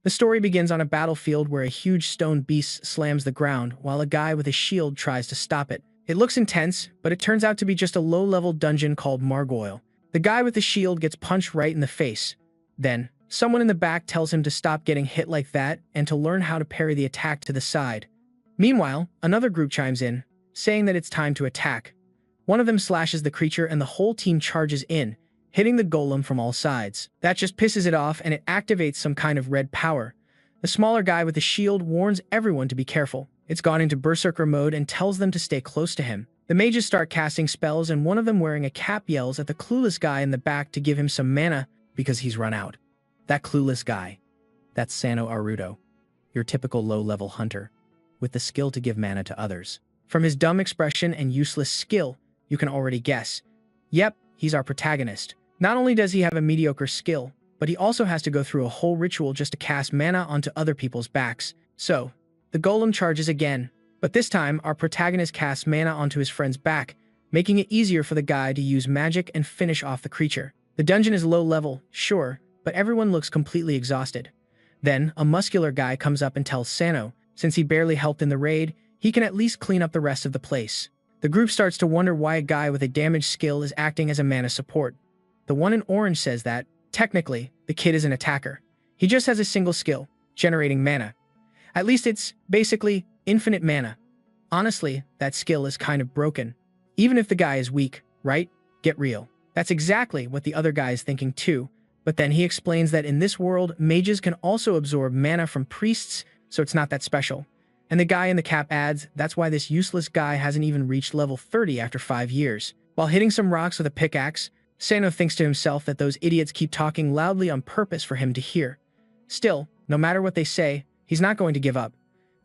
The story begins on a battlefield where a huge stone beast slams the ground while a guy with a shield tries to stop it. It looks intense, but it turns out to be just a low-level dungeon called Margoyle. The guy with the shield gets punched right in the face. Then, someone in the back tells him to stop getting hit like that and to learn how to parry the attack to the side. Meanwhile, another group chimes in, saying that it's time to attack. One of them slashes the creature and the whole team charges in, hitting the golem from all sides. That just pisses it off and it activates some kind of red power. The smaller guy with the shield warns everyone to be careful. It's gone into berserker mode and tells them to stay close to him. The mages start casting spells and one of them wearing a cap yells at the clueless guy in the back to give him some mana because he's run out. That clueless guy. That's Sano Aruto, your typical low-level hunter, with the skill to give mana to others. From his dumb expression and useless skill, you can already guess. Yep, he's our protagonist. Not only does he have a mediocre skill, but he also has to go through a whole ritual just to cast mana onto other people's backs. So, the golem charges again, but this time our protagonist casts mana onto his friend's back, making it easier for the guy to use magic and finish off the creature. The dungeon is low level, sure, but everyone looks completely exhausted. Then, a muscular guy comes up and tells Sano, since he barely helped in the raid, he can at least clean up the rest of the place. The group starts to wonder why a guy with a damage skill is acting as a mana support. The one in orange says that, technically, the kid is an attacker. He just has a single skill, generating mana. At least it's, basically, infinite mana. Honestly, that skill is kind of broken. Even if the guy is weak, right? Get real. That's exactly what the other guy is thinking too, but then he explains that in this world, mages can also absorb mana from priests, so it's not that special. And the guy in the cap adds, that's why this useless guy hasn't even reached level 30 after 5 years. While hitting some rocks with a pickaxe, Sano thinks to himself that those idiots keep talking loudly on purpose for him to hear. Still, no matter what they say, he's not going to give up.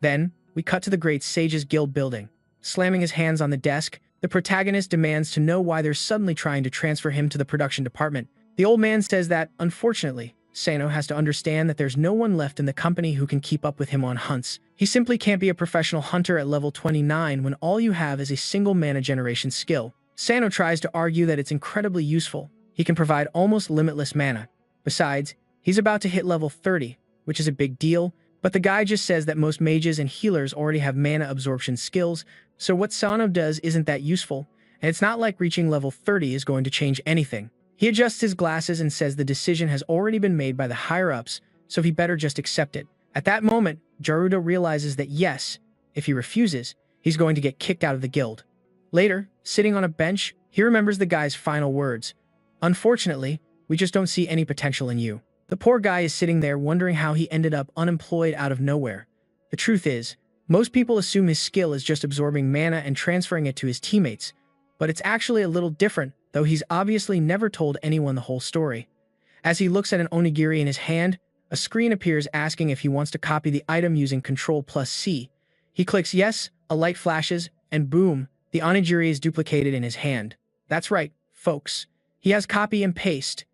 Then, we cut to the Great Sage's Guild building. Slamming his hands on the desk, the protagonist demands to know why they're suddenly trying to transfer him to the production department. The old man says that, unfortunately, Sano has to understand that there's no one left in the company who can keep up with him on hunts. He simply can't be a professional hunter at level 29 when all you have is a single mana generation skill. Sano tries to argue that it's incredibly useful. He can provide almost limitless mana. Besides, he's about to hit level 30, which is a big deal, but the guy just says that most mages and healers already have mana absorption skills, so what Sano does isn't that useful, and it's not like reaching level 30 is going to change anything. He adjusts his glasses and says the decision has already been made by the higher-ups, so he better just accept it. At that moment, Jaruto realizes that yes, if he refuses, he's going to get kicked out of the guild. Later, sitting on a bench, he remembers the guy's final words. Unfortunately, we just don't see any potential in you. The poor guy is sitting there wondering how he ended up unemployed out of nowhere. The truth is, most people assume his skill is just absorbing mana and transferring it to his teammates, but it's actually a little different, though he's obviously never told anyone the whole story. As he looks at an onigiri in his hand, a screen appears asking if he wants to copy the item using CTRL+C. He clicks yes, a light flashes, and boom, the onigiri is duplicated in his hand. That's right, folks. He has copy and paste.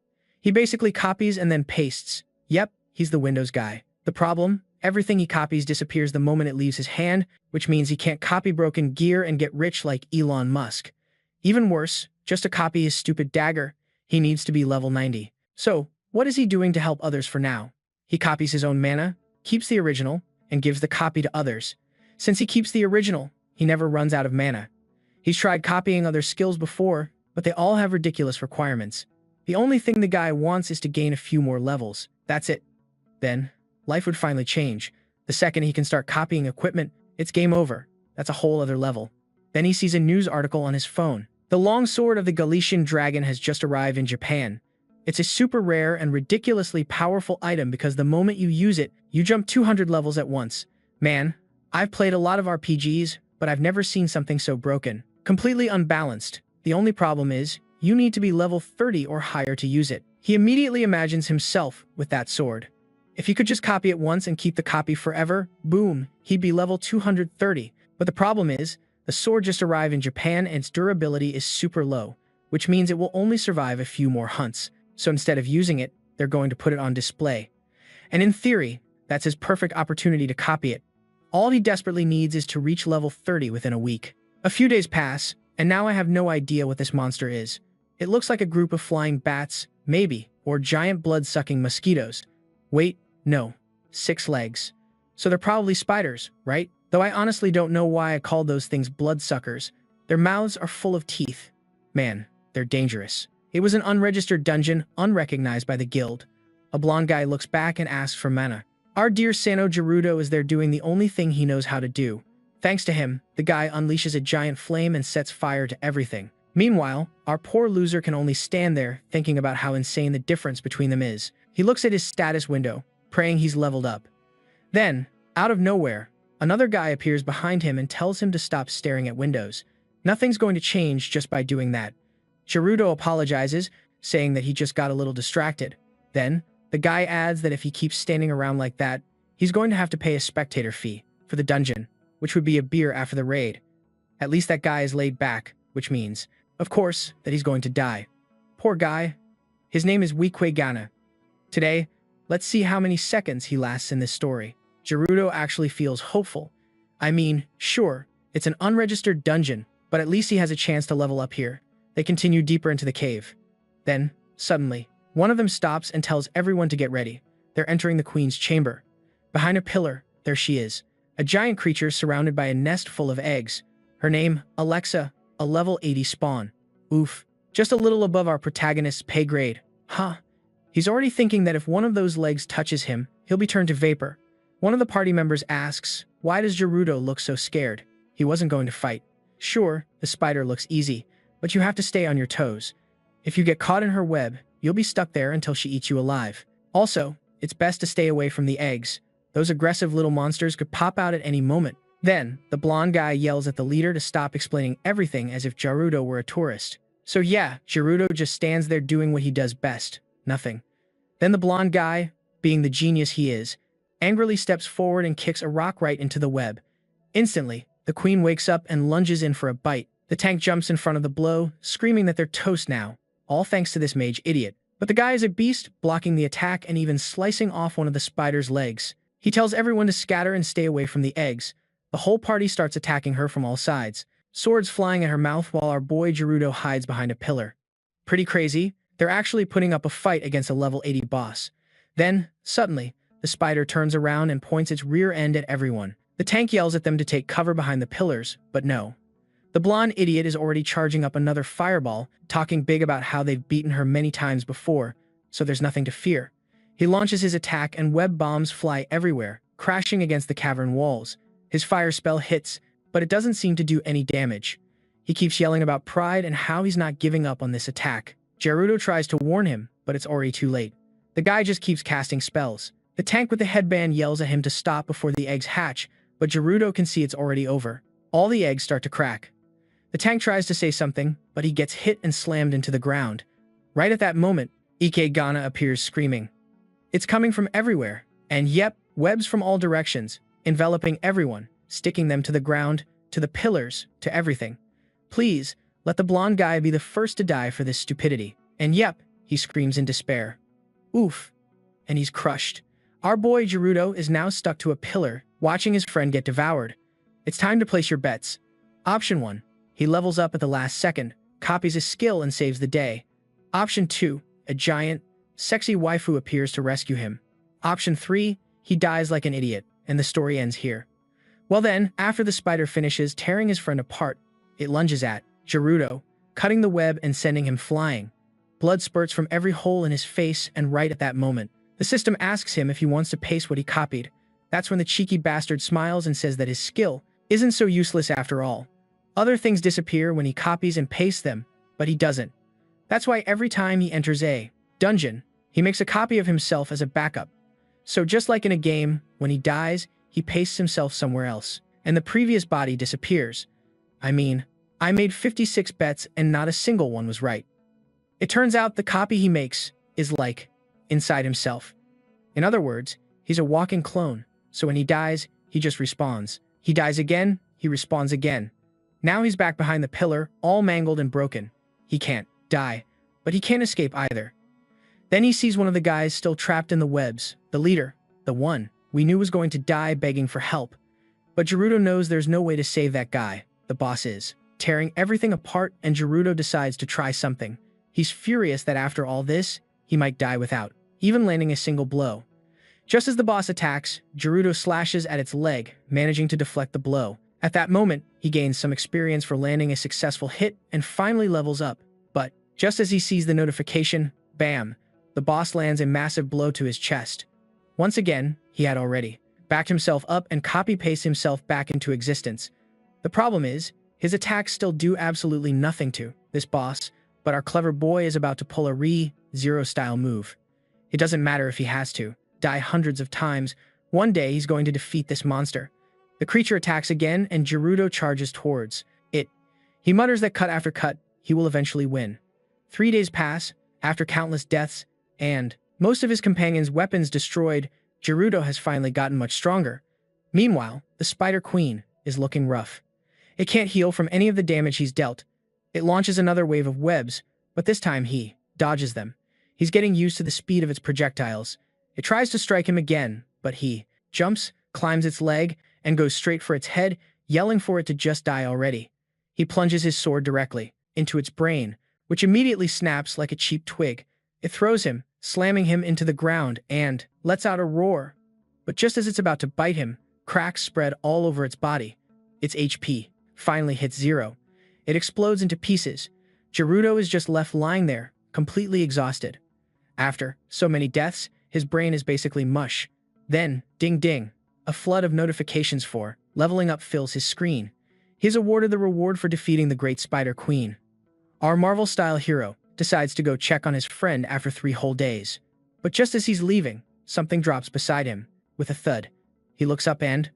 He basically copies and then pastes. Yep, he's the Windows guy. The problem? Everything he copies disappears the moment it leaves his hand, which means he can't copy broken gear and get rich like Elon Musk. Even worse, just to copy his stupid dagger, he needs to be level 90. So, what is he doing to help others for now? He copies his own mana, keeps the original, and gives the copy to others. Since he keeps the original, he never runs out of mana. He's tried copying other skills before, but they all have ridiculous requirements. The only thing the guy wants is to gain a few more levels. That's it. Then, life would finally change. The second he can start copying equipment, it's game over. That's a whole other level. Then he sees a news article on his phone. The longsword of the Galician dragon has just arrived in Japan. It's a super rare and ridiculously powerful item because the moment you use it, you jump 200 levels at once. Man, I've played a lot of RPGs, but I've never seen something so broken. Completely unbalanced. The only problem is, you need to be level 30 or higher to use it. He immediately imagines himself with that sword. If he could just copy it once and keep the copy forever, boom, he'd be level 230. But the problem is, the sword just arrived in Japan and its durability is super low, which means it will only survive a few more hunts. So instead of using it, they're going to put it on display. And in theory, that's his perfect opportunity to copy it. All he desperately needs is to reach level 30 within a week. A few days pass, and now I have no idea what this monster is. It looks like a group of flying bats, maybe, or giant blood-sucking mosquitoes. Wait, no. 6 legs. So they're probably spiders, right? Though I honestly don't know why I called those things bloodsuckers. Their mouths are full of teeth. Man, they're dangerous. It was an unregistered dungeon, unrecognized by the guild. A blonde guy looks back and asks for mana. Our dear Sano Gerudo is there doing the only thing he knows how to do. Thanks to him, the guy unleashes a giant flame and sets fire to everything. Meanwhile, our poor loser can only stand there, thinking about how insane the difference between them is. He looks at his status window, praying he's leveled up. Then, out of nowhere, another guy appears behind him and tells him to stop staring at windows. Nothing's going to change just by doing that. Gerudo apologizes, saying that he just got a little distracted. Then, the guy adds that if he keeps standing around like that, he's going to have to pay a spectator fee for the dungeon, which would be a beer after the raid. At least that guy is laid back, which means, of course, that he's going to die. Poor guy. His name is Weekwe Gana. Today, let's see how many seconds he lasts in this story. Gerudo actually feels hopeful. I mean, sure, it's an unregistered dungeon, but at least he has a chance to level up here. They continue deeper into the cave. Then, suddenly, one of them stops and tells everyone to get ready. They're entering the queen's chamber. Behind a pillar, there she is, a giant creature surrounded by a nest full of eggs. Her name, Alexa, a level 80 spawn. Oof, just a little above our protagonist's pay grade. Huh. He's already thinking that if one of those legs touches him, he'll be turned to vapor. One of the party members asks, why does Gerudo look so scared? He wasn't going to fight. Sure, the spider looks easy, but you have to stay on your toes. If you get caught in her web, you'll be stuck there until she eats you alive. Also, it's best to stay away from the eggs. Those aggressive little monsters could pop out at any moment. Then, the blonde guy yells at the leader to stop explaining everything as if Gerudo were a tourist. So yeah, Gerudo just stands there doing what he does best. Nothing. Then the blonde guy, being the genius he is, angrily steps forward and kicks a rock right into the web. Instantly, the queen wakes up and lunges in for a bite. The tank jumps in front of the blow, screaming that they're toast now, all thanks to this mage idiot. But the guy is a beast, blocking the attack and even slicing off one of the spider's legs. He tells everyone to scatter and stay away from the eggs. The whole party starts attacking her from all sides, swords flying at her mouth while our boy Gerudo hides behind a pillar. Pretty crazy. They're actually putting up a fight against a level 80 boss. Then, suddenly, the spider turns around and points its rear end at everyone. The tank yells at them to take cover behind the pillars, but no. The blonde idiot is already charging up another fireball, talking big about how they've beaten her many times before, so there's nothing to fear. He launches his attack and web bombs fly everywhere, crashing against the cavern walls. His fire spell hits, but it doesn't seem to do any damage. He keeps yelling about pride and how he's not giving up on this attack. Gerudo tries to warn him, but it's already too late. The guy just keeps casting spells. The tank with the headband yells at him to stop before the eggs hatch, but Gerudo can see it's already over. All the eggs start to crack. The tank tries to say something, but he gets hit and slammed into the ground. Right at that moment, Ike Gana appears screaming. It's coming from everywhere, and yep, webs from all directions, enveloping everyone, sticking them to the ground, to the pillars, to everything. Please, let the blonde guy be the first to die for this stupidity. And yep, he screams in despair. Oof. And he's crushed. Our boy Gerudo is now stuck to a pillar, watching his friend get devoured. It's time to place your bets. Option 1. He levels up at the last second, copies a skill and saves the day. Option 2. A giant, sexy waifu appears to rescue him. Option 3. He dies like an idiot, and the story ends here. Well then, after the spider finishes tearing his friend apart, it lunges at Gerudo, cutting the web and sending him flying. Blood spurts from every hole in his face, and right at that moment, the system asks him if he wants to paste what he copied. That's when the cheeky bastard smiles and says that his skill isn't so useless after all. Other things disappear when he copies and pastes them, but he doesn't. That's why every time he enters a dungeon, he makes a copy of himself as a backup. So just like in a game, when he dies, he pastes himself somewhere else, and the previous body disappears. I mean, I made 56 bets and not a single one was right. It turns out the copy he makes is like inside himself. In other words, he's a walking clone, so when he dies, he just respawns. He dies again, he respawns again. Now he's back behind the pillar, all mangled and broken. He can't die, but he can't escape either. Then he sees one of the guys still trapped in the webs, the leader, the one we knew was going to die begging for help. But Gerudo knows there's no way to save that guy, the boss is, tearing everything apart, and Gerudo decides to try something. He's furious that after all this, he might die without even landing a single blow. Just as the boss attacks, Gerudo slashes at its leg, managing to deflect the blow. At that moment, he gains some experience for landing a successful hit and finally levels up. But just as he sees the notification, bam, the boss lands a massive blow to his chest. Once again, he had already backed himself up and copy-pasted himself back into existence. The problem is, his attacks still do absolutely nothing to this boss, but our clever boy is about to pull a Re-Zero style move. It doesn't matter if he has to die hundreds of times. One day he's going to defeat this monster. The creature attacks again and Gerudo charges towards it. He mutters that cut after cut, he will eventually win. 3 days pass, after countless deaths, and most of his companions' weapons destroyed, Gerudo has finally gotten much stronger. Meanwhile, the Spider Queen is looking rough. It can't heal from any of the damage he's dealt. It launches another wave of webs, but this time he dodges them. He's getting used to the speed of its projectiles. It tries to strike him again, but he jumps, climbs its leg, and goes straight for its head, yelling for it to just die already. He plunges his sword directly into its brain, which immediately snaps like a cheap twig. It throws him, slamming him into the ground, and lets out a roar. But just as it's about to bite him, cracks spread all over its body. Its HP finally hits 0. It explodes into pieces. Gerudo is just left lying there, completely exhausted. After so many deaths, his brain is basically mush. Then, ding ding, a flood of notifications for leveling up fills his screen. He is awarded the reward for defeating the Great Spider Queen. Our Marvel-style hero decides to go check on his friend after 3 whole days. But just as he's leaving, something drops beside him, with a thud. He looks up and,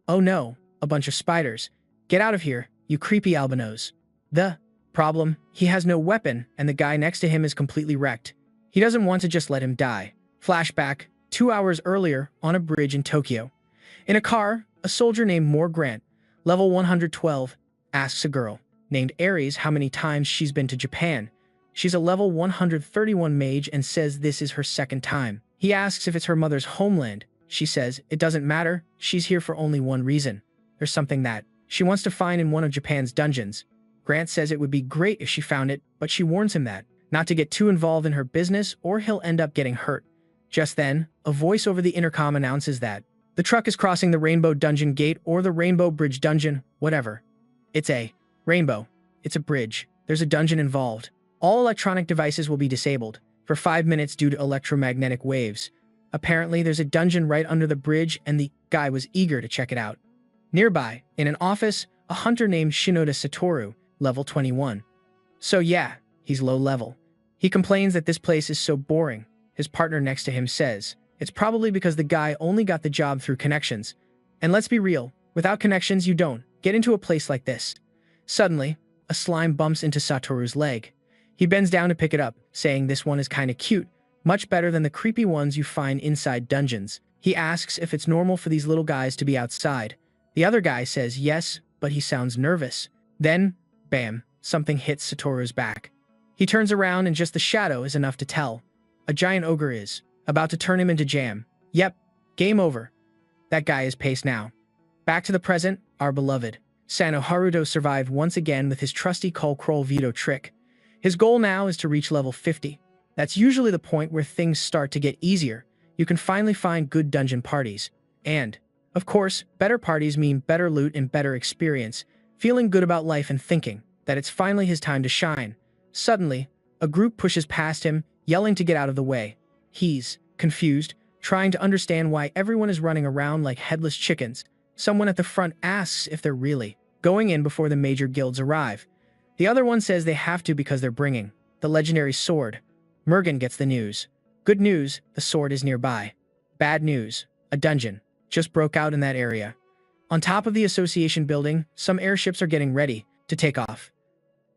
oh no, a bunch of spiders. Get out of here, you creepy albinos. The problem, he has no weapon, and the guy next to him is completely wrecked. He doesn't want to just let him die. Flashback, 2 hours earlier, on a bridge in Tokyo. In a car, a soldier named Moore Grant, level 112, asks a girl named Aries how many times she's been to Japan. She's a level 131 mage and says this is her 2nd time. He asks if it's her mother's homeland. She says it doesn't matter, she's here for only one reason. There's something that she wants to find in one of Japan's dungeons. Grant says it would be great if she found it, but she warns him that not to get too involved in her business or he'll end up getting hurt. Just then, a voice over the intercom announces that the truck is crossing the Rainbow Dungeon Gate or the Rainbow Bridge Dungeon, whatever. It's a rainbow. It's a bridge. There's a dungeon involved. All electronic devices will be disabled for 5 minutes due to electromagnetic waves. Apparently, there's a dungeon right under the bridge and the guy was eager to check it out. Nearby, in an office, a hunter named Shinoda Satoru, level 21. So yeah, he's low level. He complains that this place is so boring. His partner next to him says, it's probably because the guy only got the job through connections. And let's be real, without connections you don't get into a place like this. Suddenly, a slime bumps into Satoru's leg. He bends down to pick it up, saying this one is kinda cute, much better than the creepy ones you find inside dungeons. He asks if it's normal for these little guys to be outside. The other guy says yes, but he sounds nervous. Then, bam, something hits Satoru's back. He turns around and just the shadow is enough to tell. A giant ogre is about to turn him into jam. Yep, game over. That guy is paced now. Back to the present, our beloved Sano Haruto survived once again with his trusty Call Kroll veto trick. His goal now is to reach level 50. That's usually the point where things start to get easier. You can finally find good dungeon parties. And, of course, better parties mean better loot and better experience, feeling good about life and thinking that it's finally his time to shine. Suddenly, a group pushes past him, yelling to get out of the way. He's confused, trying to understand why everyone is running around like headless chickens. Someone at the front asks if they're really going in before the major guilds arrive. The other one says they have to because they're bringing the legendary sword. Mergen gets the news. Good news, the sword is nearby. Bad news, a dungeon just broke out in that area. On top of the association building, some airships are getting ready to take off.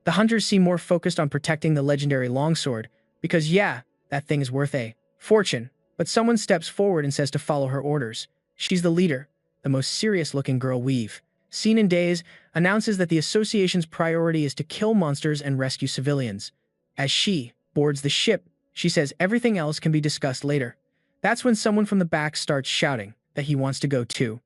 The hunters seem more focused on protecting the legendary longsword because yeah, that thing is worth a fortune. But someone steps forward and says to follow her orders. She's the leader, the most serious-looking girl we've seen in days, announces that the association's priority is to kill monsters and rescue civilians. As she boards the ship, she says everything else can be discussed later. That's when someone from the back starts shouting that he wants to go too.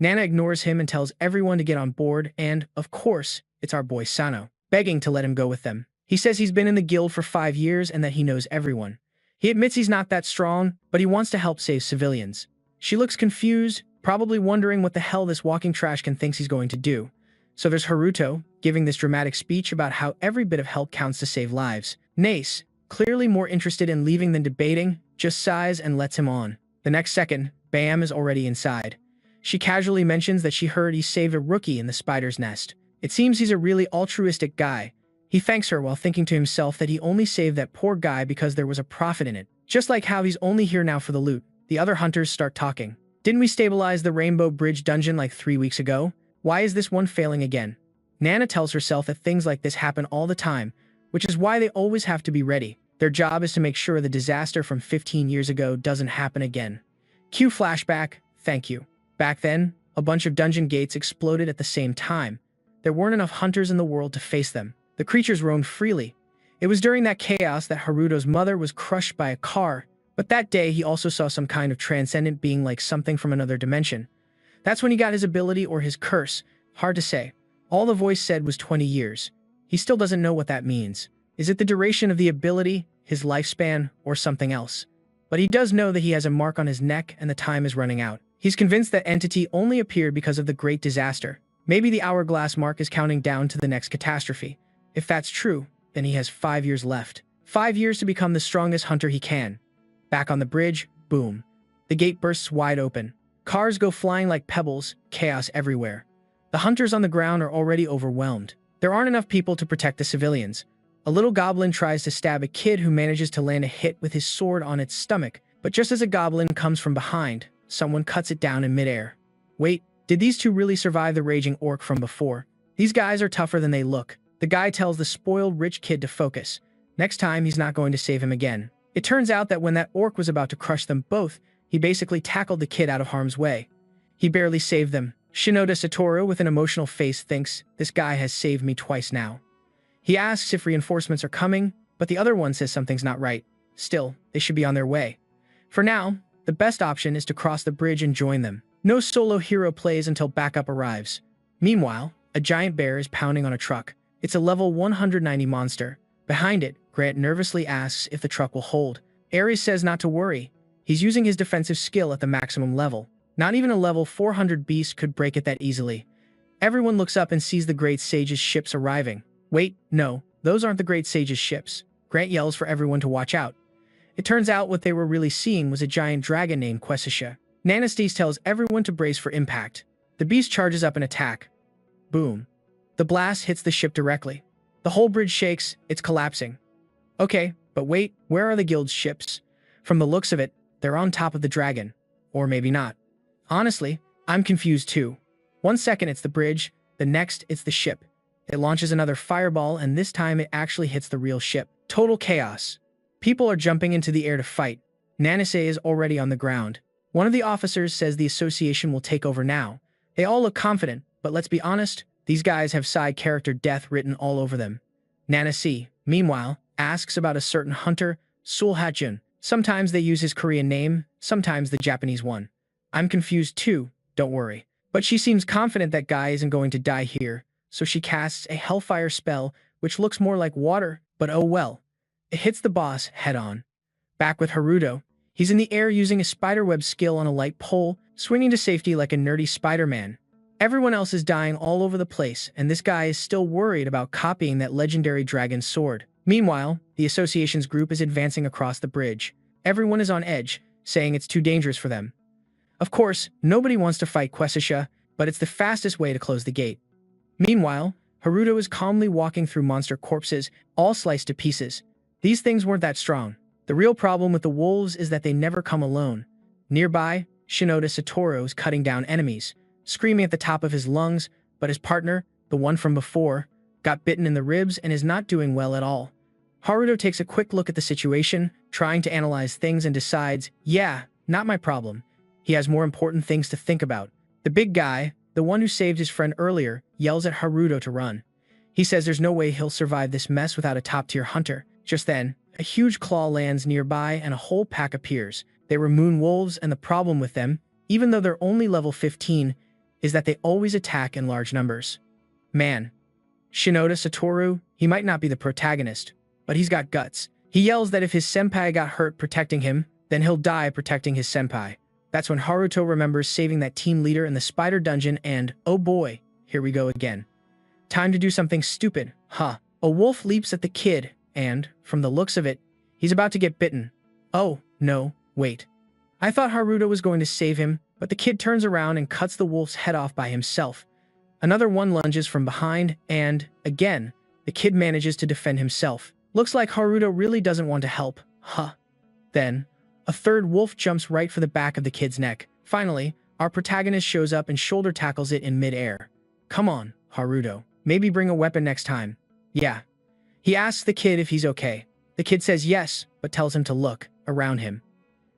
Nana ignores him and tells everyone to get on board and, of course, it's our boy Sano, begging to let him go with them. He says he's been in the guild for 5 years and that he knows everyone. He admits he's not that strong, but he wants to help save civilians. She looks confused, probably wondering what the hell this walking trashcan thinks he's going to do. So there's Haruto, giving this dramatic speech about how every bit of help counts to save lives. Nace, clearly more interested in leaving than debating, just sighs and lets him on. The next second, Bam is already inside. She casually mentions that she heard he saved a rookie in the spider's nest. It seems he's a really altruistic guy. He thanks her while thinking to himself that he only saved that poor guy because there was a profit in it. Just like how he's only here now for the loot. The other hunters start talking. Didn't we stabilize the Rainbow Bridge dungeon like 3 weeks ago? Why is this one failing again? Nana tells herself that things like this happen all the time, which is why they always have to be ready. Their job is to make sure the disaster from 15 years ago doesn't happen again. Cue flashback, thank you. Back then, a bunch of dungeon gates exploded at the same time. There weren't enough hunters in the world to face them. The creatures roamed freely. It was during that chaos that Haruto's mother was crushed by a car, but that day he also saw some kind of transcendent being like something from another dimension. That's when he got his ability or his curse, hard to say. All the voice said was 20 years. He still doesn't know what that means. Is it the duration of the ability, his lifespan, or something else? But he does know that he has a mark on his neck and the time is running out. He's convinced that entity only appeared because of the great disaster. Maybe the hourglass mark is counting down to the next catastrophe. If that's true, then he has 5 years left. 5 years to become the strongest hunter he can. Back on the bridge, boom. The gate bursts wide open. Cars go flying like pebbles, chaos everywhere. The hunters on the ground are already overwhelmed. There aren't enough people to protect the civilians. A little goblin tries to stab a kid who manages to land a hit with his sword on its stomach, but just as a goblin comes from behind, someone cuts it down in midair. Wait, did these two really survive the raging orc from before? These guys are tougher than they look. The guy tells the spoiled rich kid to focus. Next time, he's not going to save him again. It turns out that when that orc was about to crush them both, he basically tackled the kid out of harm's way. He barely saved them. Shinoda Satoru, with an emotional face, thinks, this guy has saved me twice now. He asks if reinforcements are coming, but the other one says something's not right. Still, they should be on their way. For now, the best option is to cross the bridge and join them. No solo hero plays until backup arrives. Meanwhile, a giant bear is pounding on a truck. It's a level 190 monster. Behind it, Grant nervously asks if the truck will hold. Ares says not to worry. He's using his defensive skill at the maximum level. Not even a level 400 beast could break it that easily. Everyone looks up and sees the Great Sage's ships arriving. Wait, no, those aren't the Great Sage's ships. Grant yells for everyone to watch out. It turns out what they were really seeing was a giant dragon named Quesisha. Nanastes tells everyone to brace for impact. The beast charges up an attack. Boom. The blast hits the ship directly. The whole bridge shakes, it's collapsing. Okay, but wait, where are the guild's ships? From the looks of it, they're on top of the dragon. Or maybe not. Honestly, I'm confused too. 1 second it's the bridge, the next it's the ship. It launches another fireball and this time it actually hits the real ship. Total chaos. People are jumping into the air to fight. Nanase is already on the ground. One of the officers says the association will take over now. They all look confident, but let's be honest, these guys have side character death written all over them. Nanase, meanwhile, asks about a certain hunter, Sulhatjun. Sometimes they use his Korean name, sometimes the Japanese one. I'm confused too, don't worry. But she seems confident that guy isn't going to die here, so she casts a Hellfire spell, which looks more like water, but oh well. It hits the boss head-on. Back with Haruto, he's in the air using a spiderweb skill on a light pole, swinging to safety like a nerdy Spider-Man. Everyone else is dying all over the place, and this guy is still worried about copying that legendary dragon sword. Meanwhile, the association's group is advancing across the bridge. Everyone is on edge, saying it's too dangerous for them. Of course, nobody wants to fight Quesisha, but it's the fastest way to close the gate. Meanwhile, Haruto is calmly walking through monster corpses, all sliced to pieces. These things weren't that strong. The real problem with the wolves is that they never come alone. Nearby, Shinoda Satoru is cutting down enemies, screaming at the top of his lungs, but his partner, the one from before, got bitten in the ribs and is not doing well at all. Haruto takes a quick look at the situation, trying to analyze things and decides, yeah, not my problem. He has more important things to think about. The big guy, the one who saved his friend earlier, yells at Haruto to run. He says there's no way he'll survive this mess without a top-tier hunter. Just then, a huge claw lands nearby and a whole pack appears. They were moon wolves, and the problem with them, even though they're only level 15, is that they always attack in large numbers. Man. Shinoda Satoru, he might not be the protagonist, but he's got guts. He yells that if his senpai got hurt protecting him, then he'll die protecting his senpai. That's when Haruto remembers saving that team leader in the spider dungeon and, oh boy, here we go again. Time to do something stupid, huh? A wolf leaps at the kid, and, from the looks of it, he's about to get bitten. Oh, no, wait. I thought Haruto was going to save him, but the kid turns around and cuts the wolf's head off by himself. Another one lunges from behind, and, again, the kid manages to defend himself. Looks like Haruto really doesn't want to help, huh? Then, a third wolf jumps right for the back of the kid's neck. Finally, our protagonist shows up and shoulder tackles it in mid-air. Come on, Haruto. Maybe bring a weapon next time. Yeah. He asks the kid if he's okay. The kid says yes, but tells him to look around him.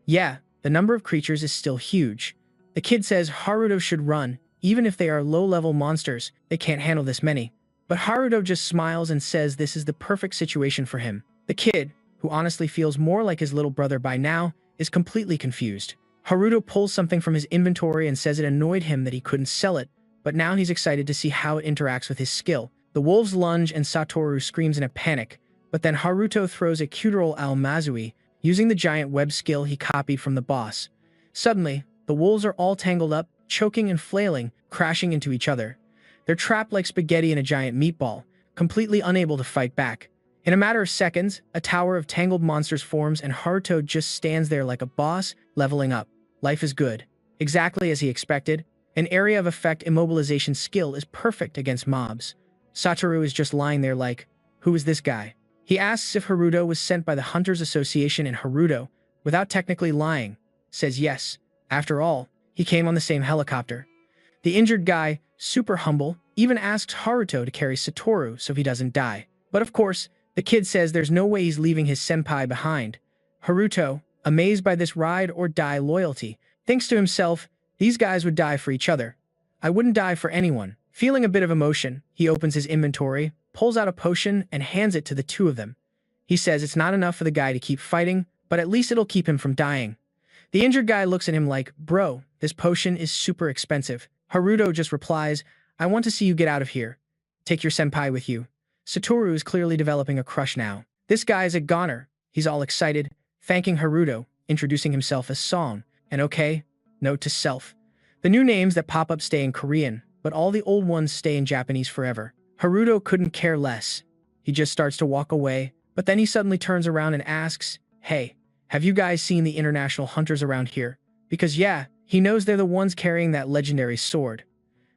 Yeah, the number of creatures is still huge. The kid says Haruto should run, even if they are low-level monsters, they can't handle this many. But Haruto just smiles and says this is the perfect situation for him. The kid, who honestly feels more like his little brother by now, is completely confused. Haruto pulls something from his inventory and says it annoyed him that he couldn't sell it, but now he's excited to see how it interacts with his skill. The wolves lunge and Satoru screams in a panic, but then Haruto throws a Kutorol al-Mazui, using the giant web skill he copied from the boss. Suddenly, the wolves are all tangled up, choking and flailing, crashing into each other. They're trapped like spaghetti in a giant meatball, completely unable to fight back. In a matter of seconds, a tower of tangled monsters forms and Haruto just stands there like a boss, leveling up. Life is good. Exactly as he expected. An area of effect immobilization skill is perfect against mobs. Satoru is just lying there like, who is this guy? He asks if Haruto was sent by the Hunters Association, and Haruto, without technically lying, says yes. After all, he came on the same helicopter. The injured guy, super humble, even asks Haruto to carry Satoru so he doesn't die. But of course, the kid says there's no way he's leaving his senpai behind. Haruto, amazed by this ride-or-die loyalty, thinks to himself, these guys would die for each other. I wouldn't die for anyone. Feeling a bit of emotion, he opens his inventory, pulls out a potion, and hands it to the two of them. He says it's not enough for the guy to keep fighting, but at least it'll keep him from dying. The injured guy looks at him like, bro, this potion is super expensive. Haruto just replies, I want to see you get out of here. Take your senpai with you. Satoru is clearly developing a crush now. This guy is a goner. He's all excited, thanking Haruto, introducing himself as Song. And okay, note to self. The new names that pop up stay in Korean, but all the old ones stay in Japanese forever. Haruto couldn't care less. He just starts to walk away, but then he suddenly turns around and asks, hey, have you guys seen the international hunters around here? Because yeah, he knows they're the ones carrying that legendary sword.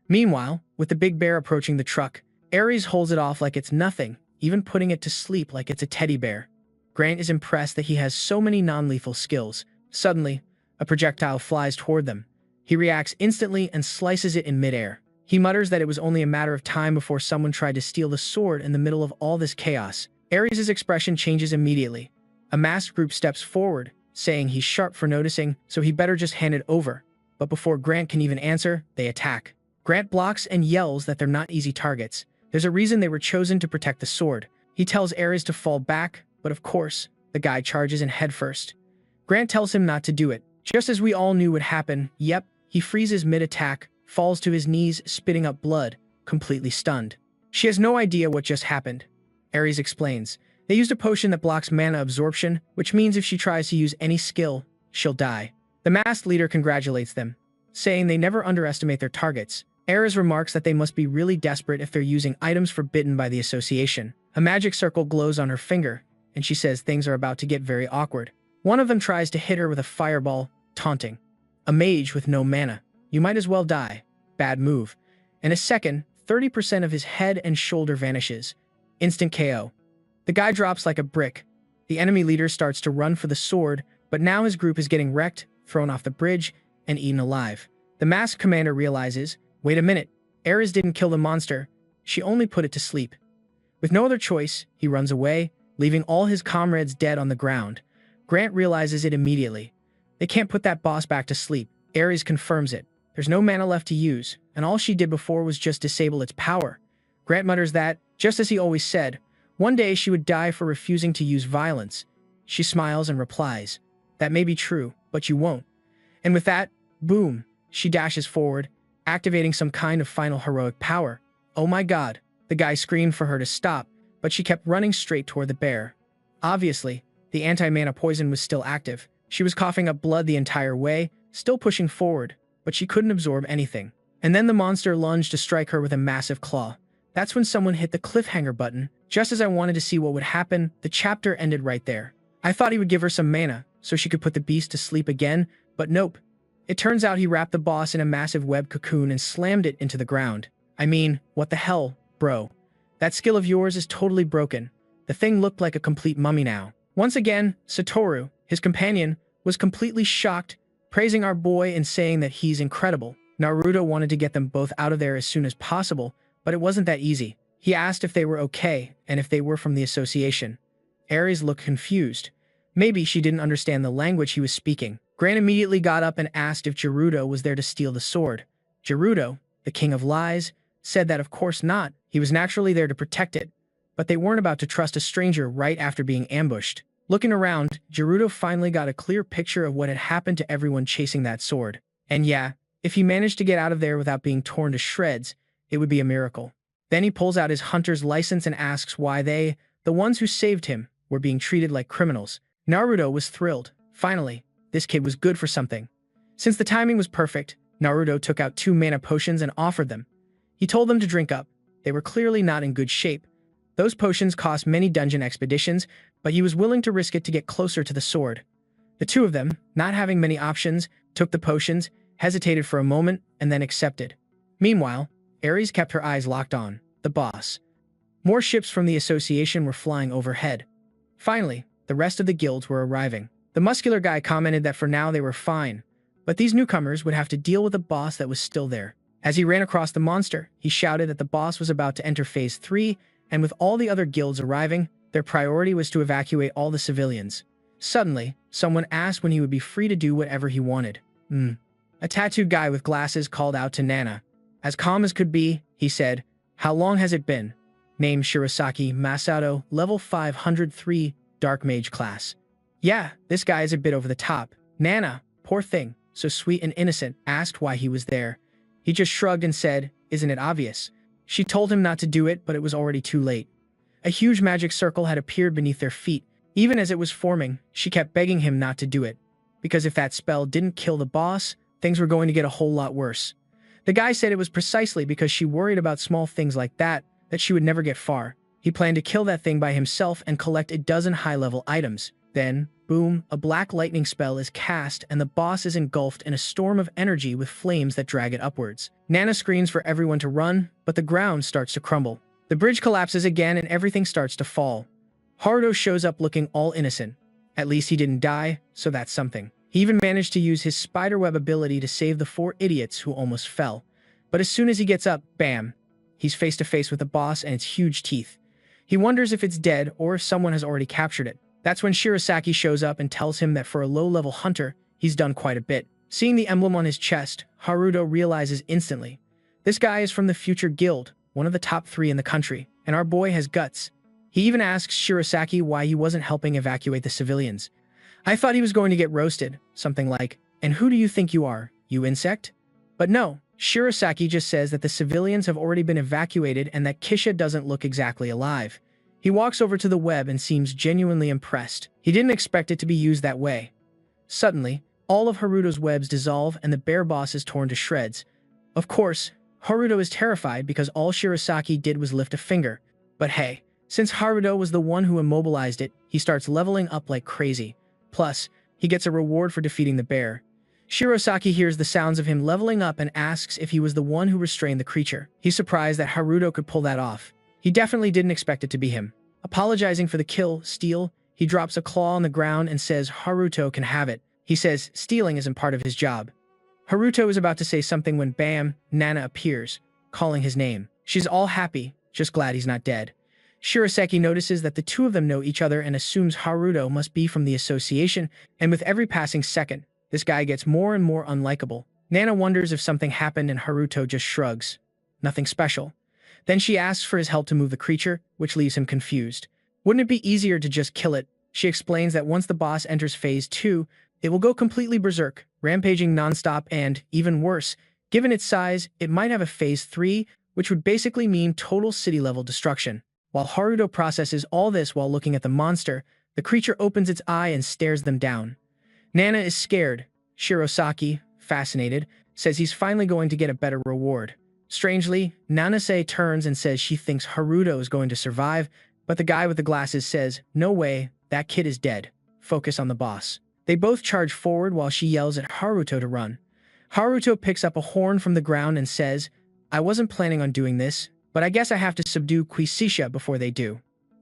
Meanwhile, with the big bear approaching the truck, Ares holds it off like it's nothing, even putting it to sleep like it's a teddy bear. Grant is impressed that he has so many non-lethal skills. Suddenly, a projectile flies toward them. He reacts instantly and slices it in midair. He mutters that it was only a matter of time before someone tried to steal the sword in the middle of all this chaos. Ares' expression changes immediately. A masked group steps forward, saying he's sharp for noticing, so he better just hand it over. But before Grant can even answer, they attack. Grant blocks and yells that they're not easy targets. There's a reason they were chosen to protect the sword. He tells Ares to fall back, but of course, the guy charges in headfirst. Grant tells him not to do it. Just as we all knew would happen, yep, he freezes mid-attack, falls to his knees, spitting up blood, completely stunned. She has no idea what just happened. Ares explains. They used a potion that blocks mana absorption, which means if she tries to use any skill, she'll die. The masked leader congratulates them, saying they never underestimate their targets. Ares remarks that they must be really desperate if they're using items forbidden by the association. A magic circle glows on her finger, and she says things are about to get very awkward. One of them tries to hit her with a fireball, taunting. A mage with no mana. You might as well die. Bad move. In a second, 30% of his head and shoulder vanishes. Instant KO. The guy drops like a brick. The enemy leader starts to run for the sword, but now his group is getting wrecked, thrown off the bridge, and eaten alive. The masked commander realizes, wait a minute, Ares didn't kill the monster, she only put it to sleep. With no other choice, he runs away, leaving all his comrades dead on the ground. Grant realizes it immediately. They can't put that boss back to sleep. Ares confirms it. There's no mana left to use, and all she did before was just disable its power. Grant mutters that, just as he always said, one day she would die for refusing to use violence. She smiles and replies, that may be true, but you won't. And with that, boom, she dashes forward, activating some kind of final heroic power. Oh my god, the guy screamed for her to stop, but she kept running straight toward the bear. Obviously, The anti-mana poison was still active. She was coughing up blood the entire way, still pushing forward, but she couldn't absorb anything. And then the monster lunged to strike her with a massive claw. That's when someone hit the cliffhanger button. Just as I wanted to see what would happen, the chapter ended right there. I thought he would give her some mana, so she could put the beast to sleep again, but nope. It turns out he wrapped the boss in a massive web cocoon and slammed it into the ground. I mean, what the hell, bro? That skill of yours is totally broken. The thing looked like a complete mummy now. Once again, Satoru, his companion, was completely shocked, praising our boy and saying that he's incredible. Naruto wanted to get them both out of there as soon as possible, but it wasn't that easy. He asked if they were okay and if they were from the association. Ares looked confused. Maybe she didn't understand the language he was speaking. Gran immediately got up and asked if Gerudo was there to steal the sword. Gerudo, the king of lies, said that of course not. He was naturally there to protect it, but they weren't about to trust a stranger right after being ambushed. Looking around, Gerudo finally got a clear picture of what had happened to everyone chasing that sword. And yeah, if he managed to get out of there without being torn to shreds, it would be a miracle. Then he pulls out his hunter's license and asks why they, the ones who saved him, were being treated like criminals. Naruto was thrilled. Finally, this kid was good for something. Since the timing was perfect, Naruto took out 2 mana potions and offered them. He told them to drink up. They were clearly not in good shape. Those potions cost many dungeon expeditions, but he was willing to risk it to get closer to the sword. The two of them, not having many options, took the potions, hesitated for a moment, and then accepted. Meanwhile, Ares kept her eyes locked on the boss. More ships from the association were flying overhead. Finally, the rest of the guilds were arriving. The muscular guy commented that for now they were fine, but these newcomers would have to deal with a boss that was still there. As he ran across the monster, he shouted that the boss was about to enter Phase 3, and with all the other guilds arriving, their priority was to evacuate all the civilians. Suddenly, someone asked when he would be free to do whatever he wanted. A tattooed guy with glasses called out to Nana. As calm as could be, he said, "How long has it been?" Named Shirosaki Masato, level 503, Dark Mage class. Yeah, this guy is a bit over the top. Nana, poor thing, so sweet and innocent, asked why he was there. He just shrugged and said, "Isn't it obvious?" She told him not to do it, but it was already too late. A huge magic circle had appeared beneath their feet. Even as it was forming, she kept begging him not to do it, because if that spell didn't kill the boss, things were going to get a whole lot worse. The guy said it was precisely because she worried about small things like that she would never get far. He planned to kill that thing by himself and collect a dozen high-level items. Then, boom, a black lightning spell is cast and the boss is engulfed in a storm of energy with flames that drag it upwards. Nana screams for everyone to run, but the ground starts to crumble. The bridge collapses again and everything starts to fall. Haruto shows up looking all innocent. At least he didn't die, so that's something. He even managed to use his spiderweb ability to save the 4 idiots who almost fell. But as soon as he gets up, bam, he's face to face with the boss and its huge teeth. He wonders if it's dead or if someone has already captured it. That's when Shirosaki shows up and tells him that for a low-level hunter, he's done quite a bit. Seeing the emblem on his chest, Haruto realizes instantly. This guy is from the Future Guild, one of the top 3 in the country, and our boy has guts. He even asks Shirosaki why he wasn't helping evacuate the civilians. I thought he was going to get roasted, something like, "And who do you think you are, you insect?" But no, Shirosaki just says that the civilians have already been evacuated and that Kisha doesn't look exactly alive. He walks over to the web and seems genuinely impressed. He didn't expect it to be used that way. Suddenly, all of Haruto's webs dissolve and the bear boss is torn to shreds. Of course, Haruto is terrified because all Shirosaki did was lift a finger. But hey, since Haruto was the one who immobilized it, he starts leveling up like crazy. Plus, he gets a reward for defeating the bear. Shirosaki hears the sounds of him leveling up and asks if he was the one who restrained the creature. He's surprised that Haruto could pull that off. He definitely didn't expect it to be him. Apologizing for the steal, he drops a claw on the ground and says Haruto can have it. He says stealing isn't part of his job. Haruto is about to say something when bam, Nana appears, calling his name. She's all happy, just glad he's not dead. Shirosaki notices that the two of them know each other and assumes Haruto must be from the association, and with every passing second, this guy gets more and more unlikable. Nana wonders if something happened and Haruto just shrugs. Nothing special. Then she asks for his help to move the creature, which leaves him confused. Wouldn't it be easier to just kill it? She explains that once the boss enters Phase 2, it will go completely berserk, rampaging nonstop and, even worse, given its size, it might have a Phase 3, which would basically mean total city-level destruction. While Haruto processes all this while looking at the monster, The creature opens its eye and stares them down. Nana is scared. Shirosaki, fascinated, says he's finally going to get a better reward. Strangely, Nanase turns and says she thinks Haruto is going to survive, but the guy with the glasses says, "No way, that kid is dead. Focus on the boss." They both charge forward while she yells at Haruto to run. Haruto picks up a horn from the ground and says, "I wasn't planning on doing this, but I guess I have to subdue Quisisha before they do."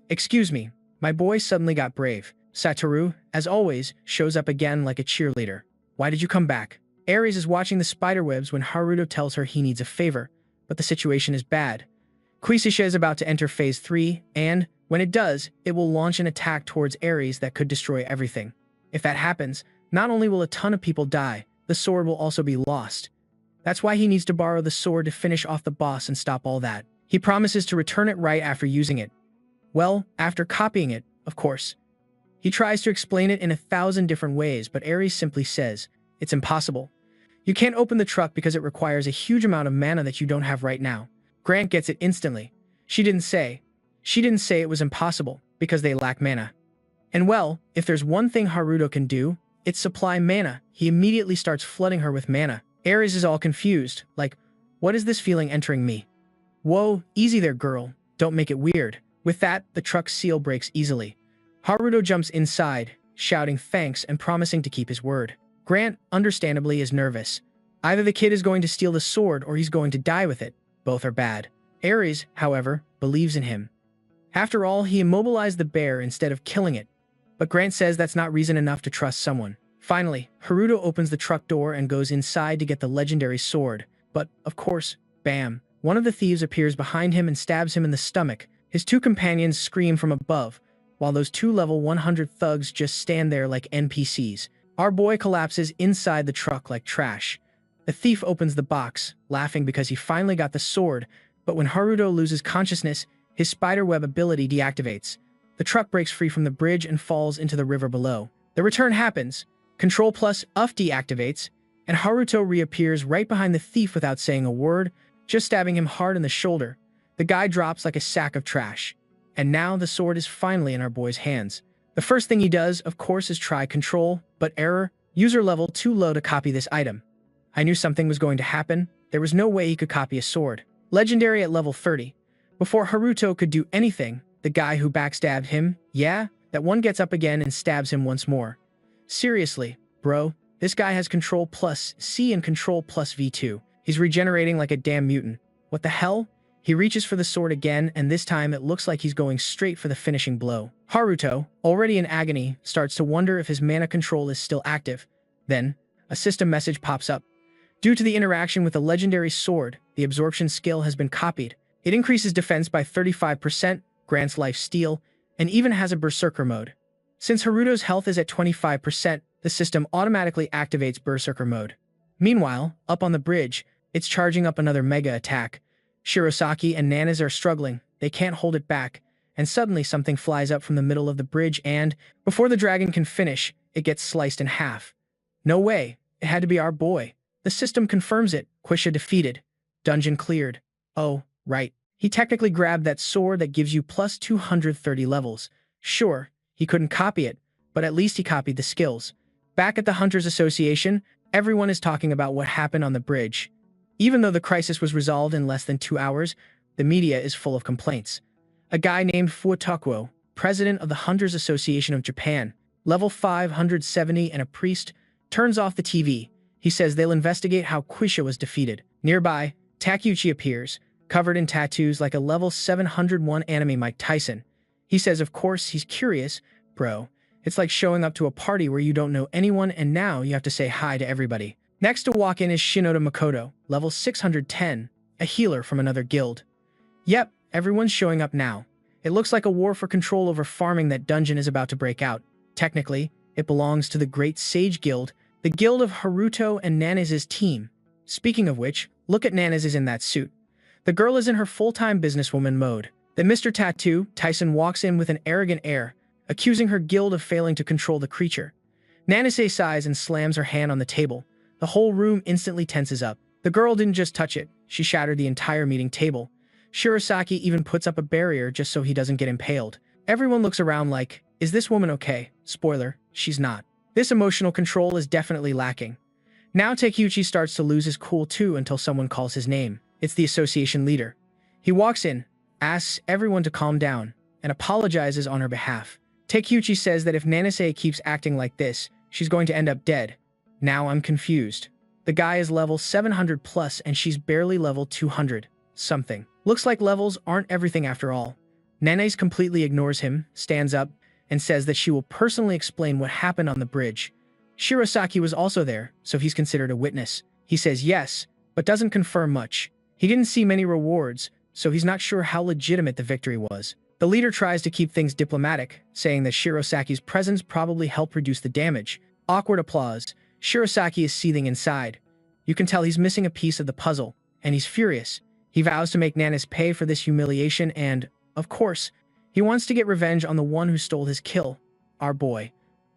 "Excuse me." My boy suddenly got brave. Satoru, as always, shows up again like a cheerleader. "Why did you come back?" Ares is watching the spiderwebs when Haruto tells her he needs a favor, but the situation is bad. Quisisha is about to enter Phase 3, and, when it does, it will launch an attack towards Ares that could destroy everything. If that happens, not only will a ton of people die, the sword will also be lost. That's why he needs to borrow the sword to finish off the boss and stop all that. He promises to return it right after using it. Well, after copying it, of course. He tries to explain it in 1,000 different ways, but Ares simply says, "It's impossible. You can't open the truck because it requires a huge amount of mana that you don't have right now." Grant gets it instantly. She didn't say it was impossible, because they lack mana. And well, if there's one thing Haruto can do, it's supply mana. He immediately starts flooding her with mana. Ares is all confused, like, "What is this feeling entering me?" "Whoa, easy there, girl. Don't make it weird." With that, the truck's seal breaks easily. Haruto jumps inside, shouting thanks and promising to keep his word. Grant, understandably, is nervous. Either the kid is going to steal the sword or he's going to die with it. Both are bad. Ares, however, believes in him. After all, he immobilized the bear instead of killing it. But Grant says that's not reason enough to trust someone. Finally, Haruto opens the truck door and goes inside to get the legendary sword. But, of course, bam, one of the thieves appears behind him and stabs him in the stomach. His two companions scream from above, while those two level 100 thugs just stand there like NPCs. Our boy collapses inside the truck like trash. The thief opens the box, laughing because he finally got the sword, but when Haruto loses consciousness, his spiderweb ability deactivates. The truck breaks free from the bridge and falls into the river below. The return happens. CTRL+F deactivates, and Haruto reappears right behind the thief without saying a word, just stabbing him hard in the shoulder. The guy drops like a sack of trash. And now the sword is finally in our boy's hands. The first thing he does, of course, is try Control, but error, user level too low to copy this item. I knew something was going to happen. There was no way he could copy a sword. Legendary at level 30. Before Haruto could do anything, the guy who backstabbed him, that one gets up again and stabs him once more. Seriously, bro, this guy has CTRL+C and CTRL+V2. He's regenerating like a damn mutant. What the hell? He reaches for the sword again, and this time it looks like he's going straight for the finishing blow. Haruto, already in agony, starts to wonder if his mana control is still active. Then, a system message pops up. Due to the interaction with the legendary sword, the absorption skill has been copied. It increases defense by 35%, grants life steal, and even has a berserker mode. Since Haruto's health is at 25%, the system automatically activates berserker mode. Meanwhile, up on the bridge, it's charging up another mega attack. Shirosaki and Nanas are struggling. They can't hold it back. And suddenly something flies up from the middle of the bridge and, before the dragon can finish, it gets sliced in half. No way. It had to be our boy. The system confirms it. Quisha defeated. Dungeon cleared. Oh, right. He technically grabbed that sword that gives you plus 230 levels. Sure, he couldn't copy it, but at least he copied the skills. Back at the Hunters Association, everyone is talking about what happened on the bridge. Even though the crisis was resolved in less than 2 hours, the media is full of complaints. A guy named Fuotakuo, president of the Hunters Association of Japan, level 570 and a priest, turns off the TV. He says they'll investigate how Quisha was defeated. Nearby, Takeuchi appears, covered in tattoos like a level 701 anime Mike Tyson. He says of course he's curious, bro. It's like showing up to a party where you don't know anyone and now you have to say hi to everybody. Next to walk in is Shinoda Makoto, level 610, a healer from another guild. Yep, everyone's showing up now. It looks like a war for control over farming that dungeon is about to break out. Technically, it belongs to the Great Sage Guild, the guild of Haruto and Nanaz's team. Speaking of which, look at Nanaz in that suit. The girl is in her full-time businesswoman mode. Then Mr. Tattoo, Tyson walks in with an arrogant air, accusing her guild of failing to control the creature. Nanase sighs and slams her hand on the table. The whole room instantly tenses up. The girl didn't just touch it, she shattered the entire meeting table. Shirosaki even puts up a barrier just so he doesn't get impaled. Everyone looks around like, Is this woman okay? Spoiler, she's not. This emotional control is definitely lacking. Now Takeuchi starts to lose his cool too until someone calls his name. It's the association leader. He walks in, asks everyone to calm down, and apologizes on her behalf. Takeuchi says that if Nanase keeps acting like this, she's going to end up dead. Now I'm confused. The guy is level 700 plus and she's barely level 200 something. Looks like levels aren't everything after all. Nanase completely ignores him, stands up, and says that she will personally explain what happened on the bridge. Shirosaki was also there, so he's considered a witness. He says yes, but doesn't confirm much. He didn't see many rewards, so he's not sure how legitimate the victory was. The leader tries to keep things diplomatic, saying that Shirosaki's presence probably helped reduce the damage. Awkward applause. Shirosaki is seething inside. You can tell he's missing a piece of the puzzle, and he's furious. He vows to make Nanase pay for this humiliation and, of course, he wants to get revenge on the one who stole his kill, our boy.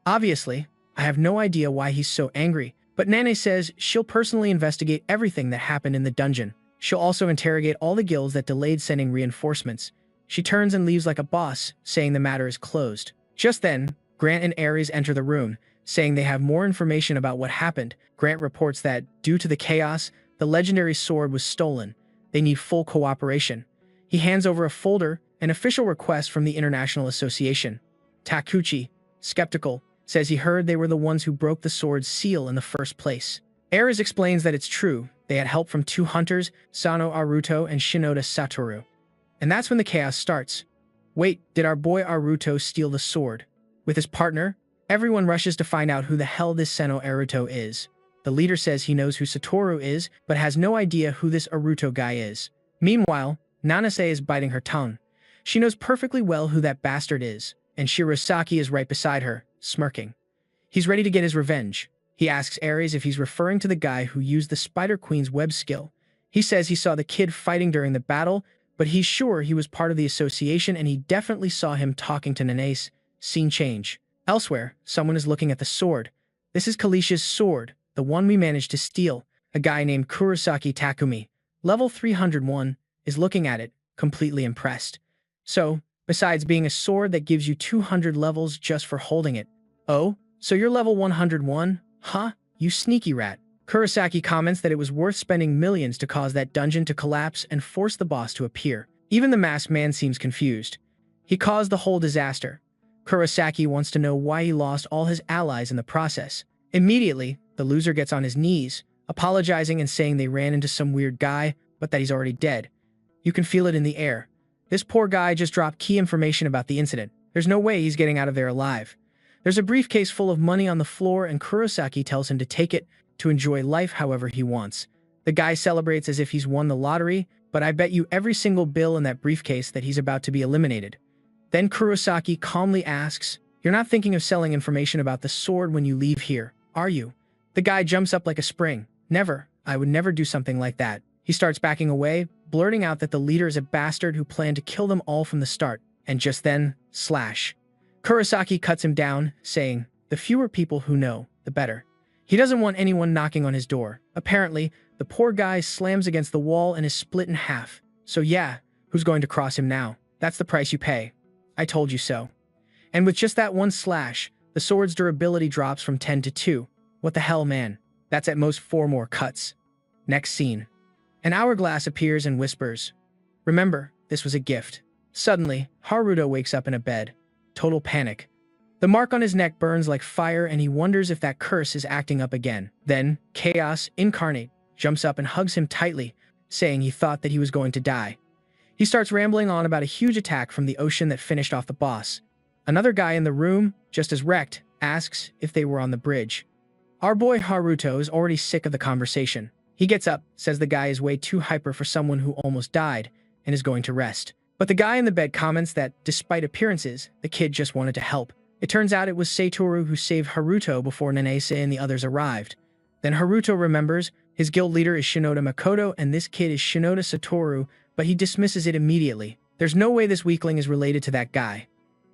Obviously, I have no idea why he's so angry, but Nanase says she'll personally investigate everything that happened in the dungeon. She'll also interrogate all the guilds that delayed sending reinforcements. She turns and leaves like a boss, saying the matter is closed. Just then, Grant and Ares enter the room, saying they have more information about what happened. Grant reports that, due to the chaos, the legendary sword was stolen. They need full cooperation. He hands over a folder, an official request from the International Association. Takeuchi, skeptical, says he heard they were the ones who broke the sword's seal in the first place. Ares explains that it's true. They had help from two hunters, Sano Aruto and Shinoda Satoru. And that's when the chaos starts. Wait, did our boy Aruto steal the sword? With his partner, everyone rushes to find out who the hell this Sano Aruto is. The leader says he knows who Satoru is, but has no idea who this Aruto guy is. Meanwhile, Nanase is biting her tongue. She knows perfectly well who that bastard is, and Shirosaki is right beside her, smirking. He's ready to get his revenge. He asks Ares if he's referring to the guy who used the Spider Queen's web skill. He says he saw the kid fighting during the battle, but he's sure he was part of the association and he definitely saw him talking to Nanase. Scene change. Elsewhere, someone is looking at the sword. This is Kalish's sword, the one we managed to steal. A guy named Kurosaki Takumi, level 301, is looking at it, completely impressed. So, besides being a sword that gives you 200 levels just for holding it. Oh, so you're level 101? Huh? You sneaky rat. Kurosaki comments that it was worth spending millions to cause that dungeon to collapse and force the boss to appear. Even the masked man seems confused. He caused the whole disaster. Kurosaki wants to know why he lost all his allies in the process. Immediately, the loser gets on his knees, apologizing and saying they ran into some weird guy, but that he's already dead. You can feel it in the air. This poor guy just dropped key information about the incident. There's no way he's getting out of there alive. There's a briefcase full of money on the floor and Kurosaki tells him to take it, to enjoy life however he wants. The guy celebrates as if he's won the lottery, but I bet you every single bill in that briefcase that he's about to be eliminated. Then Kurosaki calmly asks, "You're not thinking of selling information about the sword when you leave here, are you?" The guy jumps up like a spring. "Never. I would never do something like that." He starts backing away, blurting out that the leader is a bastard who planned to kill them all from the start. And just then, slash. Kurosaki cuts him down, saying, "The fewer people who know, the better." He doesn't want anyone knocking on his door. Apparently, the poor guy slams against the wall and is split in half. So yeah, who's going to cross him now? That's the price you pay. I told you so. And with just that one slash, the sword's durability drops from 10 to 2. What the hell, man? That's at most 4 more cuts. Next scene. An hourglass appears and whispers, "Remember, this was a gift." Suddenly, Haruto wakes up in a bed. Total panic. The mark on his neck burns like fire and he wonders if that curse is acting up again. Then, Chaos Incarnate jumps up and hugs him tightly, saying he thought that he was going to die. He starts rambling on about a huge attack from the ocean that finished off the boss. Another guy in the room, just as wrecked, asks if they were on the bridge. Our boy Haruto is already sick of the conversation. He gets up, says the guy is way too hyper for someone who almost died, and is going to rest. But the guy in the bed comments that, despite appearances, the kid just wanted to help. It turns out it was Satoru who saved Haruto before Nanase and the others arrived. Then Haruto remembers his guild leader is Shinoda Makoto and this kid is Shinoda Satoru, but he dismisses it immediately. There's no way this weakling is related to that guy.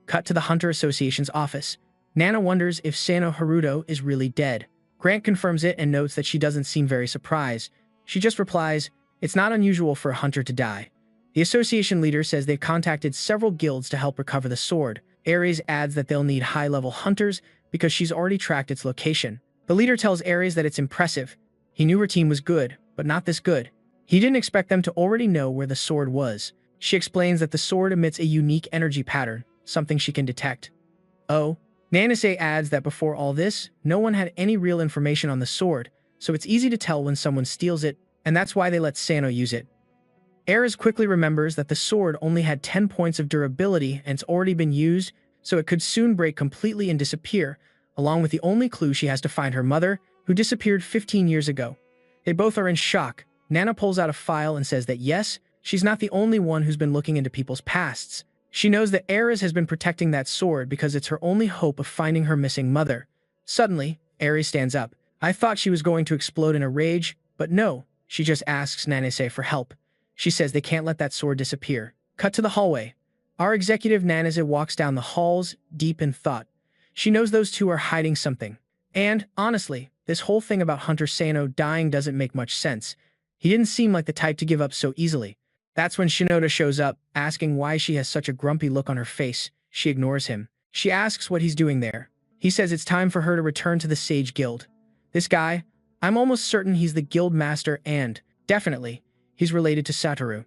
Cut to the Hunter Association's office. Nana wonders if Sano Haruto is really dead. Grant confirms it and notes that she doesn't seem very surprised. She just replies, "It's not unusual for a hunter to die." The association leader says they've contacted several guilds to help recover the sword. Ares adds that they'll need high-level hunters because she's already tracked its location. The leader tells Ares that it's impressive. He knew her team was good, but not this good. He didn't expect them to already know where the sword was. She explains that the sword emits a unique energy pattern, something she can detect. Oh, Nanase adds that before all this, no one had any real information on the sword, so it's easy to tell when someone steals it, and that's why they let Sano use it. Ares quickly remembers that the sword only had 10 points of durability and it's already been used, so it could soon break completely and disappear, along with the only clue she has to find her mother, who disappeared 15 years ago. They both are in shock. Nana pulls out a file and says that yes, she's not the only one who's been looking into people's pasts. She knows that Ares has been protecting that sword because it's her only hope of finding her missing mother. Suddenly, Ares stands up. I thought she was going to explode in a rage, but no, she just asks Nanase for help. She says they can't let that sword disappear. Cut to the hallway. Our executive Nanase walks down the halls, deep in thought. She knows those two are hiding something. And, honestly, this whole thing about Hunter Sano dying doesn't make much sense. He didn't seem like the type to give up so easily. That's when Shinoda shows up, asking why she has such a grumpy look on her face. She ignores him. She asks what he's doing there. He says it's time for her to return to the Sage Guild. This guy, I'm almost certain he's the guild master and, definitely, he's related to Satoru.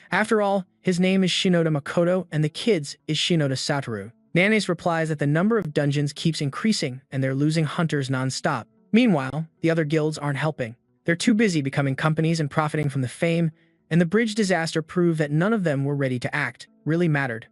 After all, his name is Shinoda Makoto and the kid's is Shinoda Satoru. Nanase replies that the number of dungeons keeps increasing and they're losing hunters non-stop. Meanwhile, the other guilds aren't helping. They're too busy becoming companies and profiting from the fame, and the bridge disaster proved that none of them were ready to act, really mattered.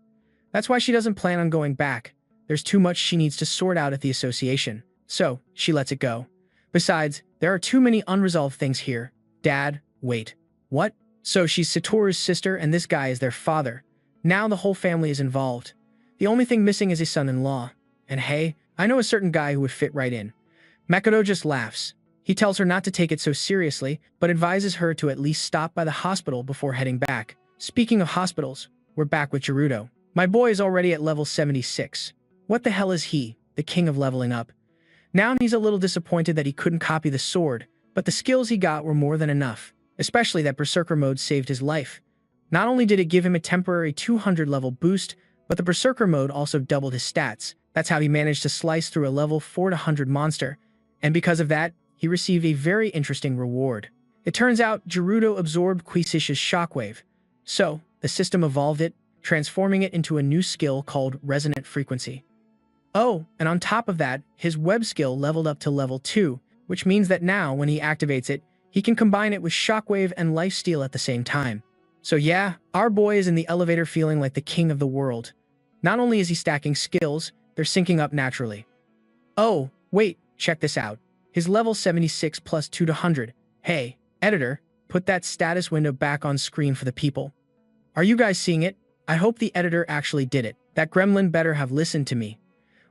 That's why she doesn't plan on going back. There's too much she needs to sort out at the association. So, she lets it go. Besides, there are too many unresolved things here. Dad, wait. What? So she's Satoru's sister and this guy is their father. Now the whole family is involved. The only thing missing is his son-in-law. And hey, I know a certain guy who would fit right in. Makoto just laughs. He tells her not to take it so seriously, but advises her to at least stop by the hospital before heading back. Speaking of hospitals, we're back with Gerudo. My boy is already at level 76. What the hell is he, the king of leveling up? Now he's a little disappointed that he couldn't copy the sword, but the skills he got were more than enough, especially that Berserker mode saved his life. Not only did it give him a temporary 200 level boost, but the Berserker mode also doubled his stats. That's how he managed to slice through a level 400 monster, and because of that, he received a very interesting reward. It turns out Gerudo absorbed Quisish's shockwave, so the system evolved it, transforming it into a new skill called Resonant Frequency. Oh, and on top of that, his web skill leveled up to level 2, which means that now, when he activates it, he can combine it with shockwave and lifesteal at the same time. So yeah, our boy is in the elevator feeling like the king of the world. Not only is he stacking skills, they're syncing up naturally. Oh, wait, check this out. His level 76 plus 2 to 100. Hey, editor, put that status window back on screen for the people. Are you guys seeing it? I hope the editor actually did it. That gremlin better have listened to me.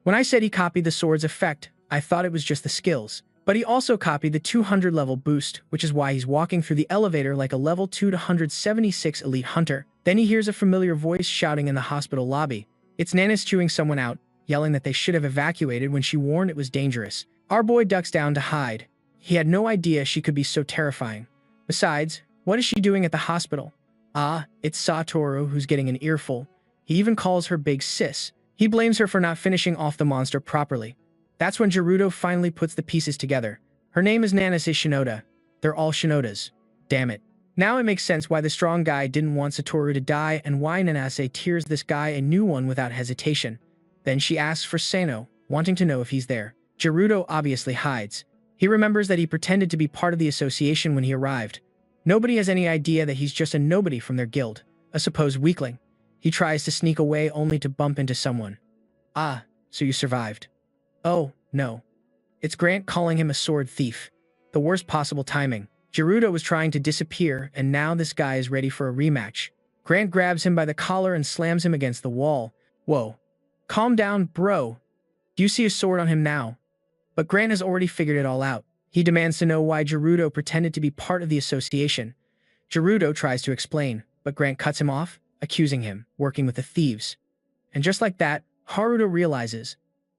When I said he copied the sword's effect, I thought it was just the skills. But he also copied the 200 level boost, which is why he's walking through the elevator like a level 2 to 176 elite hunter. Then he hears a familiar voice shouting in the hospital lobby. It's Nanase chewing someone out, yelling that they should have evacuated when she warned it was dangerous. Our boy ducks down to hide. He had no idea she could be so terrifying. Besides, what is she doing at the hospital? Ah, it's Satoru who's getting an earful. He even calls her big sis. He blames her for not finishing off the monster properly. That's when Gerudo finally puts the pieces together. Her name is Nanase Shinoda. They're all Shinodas. Damn it. Now it makes sense why the strong guy didn't want Satoru to die and why Nanase tears this guy a new one without hesitation. Then she asks for Sano, wanting to know if he's there. Gerudo obviously hides. He remembers that he pretended to be part of the association when he arrived. Nobody has any idea that he's just a nobody from their guild, a supposed weakling. He tries to sneak away only to bump into someone. Ah, so you survived. Oh, no. It's Grant calling him a sword thief. The worst possible timing. Gerudo was trying to disappear, and now this guy is ready for a rematch. Grant grabs him by the collar and slams him against the wall. Whoa. Calm down, bro. Do you see a sword on him now? But Grant has already figured it all out. He demands to know why Gerudo pretended to be part of the association. Gerudo tries to explain, but Grant cuts him off, accusing him, working with the thieves. And just like that, Haruto realizes,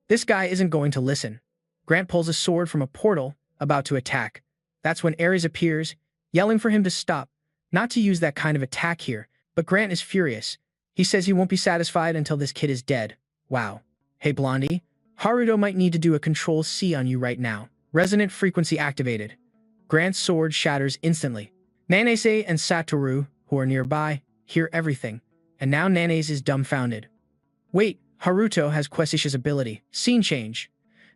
this guy isn't going to listen. Grant pulls a sword from a portal, about to attack. That's when Ares appears, yelling for him to stop, not to use that kind of attack here, but Grant is furious. He says he won't be satisfied until this kid is dead. Wow. Hey Blondie, Haruto might need to do a Control-C on you right now. Resonant frequency activated. Grant's sword shatters instantly. Nanase and Satoru, who are nearby, hear everything, and now Nanase is dumbfounded. Wait, Haruto has Quesisha's ability. Scene change.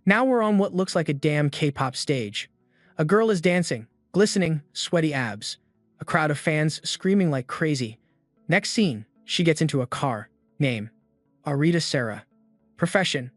Now we're on what looks like a damn K-pop stage. A girl is dancing, glistening, sweaty abs. A crowd of fans screaming like crazy. Next scene, she gets into a car. Name: Arita Sarah. Profession: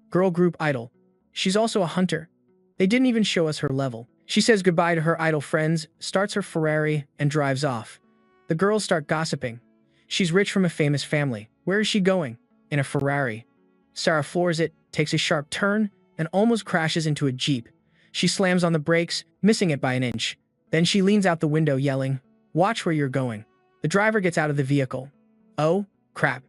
girl group idol. She's also a hunter. They didn't even show us her level. She says goodbye to her idol friends, starts her Ferrari, and drives off. The girls start gossiping. She's rich from a famous family. Where is she going? In a Ferrari. Sarah floors it, takes a sharp turn, and almost crashes into a Jeep. She slams on the brakes, missing it by an inch. Then she leans out the window yelling, "Watch where you're going." The driver gets out of the vehicle. Oh, crap.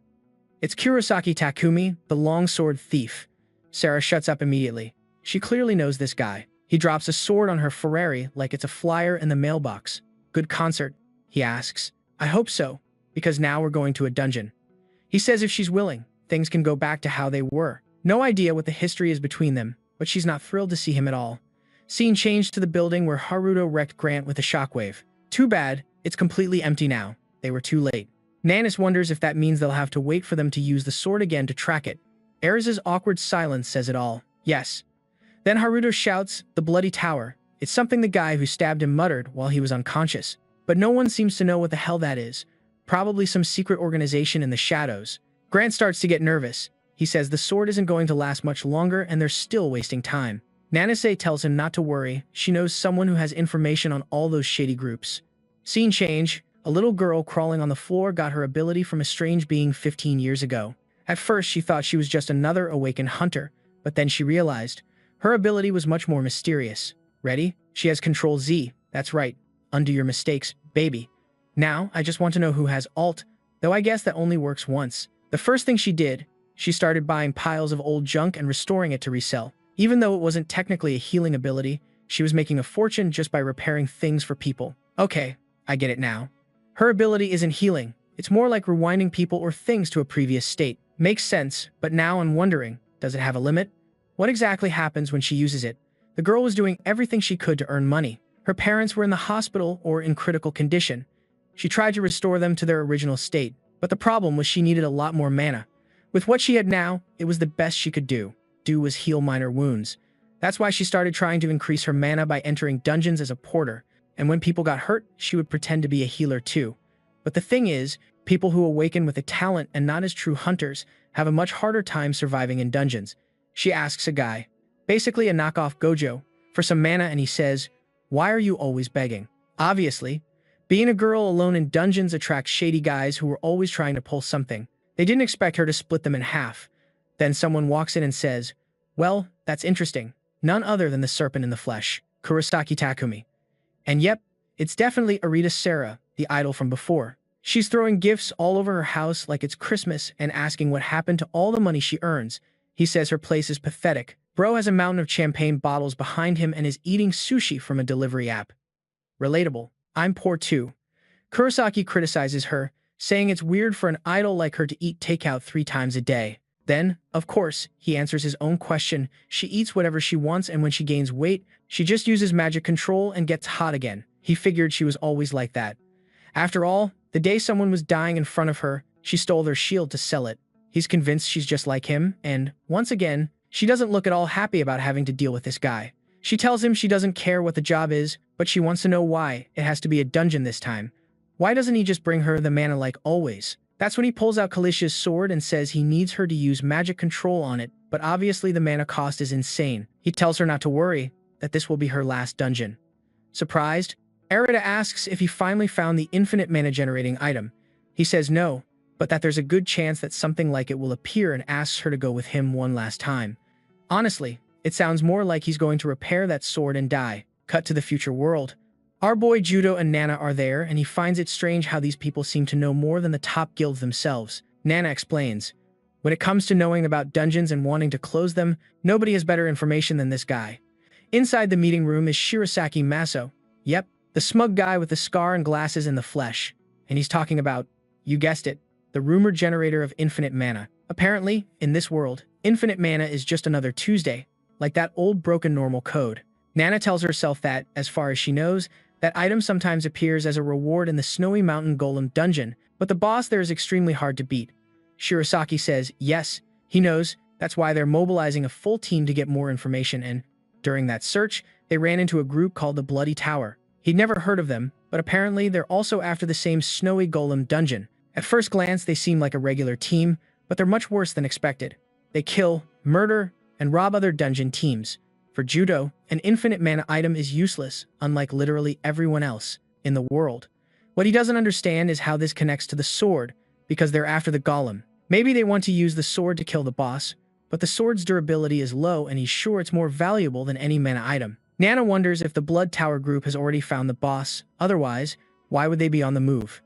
It's Kurosaki Takumi, the longsword thief. Sarah shuts up immediately. She clearly knows this guy. He drops a sword on her Ferrari like it's a flyer in the mailbox. Good concert, he asks. I hope so, because now we're going to a dungeon. He says if she's willing, things can go back to how they were. No idea what the history is between them, but she's not thrilled to see him at all. Scene changed to the building where Haruto wrecked Grant with a shockwave. Too bad, it's completely empty now. They were too late. Nanis wonders if that means they'll have to wait for them to use the sword again to track it. Erza's awkward silence says it all. Yes. Then Haruto shouts, "The bloody tower." It's something the guy who stabbed him muttered while he was unconscious. But no one seems to know what the hell that is. Probably some secret organization in the shadows. Grant starts to get nervous. He says the sword isn't going to last much longer and they're still wasting time. Nanase tells him not to worry. She knows someone who has information on all those shady groups. Scene change. A little girl crawling on the floor got her ability from a strange being 15 years ago. At first, she thought she was just another awakened hunter, but then she realized her ability was much more mysterious. Ready? She has Control-Z. That's right. Undo your mistakes, baby. Now, I just want to know who has Alt, though I guess that only works once. The first thing she did, she started buying piles of old junk and restoring it to resell. Even though it wasn't technically a healing ability, she was making a fortune just by repairing things for people. Okay, I get it now. Her ability isn't healing. It's more like rewinding people or things to a previous state. Makes sense, but now I'm wondering, does it have a limit? What exactly happens when she uses it? The girl was doing everything she could to earn money. Her parents were in the hospital or in critical condition. She tried to restore them to their original state, but the problem was she needed a lot more mana. With what she had now, it was the best she could do. Do was heal minor wounds. That's why she started trying to increase her mana by entering dungeons as a porter, and when people got hurt, she would pretend to be a healer too. But the thing is, people who awaken with a talent and not as true hunters have a much harder time surviving in dungeons. She asks a guy, basically a knockoff Gojo, for some mana and he says, "Why are you always begging?" Obviously, being a girl alone in dungeons attracts shady guys who are always trying to pull something. They didn't expect her to split them in half. Then someone walks in and says, "Well, that's interesting. None other than the serpent in the flesh, Kurosaki Takumi." And yep, it's definitely Arita Sarah, the idol from before. She's throwing gifts all over her house like it's Christmas and asking what happened to all the money she earns. He says her place is pathetic. Bro has a mountain of champagne bottles behind him and is eating sushi from a delivery app. Relatable. I'm poor too. Kurosaki criticizes her, saying it's weird for an idol like her to eat takeout 3 times a day. Then, of course, he answers his own question. She eats whatever she wants and when she gains weight, she just uses magic control and gets hot again. He figured she was always like that. After all, the day someone was dying in front of her, she stole their shield to sell it. He's convinced she's just like him, and, once again, she doesn't look at all happy about having to deal with this guy. She tells him she doesn't care what the job is, but she wants to know why it has to be a dungeon this time. Why doesn't he just bring her the mana like always? That's when he pulls out Kalicia's sword and says he needs her to use magic control on it, but obviously the mana cost is insane. He tells her not to worry, that this will be her last dungeon. Surprised, Arita asks if he finally found the infinite mana generating item. He says no, but that there's a good chance that something like it will appear and asks her to go with him one last time. Honestly, it sounds more like he's going to repair that sword and die. Cut to the future world. Our boy Judo and Nana are there, and he finds it strange how these people seem to know more than the top guilds themselves. Nana explains, when it comes to knowing about dungeons and wanting to close them, nobody has better information than this guy. Inside the meeting room is Shirosaki Maso. Yep, the smug guy with the scar and glasses in the flesh. And he's talking about, you guessed it, the rumored generator of infinite mana. Apparently, in this world, infinite mana is just another Tuesday, like that old broken normal code. Nana tells herself that, as far as she knows, that item sometimes appears as a reward in the Snowy Mountain Golem dungeon, but the boss there is extremely hard to beat. Shirosaki says, yes, he knows, that's why they're mobilizing a full team to get more information, and during that search, they ran into a group called the Bloody Tower. He'd never heard of them, but apparently they're also after the same Snowy Golem dungeon. At first glance, they seem like a regular team, but they're much worse than expected. They kill, murder, and rob other dungeon teams. For Judo, an infinite mana item is useless, unlike literally everyone else in the world. What he doesn't understand is how this connects to the sword, because they're after the golem. Maybe they want to use the sword to kill the boss, but the sword's durability is low and he's sure it's more valuable than any mana item. Nana wonders if the Blood Tower group has already found the boss, otherwise, why would they be on the move?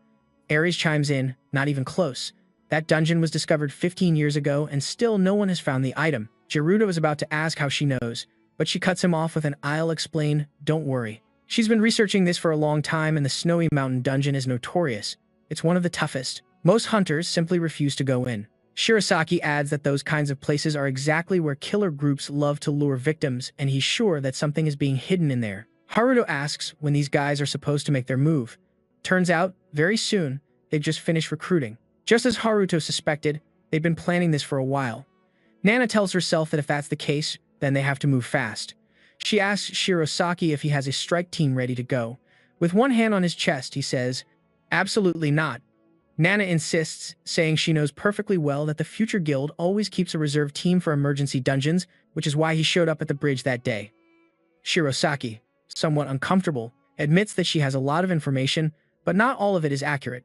Ares chimes in, not even close. That dungeon was discovered 15 years ago and still no one has found the item. Gerudo is about to ask how she knows, but she cuts him off with an "I'll explain, don't worry." She's been researching this for a long time and the Snowy Mountain dungeon is notorious. It's one of the toughest. Most hunters simply refuse to go in. Shirosaki adds that those kinds of places are exactly where killer groups love to lure victims, and he's sure that something is being hidden in there. Haruto asks when these guys are supposed to make their move. Turns out, very soon, they've just finished recruiting. Just as Haruto suspected, they've been planning this for a while. Nana tells herself that if that's the case, then they have to move fast. She asks Shirosaki if he has a strike team ready to go. With one hand on his chest, he says, "Absolutely not." Nana insists, saying she knows perfectly well that the future guild always keeps a reserve team for emergency dungeons, which is why he showed up at the bridge that day. Shirosaki, somewhat uncomfortable, admits that she has a lot of information, but not all of it is accurate.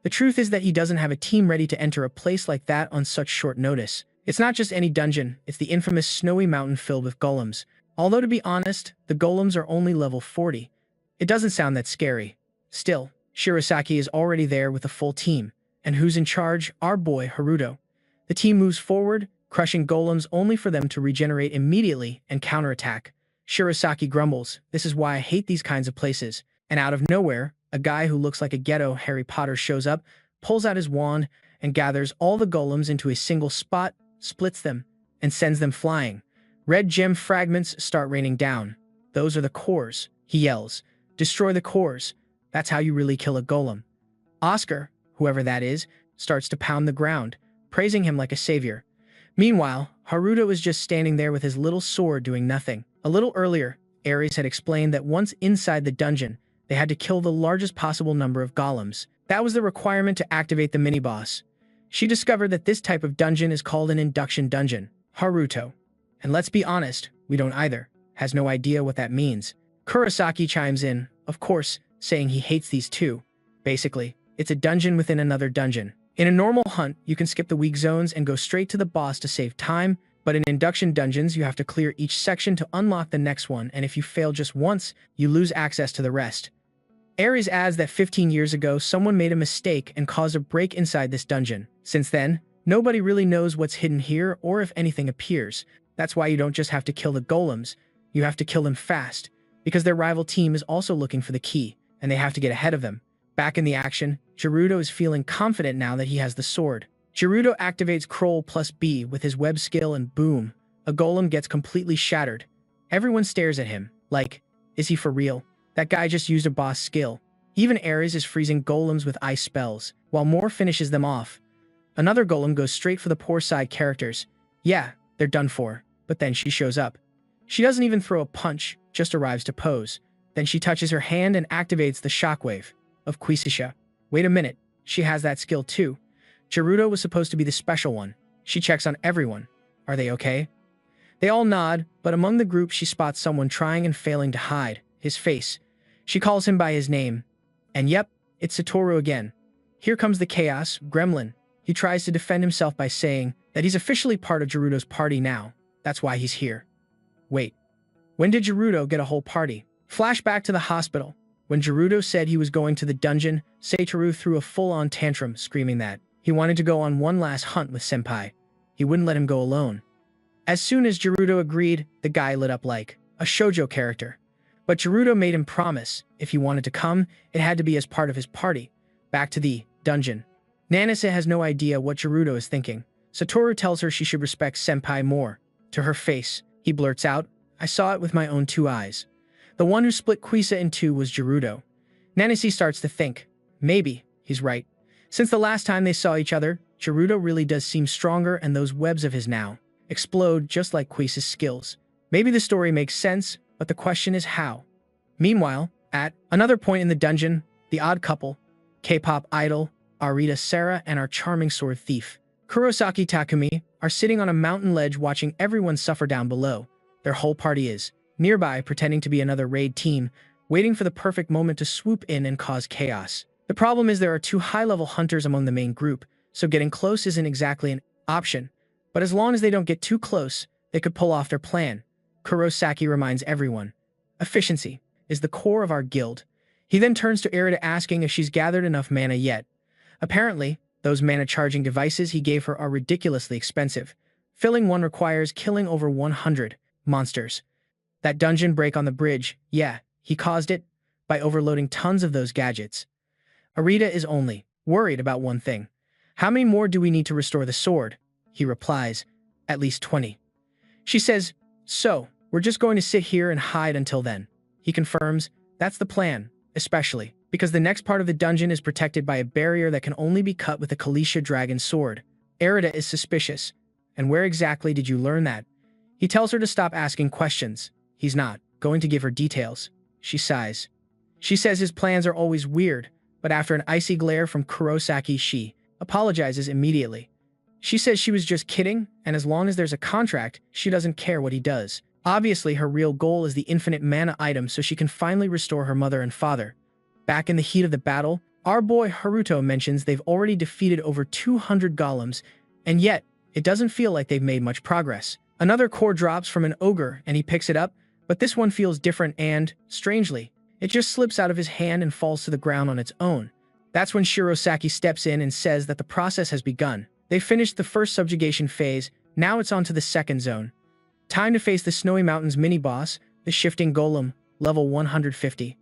The truth is that he doesn't have a team ready to enter a place like that on such short notice. It's not just any dungeon, it's the infamous Snowy Mountain filled with golems. Although to be honest, the golems are only level 40. It doesn't sound that scary. Still, Shirosaki is already there with a full team. And who's in charge? Our boy, Haruto. The team moves forward, crushing golems only for them to regenerate immediately and counterattack. Shirosaki grumbles, "This is why I hate these kinds of places." And out of nowhere, a guy who looks like a ghetto Harry Potter shows up, pulls out his wand, and gathers all the golems into a single spot, splits them, and sends them flying. Red gem fragments start raining down. "Those are the cores," he yells. "Destroy the cores. That's how you really kill a golem." Oscar, whoever that is, starts to pound the ground, praising him like a savior. Meanwhile, Haruto is just standing there with his little sword doing nothing. A little earlier, Ares had explained that once inside the dungeon, they had to kill the largest possible number of golems. That was the requirement to activate the mini-boss. She discovered that this type of dungeon is called an induction dungeon. Haruto, and let's be honest, we don't either, has no idea what that means. Kurosaki chimes in, of course, saying he hates these too. Basically, it's a dungeon within another dungeon. In a normal hunt, you can skip the weak zones and go straight to the boss to save time, but in induction dungeons, you have to clear each section to unlock the next one, and if you fail just once, you lose access to the rest. Ares adds that 15 years ago, someone made a mistake and caused a break inside this dungeon. Since then, nobody really knows what's hidden here or if anything appears. That's why you don't just have to kill the golems, you have to kill them fast, because their rival team is also looking for the key, and they have to get ahead of them. Back in the action, Gerudo is feeling confident now that he has the sword. Gerudo activates CTRL+B with his web skill and boom, a golem gets completely shattered. Everyone stares at him, like, is he for real? That guy just used a boss skill. Even Ares is freezing golems with ice spells, while Moore finishes them off. Another golem goes straight for the poor side characters. Yeah, they're done for, but then she shows up. She doesn't even throw a punch, just arrives to pose. Then she touches her hand and activates the shockwave of Quisisha. Wait a minute, she has that skill too. Gerudo was supposed to be the special one. She checks on everyone. Are they okay? They all nod, but among the group she spots someone trying and failing to hide his face. She calls him by his name. And yep, it's Satoru again. Here comes the chaos, Gremlin. He tries to defend himself by saying that he's officially part of Gerudo's party now. That's why he's here. Wait, when did Gerudo get a whole party? Flashback to the hospital. When Gerudo said he was going to the dungeon, Satoru threw a full-on tantrum, screaming that he wanted to go on one last hunt with Senpai. He wouldn't let him go alone. As soon as Gerudo agreed, the guy lit up like a shoujo character. But Gerudo made him promise, if he wanted to come, it had to be as part of his party. Back to the dungeon. Nanase has no idea what Gerudo is thinking, Satoru tells her she should respect Senpai more. To her face, he blurts out, "I saw it with my own two eyes." The one who split Kuisa in two was Gerudo. Nancy starts to think, maybe he's right. Since the last time they saw each other, Gerudo really does seem stronger, and those webs of his now explode just like Kuisa's skills. Maybe the story makes sense, but the question is how. Meanwhile, at another point in the dungeon, the odd couple, K-pop idol, Arita Sarah, and our charming sword thief, Kurosaki Takumi, are sitting on a mountain ledge watching everyone suffer down below. Their whole party is nearby, pretending to be another raid team, waiting for the perfect moment to swoop in and cause chaos. The problem is there are two high-level hunters among the main group, so getting close isn't exactly an option. But as long as they don't get too close, they could pull off their plan. Kurosaki reminds everyone, "Efficiency is the core of our guild." He then turns to Arita asking if she's gathered enough mana yet. Apparently, those mana-charging devices he gave her are ridiculously expensive. Filling one requires killing over 100 monsters. That dungeon break on the bridge, yeah, he caused it by overloading tons of those gadgets. Arita is only worried about one thing. How many more do we need to restore the sword? He replies, "At least 20. She says, "So, we're just going to sit here and hide until then." He confirms, "That's the plan, especially because the next part of the dungeon is protected by a barrier that can only be cut with a Kalisha dragon sword." Arita is suspicious. "And where exactly did you learn that?" He tells her to stop asking questions. He's not going to give her details. She sighs. She says his plans are always weird, but after an icy glare from Kurosaki, she apologizes immediately. She says she was just kidding, and as long as there's a contract, she doesn't care what he does. Obviously, her real goal is the infinite mana item so she can finally restore her mother and father. Back in the heat of the battle, our boy Haruto mentions they've already defeated over 200 golems, and yet, it doesn't feel like they've made much progress. Another core drops from an ogre, and he picks it up, but this one feels different and, strangely, it just slips out of his hand and falls to the ground on its own. That's when Shirosaki steps in and says that the process has begun. They finished the first subjugation phase, now it's on to the second zone. Time to face the Snowy Mountains mini-boss, the Shifting Golem, level 150.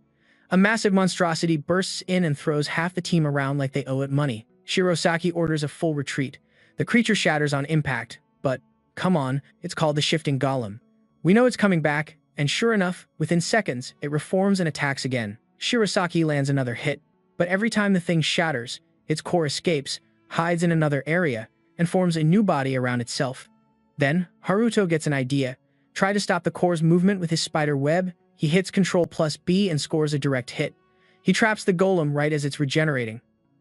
A massive monstrosity bursts in and throws half the team around like they owe it money. Shirosaki orders a full retreat. The creature shatters on impact, but, come on, it's called the Shifting Golem. We know it's coming back, and sure enough, within seconds, it reforms and attacks again. Shirosaki lands another hit, but every time the thing shatters, its core escapes, hides in another area, and forms a new body around itself. Then, Haruto gets an idea. Try to stop the core's movement with his spider web. He hits CTRL+B and scores a direct hit. He traps the golem right as it's regenerating.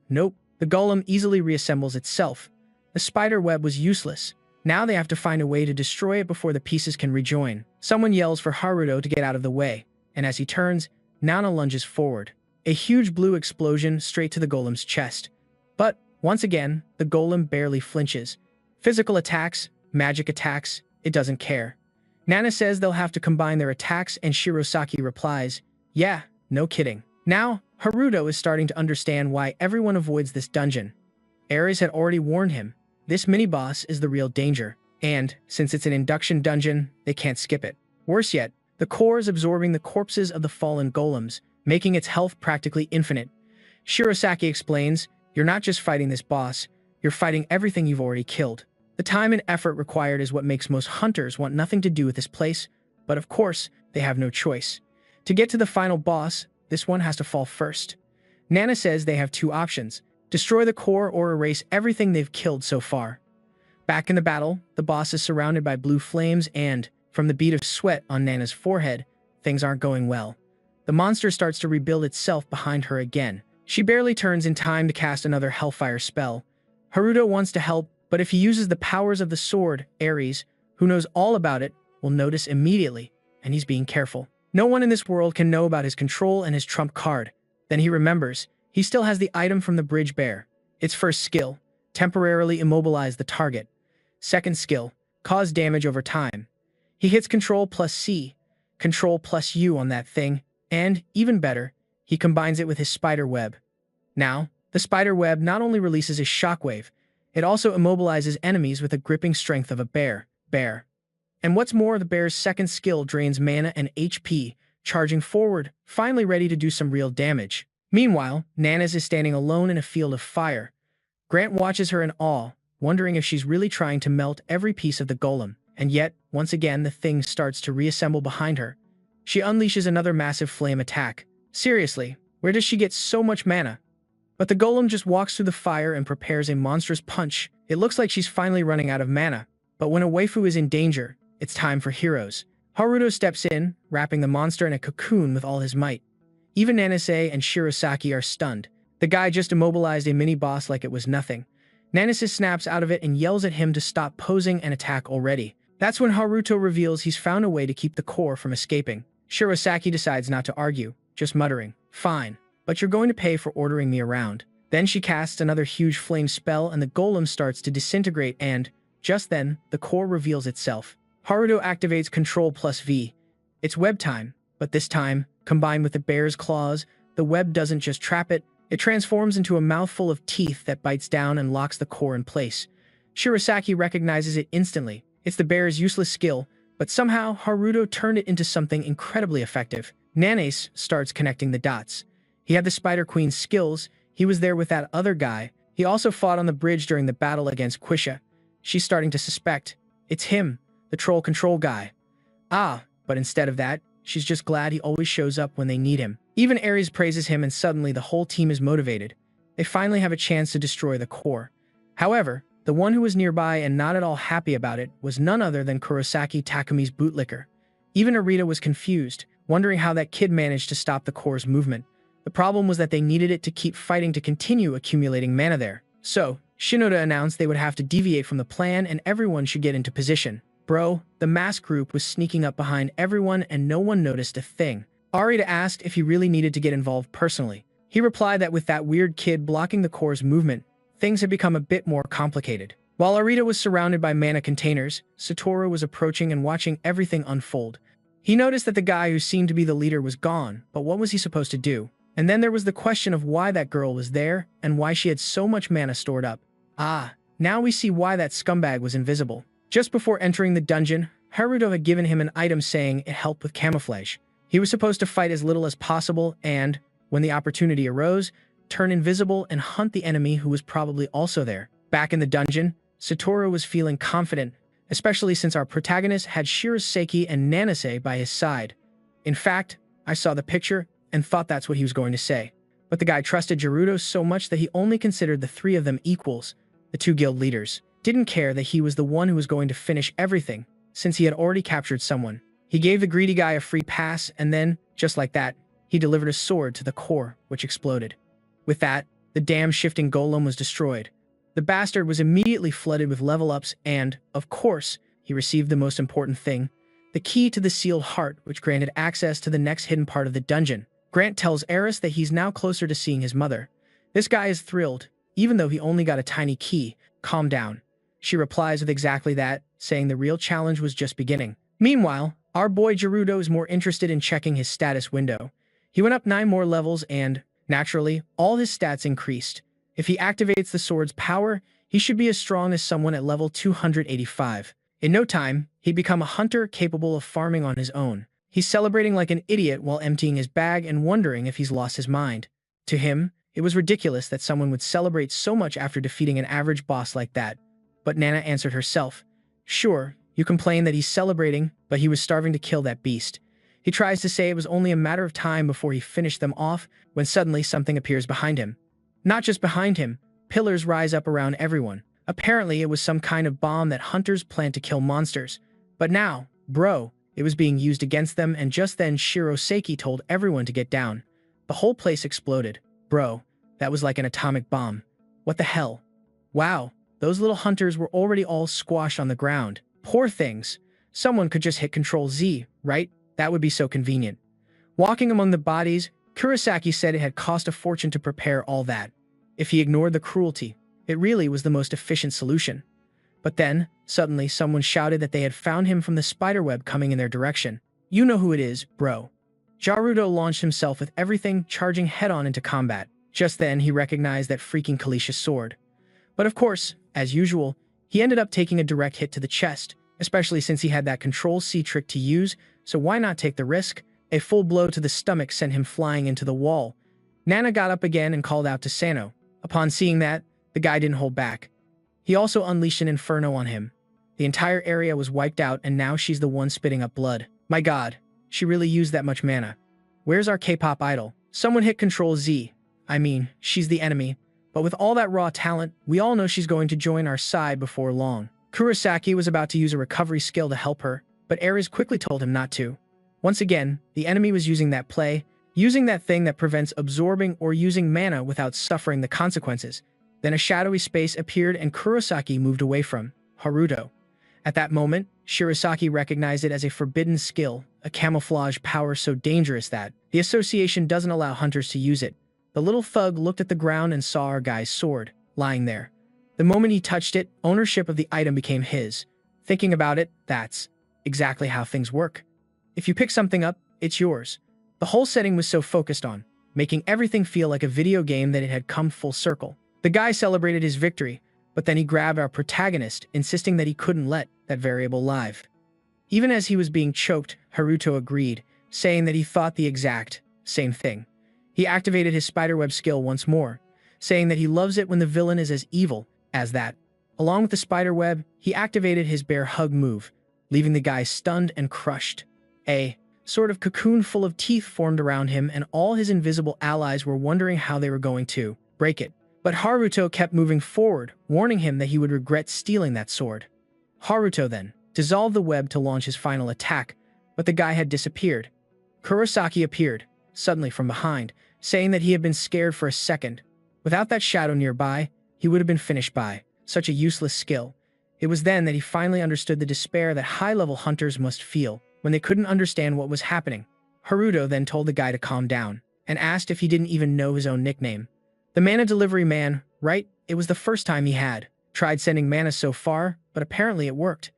Nope, the golem easily reassembles itself. The spider web was useless. Now they have to find a way to destroy it before the pieces can rejoin. Someone yells for Haruto to get out of the way, and as he turns, Nana lunges forward. A huge blue explosion straight to the golem's chest. But, once again, the golem barely flinches. Physical attacks, magic attacks, it doesn't care. Nana says they'll have to combine their attacks, and Shirosaki replies, "Yeah, no kidding." Now, Haruto is starting to understand why everyone avoids this dungeon. Ares had already warned him. This mini-boss is the real danger, and, since it's an induction dungeon, they can't skip it. Worse yet, the core is absorbing the corpses of the fallen golems, making its health practically infinite. Shirosaki explains, "You're not just fighting this boss, you're fighting everything you've already killed." The time and effort required is what makes most hunters want nothing to do with this place, but of course, they have no choice. To get to the final boss, this one has to fall first. Nana says they have two options: destroy the core or erase everything they've killed so far. Back in the battle, the boss is surrounded by blue flames and, from the bead of sweat on Nana's forehead, things aren't going well. The monster starts to rebuild itself behind her again. She barely turns in time to cast another Hellfire spell. Haruto wants to help, but if he uses the powers of the sword, Ares, who knows all about it, will notice immediately, and he's being careful. No one in this world can know about his control and his trump card. Then he remembers, he still has the item from the bridge bear. Its first skill, temporarily immobilize the target. Second skill, cause damage over time. He hits CTRL+C, CTRL+U on that thing, and, even better, he combines it with his spider web. Now, the spider web not only releases a shockwave, it also immobilizes enemies with the gripping strength of a bear. And what's more, the bear's second skill drains mana and HP, charging forward, finally ready to do some real damage. Meanwhile, Nanas is standing alone in a field of fire. Grant watches her in awe, wondering if she's really trying to melt every piece of the golem. And yet, once again, the thing starts to reassemble behind her. She unleashes another massive flame attack. Seriously, where does she get so much mana? But the golem just walks through the fire and prepares a monstrous punch. It looks like she's finally running out of mana. But when a waifu is in danger, it's time for heroes. Haruto steps in, wrapping the monster in a cocoon with all his might. Even Nanase and Shirosaki are stunned. The guy just immobilized a mini-boss like it was nothing. Nanase snaps out of it and yells at him to stop posing and attack already. That's when Haruto reveals he's found a way to keep the core from escaping. Shirosaki decides not to argue, just muttering, "Fine, but you're going to pay for ordering me around." Then she casts another huge flame spell and the golem starts to disintegrate and, just then, the core reveals itself. Haruto activates CTRL+V. It's web time, but this time, combined with the bear's claws, the web doesn't just trap it, it transforms into a mouthful of teeth that bites down and locks the core in place. Shirosaki recognizes it instantly. It's the bear's useless skill, but somehow Haruto turned it into something incredibly effective. Nanase starts connecting the dots. He had the Spider Queen's skills, he was there with that other guy, he also fought on the bridge during the battle against Quisha. She's starting to suspect. It's him, the troll control guy. But instead of that, she's just glad he always shows up when they need him. Even Ares praises him and suddenly the whole team is motivated. They finally have a chance to destroy the core. However, the one who was nearby and not at all happy about it was none other than Kurosaki Takumi's bootlicker. Even Arita was confused, wondering how that kid managed to stop the core's movement. The problem was that they needed it to keep fighting to continue accumulating mana there. So, Shinoda announced they would have to deviate from the plan and everyone should get into position. Bro, the mask group was sneaking up behind everyone and no one noticed a thing. Arita asked if he really needed to get involved personally. He replied that with that weird kid blocking the core's movement, things had become a bit more complicated. While Arita was surrounded by mana containers, Satoru was approaching and watching everything unfold. He noticed that the guy who seemed to be the leader was gone, but what was he supposed to do? And then there was the question of why that girl was there and why she had so much mana stored up. Now we see why that scumbag was invisible. Just before entering the dungeon, Haruto had given him an item saying it helped with camouflage. He was supposed to fight as little as possible and, when the opportunity arose, turn invisible and hunt the enemy who was probably also there. Back in the dungeon, Satoru was feeling confident, especially since our protagonist had Shirosaki and Nanase by his side. In fact, I saw the picture and thought that's what he was going to say. But the guy trusted Gerudo so much that he only considered the three of them equals. The two guild leaders didn't care that he was the one who was going to finish everything, since he had already captured someone. He gave the greedy guy a free pass, and then, just like that, he delivered a sword to the core, which exploded. With that, the damn shifting golem was destroyed. The bastard was immediately flooded with level-ups and, of course, he received the most important thing, the key to the sealed heart, which granted access to the next hidden part of the dungeon. Grant tells Eris that he's now closer to seeing his mother. This guy is thrilled, even though he only got a tiny key. Calm down. She replies with exactly that, saying the real challenge was just beginning. Meanwhile, our boy Gerudo is more interested in checking his status window. He went up 9 more levels and, naturally, all his stats increased. If he activates the sword's power, he should be as strong as someone at level 285. In no time, he'd become a hunter capable of farming on his own. He's celebrating like an idiot while emptying his bag and wondering if he's lost his mind. To him, it was ridiculous that someone would celebrate so much after defeating an average boss like that. But Nana answered herself, "Sure, you complain that he's celebrating, but he was starving to kill that beast." He tries to say it was only a matter of time before he finished them off, when suddenly something appears behind him. Not just behind him, pillars rise up around everyone. Apparently, it was some kind of bomb that hunters plan to kill monsters. But now, bro, it was being used against them, and just then Shirosaki told everyone to get down. The whole place exploded. Bro, that was like an atomic bomb. What the hell? Wow, those little hunters were already all squashed on the ground. Poor things. Someone could just hit Ctrl+Z, right? That would be so convenient. Walking among the bodies, Kurosaki said it had cost a fortune to prepare all that. If he ignored the cruelty, it really was the most efficient solution. But then, suddenly someone shouted that they had found him from the spiderweb coming in their direction. You know who it is, bro. Gerudo launched himself with everything, charging head-on into combat. Just then, he recognized that freaking Kalish's sword. But of course, as usual, he ended up taking a direct hit to the chest, especially since he had that Ctrl+C trick to use, so why not take the risk? A full blow to the stomach sent him flying into the wall. Nana got up again and called out to Sano. Upon seeing that, the guy didn't hold back. He also unleashed an inferno on him. The entire area was wiped out and now she's the one spitting up blood. My god, she really used that much mana. Where's our K-pop idol? Someone hit Ctrl+Z. I mean, she's the enemy. But with all that raw talent, we all know she's going to join our side before long. Kurosaki was about to use a recovery skill to help her, but Ares quickly told him not to. Once again, the enemy was using that play, using that thing that prevents absorbing or using mana without suffering the consequences. Then a shadowy space appeared and Kurosaki moved away from Haruto. At that moment, Shirosaki recognized it as a forbidden skill, a camouflage power so dangerous that the association doesn't allow hunters to use it. The little thug looked at the ground and saw our guy's sword, lying there. The moment he touched it, ownership of the item became his. Thinking about it, that's exactly how things work. If you pick something up, it's yours. The whole setting was so focused on making everything feel like a video game that it had come full circle. The guy celebrated his victory, but then he grabbed our protagonist, insisting that he couldn't let that variable live. Even as he was being choked, Haruto agreed, saying that he thought the exact same thing. He activated his spiderweb skill once more, saying that he loves it when the villain is as evil as that. Along with the spiderweb, he activated his bear hug move, leaving the guy stunned and crushed. A sort of cocoon full of teeth formed around him and all his invisible allies were wondering how they were going to break it. But Haruto kept moving forward, warning him that he would regret stealing that sword. Haruto then dissolved the web to launch his final attack, but the guy had disappeared. Kurosaki appeared, suddenly from behind, saying that he had been scared for a second. Without that shadow nearby, he would have been finished by such a useless skill. It was then that he finally understood the despair that high-level hunters must feel when they couldn't understand what was happening. Haruto then told the guy to calm down, and asked if he didn't even know his own nickname. The mana delivery man, right? It was the first time he had tried sending mana so far, but apparently it worked.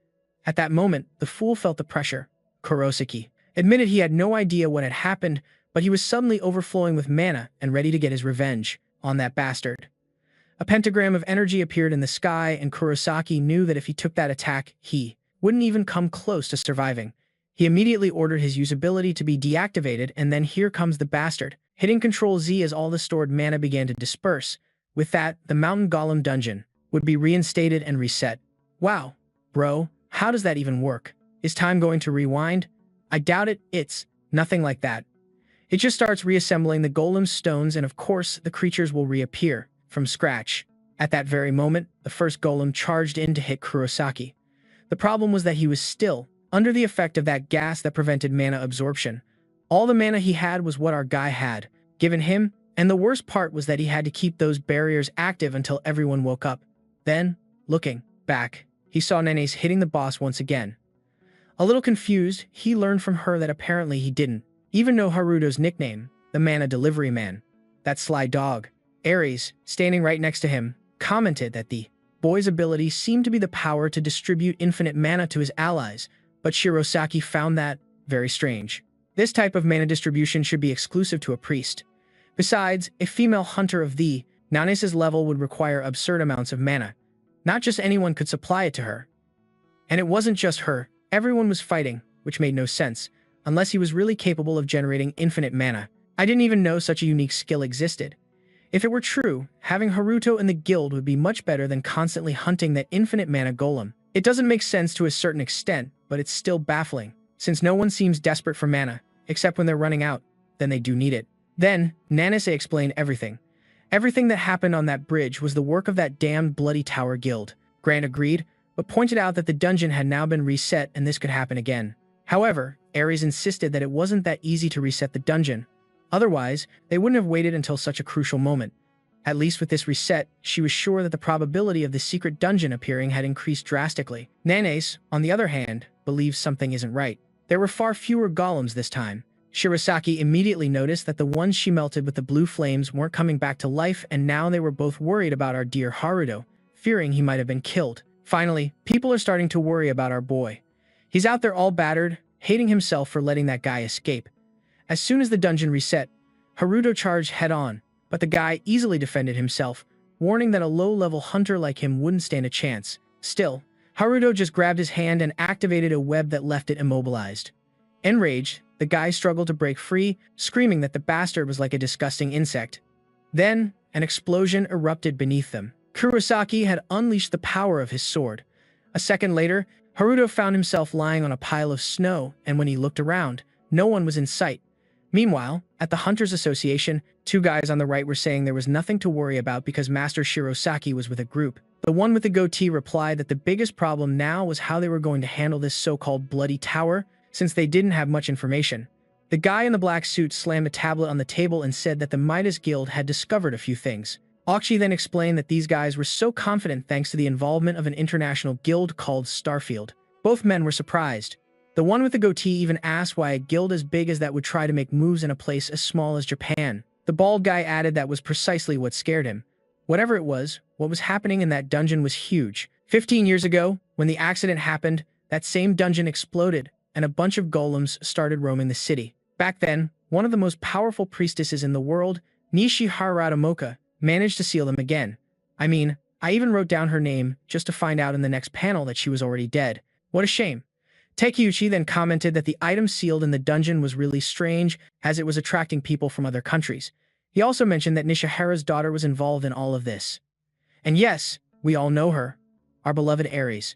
At that moment, the fool felt the pressure. Kurosaki admitted he had no idea what had happened, but he was suddenly overflowing with mana and ready to get his revenge on that bastard. A pentagram of energy appeared in the sky, and Kurosaki knew that if he took that attack, he wouldn't even come close to surviving. He immediately ordered his usability to be deactivated, and then here comes the bastard, hitting Ctrl+Z as all the stored mana began to disperse. With that, the Mountain Golem dungeon would be reinstated and reset. Wow, bro, how does that even work? Is time going to rewind? I doubt it. It's nothing like that. It just starts reassembling the golem's stones, and of course, the creatures will reappear from scratch. At that very moment, the first golem charged in to hit Kurosaki. The problem was that he was still under the effect of that gas that prevented mana absorption. All the mana he had was what our guy had given him, and the worst part was that he had to keep those barriers active until everyone woke up. Then, looking back, he saw Nene's hitting the boss once again. A little confused, he learned from her that apparently he didn't even know Haruto's nickname, the mana delivery man. That sly dog. Ares, standing right next to him, commented that the boy's ability seemed to be the power to distribute infinite mana to his allies, but Shirosaki found that very strange. This type of mana distribution should be exclusive to a priest. Besides, a female hunter of the Nane's level would require absurd amounts of mana. Not just anyone could supply it to her. And it wasn't just her, everyone was fighting, which made no sense, unless he was really capable of generating infinite mana. I didn't even know such a unique skill existed. If it were true, having Haruto in the guild would be much better than constantly hunting that infinite mana golem. It doesn't make sense to a certain extent, but it's still baffling, since no one seems desperate for mana, except when they're running out, then they do need it. Then, Nanase explained everything. Everything that happened on that bridge was the work of that damned Bloody Tower guild. Grant agreed, but pointed out that the dungeon had now been reset and this could happen again. However, Ares insisted that it wasn't that easy to reset the dungeon. Otherwise, they wouldn't have waited until such a crucial moment. At least with this reset, she was sure that the probability of the secret dungeon appearing had increased drastically. Nanase, on the other hand, believes something isn't right. There were far fewer golems this time. Shirosaki immediately noticed that the ones she melted with the blue flames weren't coming back to life, and now they were both worried about our dear Haruto, fearing he might have been killed. Finally, people are starting to worry about our boy. He's out there all battered, hating himself for letting that guy escape. As soon as the dungeon reset, Haruto charged head-on, but the guy easily defended himself, warning that a low-level hunter like him wouldn't stand a chance. Still, Haruto just grabbed his hand and activated a web that left it immobilized. Enraged, the guy struggled to break free, screaming that the bastard was like a disgusting insect. Then, an explosion erupted beneath them. Kurosaki had unleashed the power of his sword. A second later, Haruto found himself lying on a pile of snow, and when he looked around, no one was in sight. Meanwhile, at the Hunters Association, two guys on the right were saying there was nothing to worry about because Master Shirosaki was with a group. The one with the goatee replied that the biggest problem now was how they were going to handle this so-called bloody tower, since they didn't have much information. The guy in the black suit slammed a tablet on the table and said that the Midas Guild had discovered a few things. Aokshi then explained that these guys were so confident thanks to the involvement of an international guild called Starfield. Both men were surprised. The one with the goatee even asked why a guild as big as that would try to make moves in a place as small as Japan. The bald guy added that was precisely what scared him. Whatever it was, what was happening in that dungeon was huge. 15 years ago, when the accident happened, that same dungeon exploded, and a bunch of golems started roaming the city. Back then, one of the most powerful priestesses in the world, Nishihara Moka, managed to seal them again. I mean, I even wrote down her name just to find out in the next panel that she was already dead. What a shame. Takeuchi then commented that the item sealed in the dungeon was really strange, as it was attracting people from other countries. He also mentioned that Nishihara's daughter was involved in all of this. And yes, we all know her. Our beloved Ares.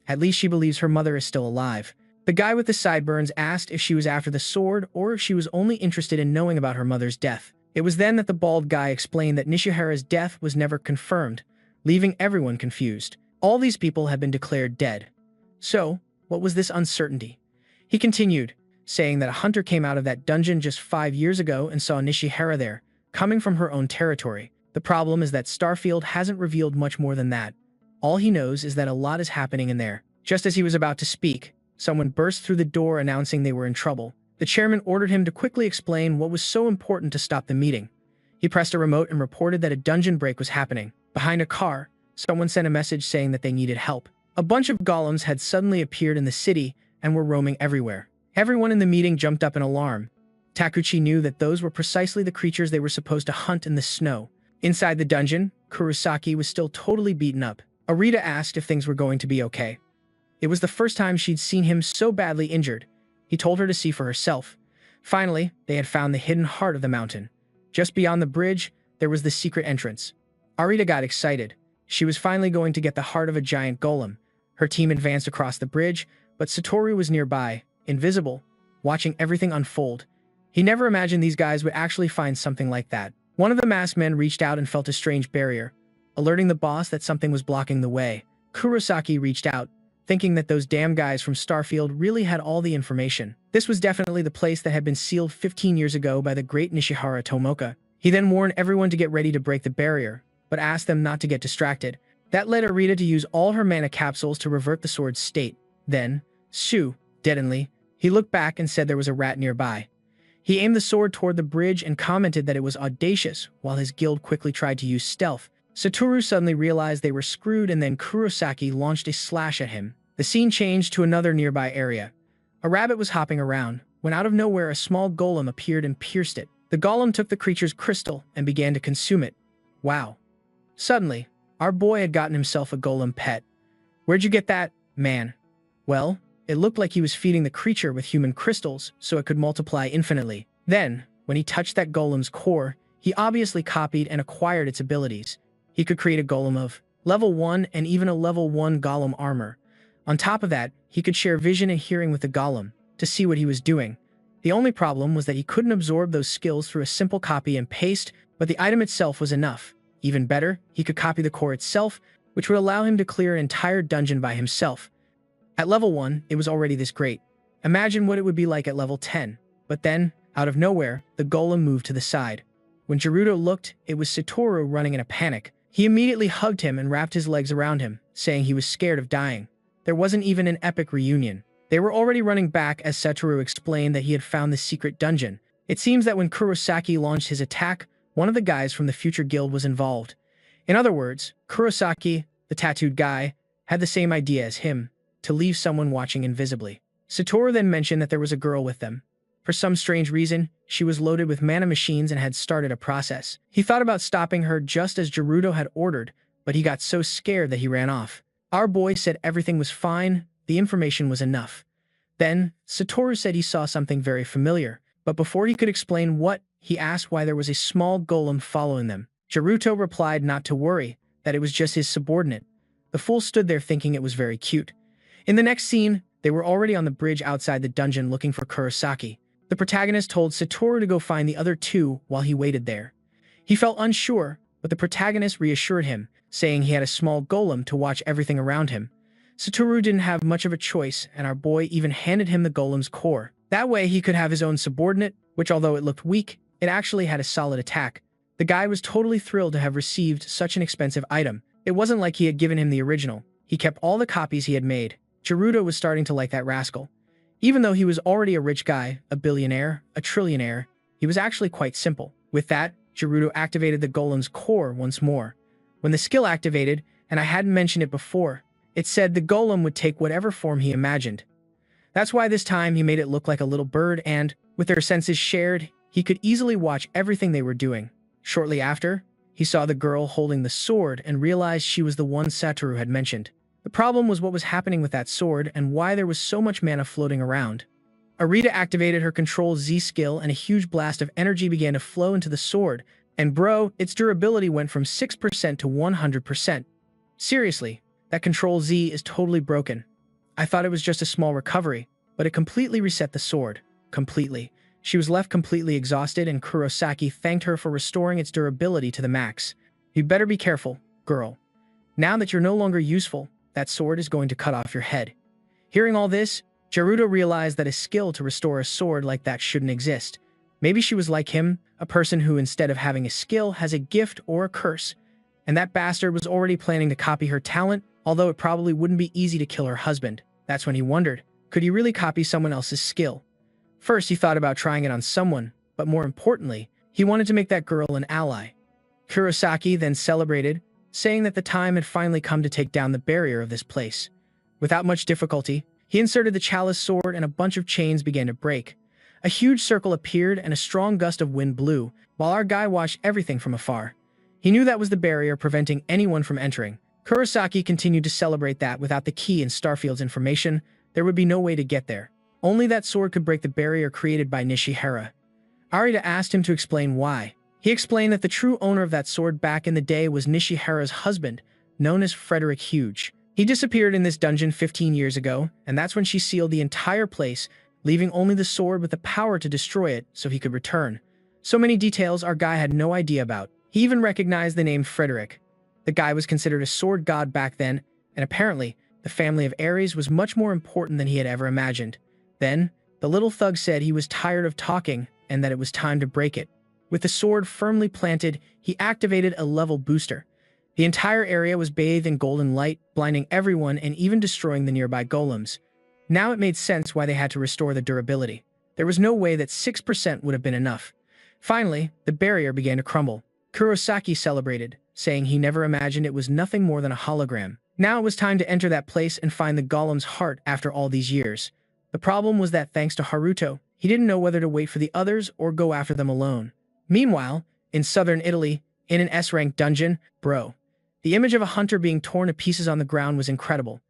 At least she believes her mother is still alive. The guy with the sideburns asked if she was after the sword or if she was only interested in knowing about her mother's death. It was then that the bald guy explained that Nishihara's death was never confirmed, leaving everyone confused. All these people had been declared dead. So, what was this uncertainty? He continued, saying that a hunter came out of that dungeon just 5 years ago and saw Nishihara there, coming from her own territory. The problem is that Starfield hasn't revealed much more than that. All he knows is that a lot is happening in there. Just as he was about to speak, someone burst through the door announcing they were in trouble. The chairman ordered him to quickly explain what was so important to stop the meeting. He pressed a remote and reported that a dungeon break was happening. Behind a car, someone sent a message saying that they needed help. A bunch of golems had suddenly appeared in the city and were roaming everywhere. Everyone in the meeting jumped up in alarm. Takeuchi knew that those were precisely the creatures they were supposed to hunt in the snow. Inside the dungeon, Kurosaki was still totally beaten up. Arita asked if things were going to be okay. It was the first time she'd seen him so badly injured. He told her to see for herself. Finally, they had found the hidden heart of the mountain. Just beyond the bridge, there was the secret entrance. Arita got excited. She was finally going to get the heart of a giant golem. Her team advanced across the bridge, but Satoru was nearby, invisible, watching everything unfold. He never imagined these guys would actually find something like that. One of the masked men reached out and felt a strange barrier, alerting the boss that something was blocking the way. Kurosaki reached out, thinking that those damn guys from Starfield really had all the information. This was definitely the place that had been sealed 15 years ago by the great Nishihara Tomoka. He then warned everyone to get ready to break the barrier, but asked them not to get distracted. That led Arita to use all her mana capsules to revert the sword's state. Then, deadenly, he looked back and said there was a rat nearby. He aimed the sword toward the bridge and commented that it was audacious, while his guild quickly tried to use stealth. Satoru suddenly realized they were screwed, and then Kurosaki launched a slash at him. The scene changed to another nearby area. A rabbit was hopping around, when out of nowhere a small golem appeared and pierced it. The golem took the creature's crystal and began to consume it. Wow. Suddenly, our boy had gotten himself a golem pet. Where'd you get that, man? Well, it looked like he was feeding the creature with human crystals so it could multiply infinitely. Then, when he touched that golem's core, he obviously copied and acquired its abilities. He could create a golem of level 1 and even a level 1 golem armor. On top of that, he could share vision and hearing with the golem to see what he was doing. The only problem was that he couldn't absorb those skills through a simple copy and paste, but the item itself was enough. Even better, he could copy the core itself, which would allow him to clear an entire dungeon by himself. At level 1, it was already this great. Imagine what it would be like at level 10. But then, out of nowhere, the golem moved to the side. When Gerudo looked, it was Satoru running in a panic. He immediately hugged him and wrapped his legs around him, saying he was scared of dying. There wasn't even an epic reunion. They were already running back as Satoru explained that he had found the secret dungeon. It seems that when Kurosaki launched his attack, one of the guys from the future guild was involved. In other words, Kurosaki, the tattooed guy, had the same idea as him, to leave someone watching invisibly. Satoru then mentioned that there was a girl with them. For some strange reason, she was loaded with mana machines and had started a process. He thought about stopping her just as Gerudo had ordered, but he got so scared that he ran off. Our boy said everything was fine, the information was enough. Then, Satoru said he saw something very familiar, but before he could explain what, he asked why there was a small golem following them. Gerudo replied not to worry, that it was just his subordinate. The fool stood there thinking it was very cute. In the next scene, they were already on the bridge outside the dungeon looking for Kurosaki. The protagonist told Satoru to go find the other two while he waited there. He felt unsure, but the protagonist reassured him, saying he had a small golem to watch everything around him. Satoru didn't have much of a choice, and our boy even handed him the golem's core. That way he could have his own subordinate, which although it looked weak, it actually had a solid attack. The guy was totally thrilled to have received such an expensive item. It wasn't like he had given him the original. He kept all the copies he had made. Gerudo was starting to like that rascal. Even though he was already a rich guy, a billionaire, a trillionaire, he was actually quite simple. With that, Gerudo activated the golem's core once more. When the skill activated, and I hadn't mentioned it before, it said the golem would take whatever form he imagined. That's why this time he made it look like a little bird and, with their senses shared, he could easily watch everything they were doing. Shortly after, he saw the girl holding the sword and realized she was the one Satoru had mentioned. The problem was what was happening with that sword and why there was so much mana floating around. Arita activated her Control-Z skill and a huge blast of energy began to flow into the sword, and bro, its durability went from 6% to 100%. Seriously, that Control-Z is totally broken. I thought it was just a small recovery, but it completely reset the sword. Completely. She was left completely exhausted and Kurosaki thanked her for restoring its durability to the max. You better be careful, girl. Now that you're no longer useful, that sword is going to cut off your head. Hearing all this, Gerudo realized that a skill to restore a sword like that shouldn't exist. Maybe she was like him, a person who instead of having a skill has a gift or a curse. And that bastard was already planning to copy her talent, although it probably wouldn't be easy to kill her husband. That's when he wondered, could he really copy someone else's skill? First, he thought about trying it on someone, but more importantly, he wanted to make that girl an ally. Kurosaki then celebrated, saying that the time had finally come to take down the barrier of this place. Without much difficulty, he inserted the chalice sword and a bunch of chains began to break. A huge circle appeared and a strong gust of wind blew, while our guy watched everything from afar. He knew that was the barrier preventing anyone from entering. Kurosaki continued to celebrate that without the key in Starfield's information, there would be no way to get there. Only that sword could break the barrier created by Nishihara. Arita asked him to explain why. He explained that the true owner of that sword back in the day was Nishihara's husband, known as Frederick Huge. He disappeared in this dungeon 15 years ago, and that's when she sealed the entire place, leaving only the sword with the power to destroy it so he could return. So many details our guy had no idea about. He even recognized the name Frederick. The guy was considered a sword god back then, and apparently, the family of Ares was much more important than he had ever imagined. Then, the little thug said he was tired of talking and that it was time to break it. With the sword firmly planted, he activated a level booster. The entire area was bathed in golden light, blinding everyone and even destroying the nearby golems. Now it made sense why they had to restore the durability. There was no way that 6% would have been enough. Finally, the barrier began to crumble. Kurosaki celebrated, saying he never imagined it was nothing more than a hologram. Now it was time to enter that place and find the golem's heart after all these years. The problem was that thanks to Haruto, he didn't know whether to wait for the others or go after them alone. Meanwhile, in southern Italy, in an S-rank dungeon, bro, the image of a hunter being torn to pieces on the ground was incredible.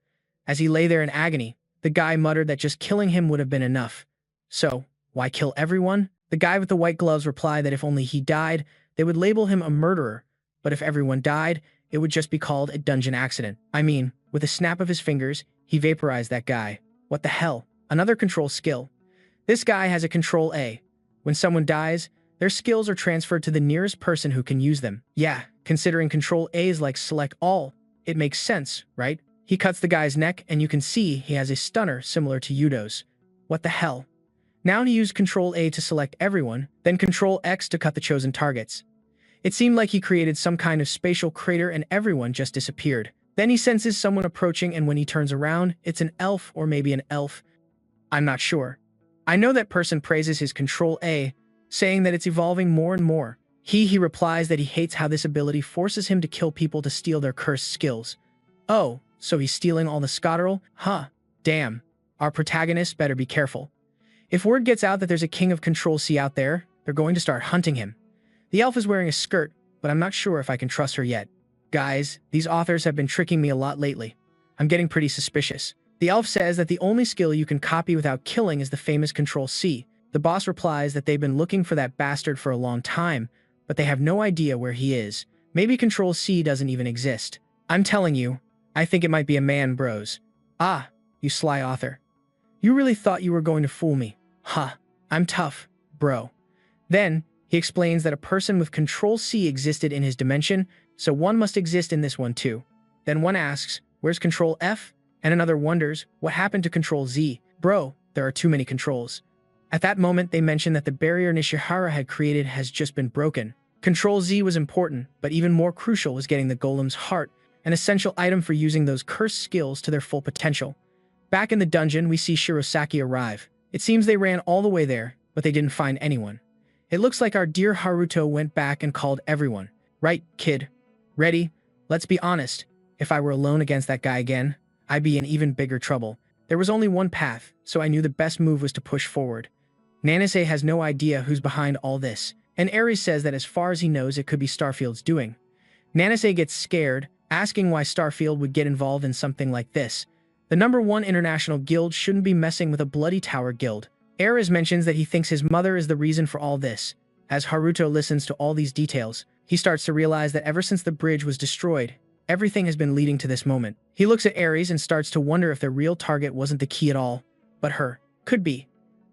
As he lay there in agony, the guy muttered that just killing him would have been enough. So, why kill everyone? The guy with the white gloves replied that if only he died, they would label him a murderer, but if everyone died, it would just be called a dungeon accident. I mean, with a snap of his fingers, he vaporized that guy. What the hell? Another control skill. This guy has a Control-A. When someone dies, their skills are transferred to the nearest person who can use them. Yeah, considering Control-A is like Select All, it makes sense, right? He cuts the guy's neck and you can see he has a stunner similar to Yudo's. What the hell? Now he used Control-A to select everyone, then Control-X to cut the chosen targets. It seemed like he created some kind of spatial crater and everyone just disappeared. Then he senses someone approaching and when he turns around, it's an elf or maybe an elf. I'm not sure. I know that person praises his Control-A, saying that it's evolving more and more. He replies that he hates how this ability forces him to kill people to steal their cursed skills. Oh, so he's stealing all the Scotterl? Huh. Damn. Our protagonist better be careful. If word gets out that there's a king of Control-C out there, they're going to start hunting him. The elf is wearing a skirt, but I'm not sure if I can trust her yet. Guys, these authors have been tricking me a lot lately. I'm getting pretty suspicious. The elf says that the only skill you can copy without killing is the famous Control-C. The boss replies that they've been looking for that bastard for a long time, but they have no idea where he is. Maybe Control-C doesn't even exist. I'm telling you, I think it might be a man, bros. Ah, you sly author. You really thought you were going to fool me. Huh, I'm tough, bro. Then, he explains that a person with Control-C existed in his dimension, so one must exist in this one too. Then one asks, where's Control-F? And another wonders, what happened to Control-Z? Bro, there are too many controls. At that moment, they mention that the barrier Nishihara had created has just been broken. Control-Z was important, but even more crucial was getting the golem's heart, an essential item for using those cursed skills to their full potential. Back in the dungeon, we see Shirosaki arrive. It seems they ran all the way there, but they didn't find anyone. It looks like our dear Haruto went back and called everyone. Right, kid? Ready? Let's be honest. If I were alone against that guy again, I'd be in even bigger trouble. There was only one path, so I knew the best move was to push forward. Nanase has no idea who's behind all this, and Ares says that as far as he knows, it could be Starfield's doing. Nanase gets scared, asking why Starfield would get involved in something like this. The #1 international guild shouldn't be messing with a bloody tower guild. Ares mentions that he thinks his mother is the reason for all this. As Haruto listens to all these details, he starts to realize that ever since the bridge was destroyed, everything has been leading to this moment. He looks at Ares and starts to wonder if their real target wasn't the key at all, but her. Could be.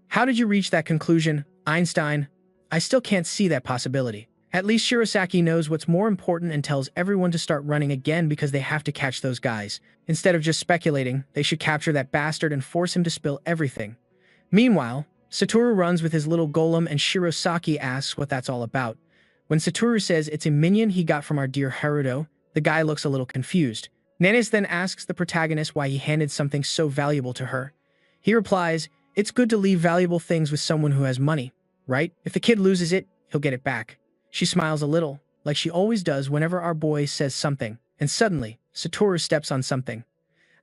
How did you reach that conclusion, Einstein? I still can't see that possibility. At least Shirosaki knows what's more important and tells everyone to start running again because they have to catch those guys. Instead of just speculating, they should capture that bastard and force him to spill everything. Meanwhile, Satoru runs with his little golem and Shirosaki asks what that's all about. When Satoru says it's a minion he got from our dear Haruto, the guy looks a little confused. Nanase then asks the protagonist why he handed something so valuable to her. He replies, it's good to leave valuable things with someone who has money, right? If the kid loses it, he'll get it back. She smiles a little, like she always does whenever our boy says something, and suddenly, Satoru steps on something.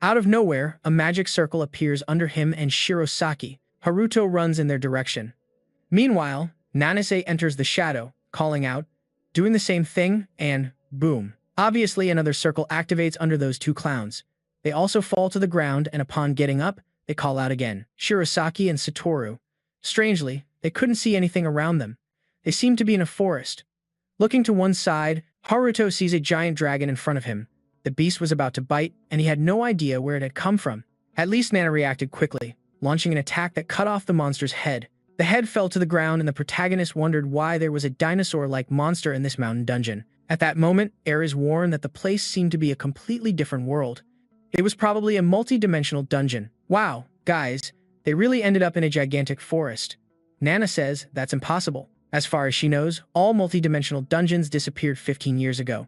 Out of nowhere, a magic circle appears under him and Shirosaki. Haruto runs in their direction. Meanwhile, Nanase enters the shadow, calling out, doing the same thing, and boom. Obviously, another circle activates under those two clowns. They also fall to the ground, and upon getting up, they call out again. Shirosaki and Satoru. Strangely, they couldn't see anything around them. They seemed to be in a forest. Looking to one side, Haruto sees a giant dragon in front of him. The beast was about to bite, and he had no idea where it had come from. At least Nana reacted quickly, launching an attack that cut off the monster's head. The head fell to the ground, and the protagonist wondered why there was a dinosaur-like monster in this mountain dungeon. At that moment, Ares warned that the place seemed to be a completely different world. It was probably a multi-dimensional dungeon. Wow, guys, they really ended up in a gigantic forest. Nana says that's impossible. As far as she knows, all multi-dimensional dungeons disappeared 15 years ago.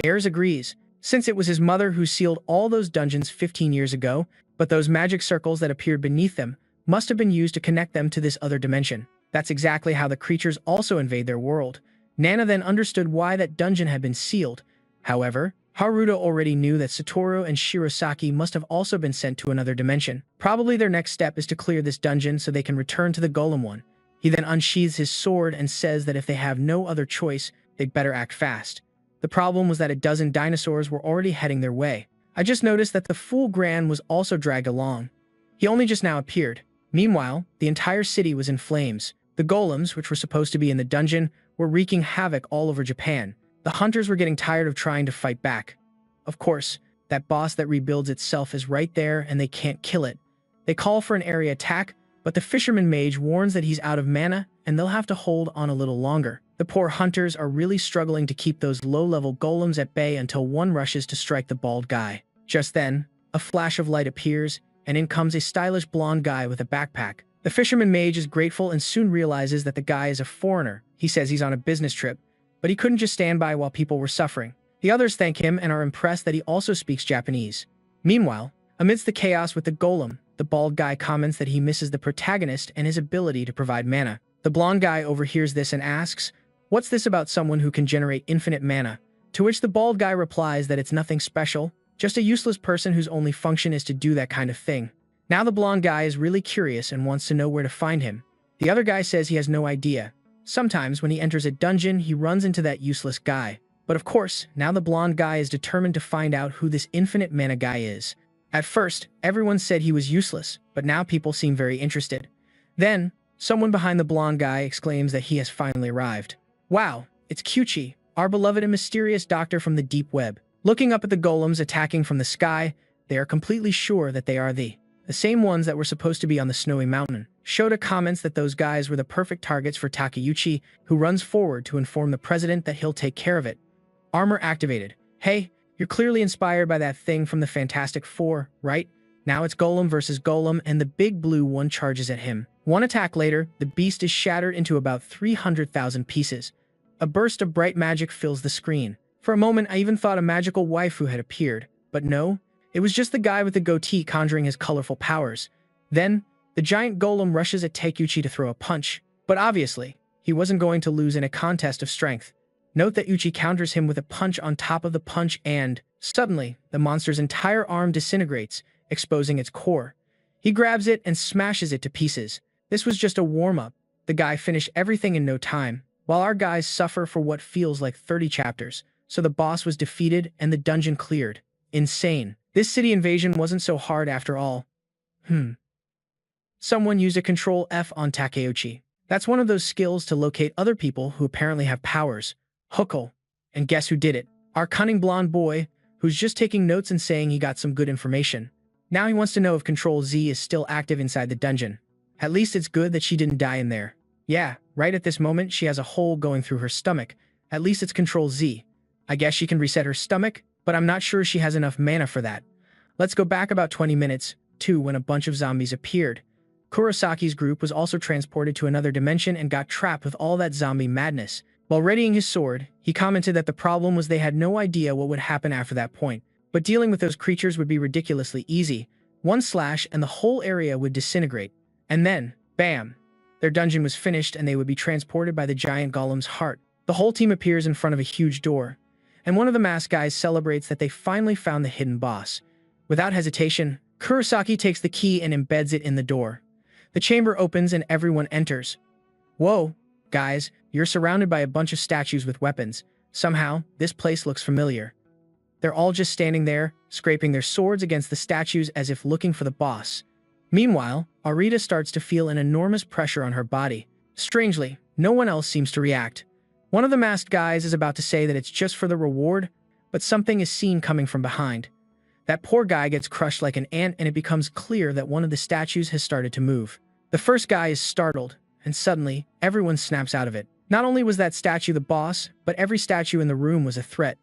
Ares agrees, since it was his mother who sealed all those dungeons 15 years ago, but those magic circles that appeared beneath them must have been used to connect them to this other dimension. That's exactly how the creatures also invade their world. Nana then understood why that dungeon had been sealed. However, Haruto already knew that Satoru and Shirosaki must have also been sent to another dimension. Probably their next step is to clear this dungeon so they can return to the golem one. He then unsheathes his sword and says that if they have no other choice, they'd better act fast. The problem was that a dozen dinosaurs were already heading their way. I just noticed that the fool Gran was also dragged along. He only just now appeared. Meanwhile, the entire city was in flames. The golems, which were supposed to be in the dungeon, were wreaking havoc all over Japan. The hunters were getting tired of trying to fight back. Of course, that boss that rebuilds itself is right there and they can't kill it. They call for an area attack, but the fisherman mage warns that he's out of mana and they'll have to hold on a little longer. The poor hunters are really struggling to keep those low-level golems at bay until one rushes to strike the bald guy. Just then, a flash of light appears, and in comes a stylish blonde guy with a backpack. The fisherman mage is grateful and soon realizes that the guy is a foreigner. He says he's on a business trip, but he couldn't just stand by while people were suffering. The others thank him and are impressed that he also speaks Japanese. Meanwhile, amidst the chaos with the golem, the bald guy comments that he misses the protagonist and his ability to provide mana. The blonde guy overhears this and asks, "What's this about someone who can generate infinite mana?" To which the bald guy replies that it's nothing special, just a useless person whose only function is to do that kind of thing. Now the blonde guy is really curious and wants to know where to find him. The other guy says he has no idea. Sometimes when he enters a dungeon, he runs into that useless guy. But of course, now the blonde guy is determined to find out who this infinite mana guy is. At first, everyone said he was useless, but now people seem very interested. Then, someone behind the blonde guy exclaims that he has finally arrived. Wow, it's Kyuchi. our beloved and mysterious doctor from the deep web. Looking up at the golems attacking from the sky, they are completely sure that they are the same ones that were supposed to be on the snowy mountain. Shota comments that those guys were the perfect targets for Takeuchi, who runs forward to inform the president that he'll take care of it. Armor activated. Hey, you're clearly inspired by that thing from the Fantastic Four, right? Now it's Golem versus Golem, and the big blue one charges at him. One attack later, the beast is shattered into about 300,000 pieces. A burst of bright magic fills the screen. For a moment, I even thought a magical waifu had appeared, but no, it was just the guy with the goatee conjuring his colorful powers. Then, the giant golem rushes at Takeuchi to throw a punch, but obviously, he wasn't going to lose in a contest of strength. Note that Uchi counters him with a punch on top of the punch and, suddenly, the monster's entire arm disintegrates, exposing its core. He grabs it and smashes it to pieces. This was just a warm-up. The guy finished everything in no time, while our guys suffer for what feels like 30 chapters. So the boss was defeated and the dungeon cleared. Insane. This city invasion wasn't so hard after all. Someone used a Control-F on Takeuchi. That's one of those skills to locate other people who apparently have powers. Huckle. And guess who did it? Our cunning blonde boy, who's just taking notes and saying he got some good information. Now he wants to know if Control-Z is still active inside the dungeon. At least it's good that she didn't die in there. Yeah, right at this moment she has a hole going through her stomach. At least it's Control-Z. I guess she can reset her stomach, but I'm not sure she has enough mana for that. Let's go back about 20 minutes, too, when a bunch of zombies appeared. Kurosaki's group was also transported to another dimension and got trapped with all that zombie madness. While readying his sword, he commented that the problem was they had no idea what would happen after that point. But dealing with those creatures would be ridiculously easy. One slash and the whole area would disintegrate. And then, bam! Their dungeon was finished and they would be transported by the giant golem's heart. The whole team appears in front of a huge door, and one of the masked guys celebrates that they finally found the hidden boss. Without hesitation, Kurosaki takes the key and embeds it in the door. The chamber opens and everyone enters. Whoa, guys, you're surrounded by a bunch of statues with weapons. Somehow, this place looks familiar. They're all just standing there, scraping their swords against the statues as if looking for the boss. Meanwhile, Arita starts to feel an enormous pressure on her body. Strangely, no one else seems to react. One of the masked guys is about to say that it's just for the reward, but something is seen coming from behind. That poor guy gets crushed like an ant and it becomes clear that one of the statues has started to move. The first guy is startled, and suddenly, everyone snaps out of it. Not only was that statue the boss, but every statue in the room was a threat.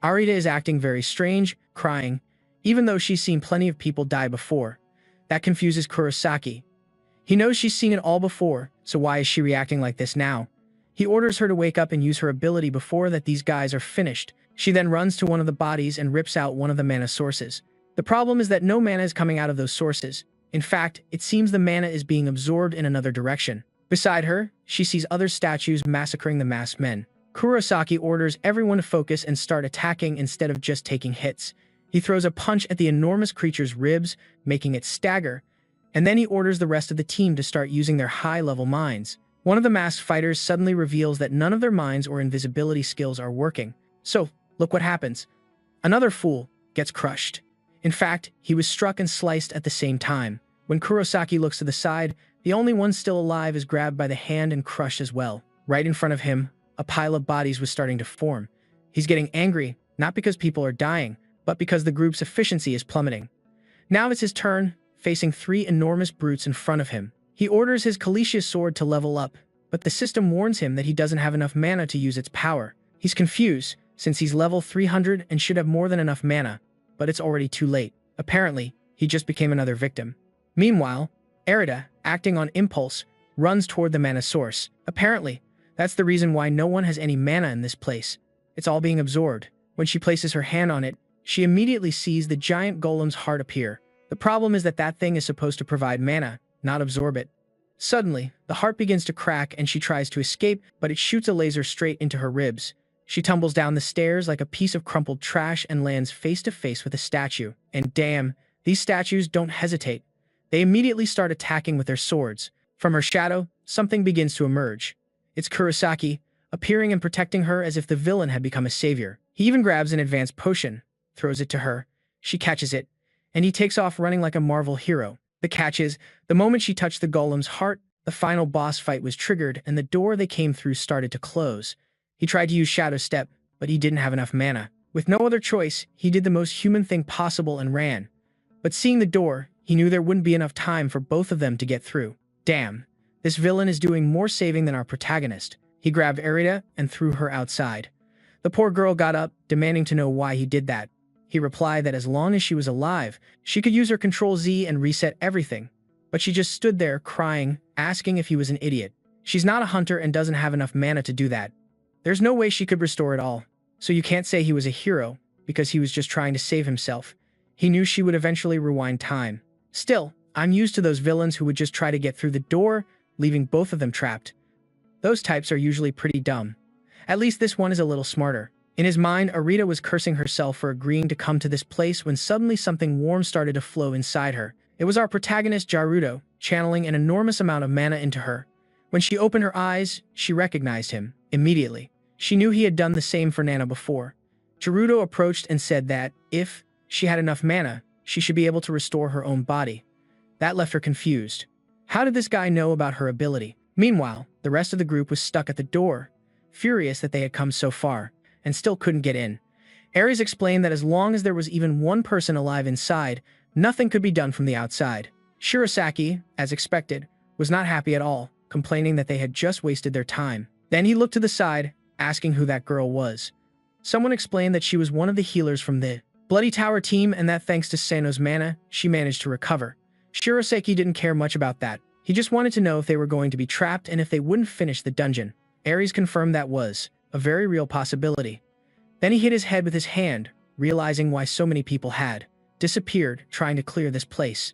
Arita is acting very strange, crying, even though she's seen plenty of people die before. That confuses Kurosaki. He knows she's seen it all before, so why is she reacting like this now? He orders her to wake up and use her ability before that these guys are finished. She then runs to one of the bodies and rips out one of the mana sources. The problem is that no mana is coming out of those sources. In fact, it seems the mana is being absorbed in another direction. Beside her, she sees other statues massacring the masked men. Kurosaki orders everyone to focus and start attacking instead of just taking hits. He throws a punch at the enormous creature's ribs, making it stagger, and then he orders the rest of the team to start using their high-level minds. One of the masked fighters suddenly reveals that none of their minds or invisibility skills are working. So, look what happens. Another fool gets crushed. In fact, he was struck and sliced at the same time. When Kurosaki looks to the side, the only one still alive is grabbed by the hand and crushed as well. Right in front of him, a pile of bodies was starting to form. He's getting angry, not because people are dying, but because the group's efficiency is plummeting. Now it's his turn, facing 3 enormous brutes in front of him. He orders his Kalisha sword to level up, but the system warns him that he doesn't have enough mana to use its power. He's confused, since he's level 300 and should have more than enough mana, but it's already too late. Apparently, he just became another victim. Meanwhile, Arita, acting on impulse, runs toward the mana source. Apparently, that's the reason why no one has any mana in this place. It's all being absorbed. When she places her hand on it, she immediately sees the giant golem's heart appear. The problem is that that thing is supposed to provide mana, not absorb it. Suddenly, the heart begins to crack and she tries to escape, but it shoots a laser straight into her ribs. She tumbles down the stairs like a piece of crumpled trash and lands face to face with a statue. And damn, these statues don't hesitate. They immediately start attacking with their swords. From her shadow, something begins to emerge. It's Kurosaki, appearing and protecting her as if the villain had become a savior. He even grabs an advanced potion, throws it to her. She catches it, and he takes off running like a Marvel hero. The catch is, the moment she touched the golem's heart, the final boss fight was triggered and the door they came through started to close. He tried to use Shadow Step, but he didn't have enough mana. With no other choice, he did the most human thing possible and ran. But seeing the door, he knew there wouldn't be enough time for both of them to get through. Damn, this villain is doing more saving than our protagonist. He grabbed Arita and threw her outside. The poor girl got up, demanding to know why he did that. He replied that as long as she was alive, she could use her Control-Z and reset everything. But she just stood there, crying, asking if he was an idiot. She's not a hunter and doesn't have enough mana to do that. There's no way she could restore it all. So you can't say he was a hero, because he was just trying to save himself. He knew she would eventually rewind time. Still, I'm used to those villains who would just try to get through the door, leaving both of them trapped. Those types are usually pretty dumb. At least this one is a little smarter. In his mind, Arita was cursing herself for agreeing to come to this place when suddenly something warm started to flow inside her. It was our protagonist Gerudo, channeling an enormous amount of mana into her. When she opened her eyes, she recognized him, immediately. She knew he had done the same for Nana before. Gerudo approached and said that, if she had enough mana, she should be able to restore her own body. That left her confused. How did this guy know about her ability? Meanwhile, the rest of the group was stuck at the door, furious that they had come so far, and still couldn't get in. Ares explained that as long as there was even one person alive inside, nothing could be done from the outside. Shirasaki, as expected, was not happy at all, complaining that they had just wasted their time. Then he looked to the side, asking who that girl was. Someone explained that she was one of the healers from the Bloody Tower team and that thanks to Sano's mana, she managed to recover. Shirasaki didn't care much about that. He just wanted to know if they were going to be trapped and if they wouldn't finish the dungeon. Ares confirmed that was a very real possibility. Then he hit his head with his hand, realizing why so many people had disappeared trying to clear this place.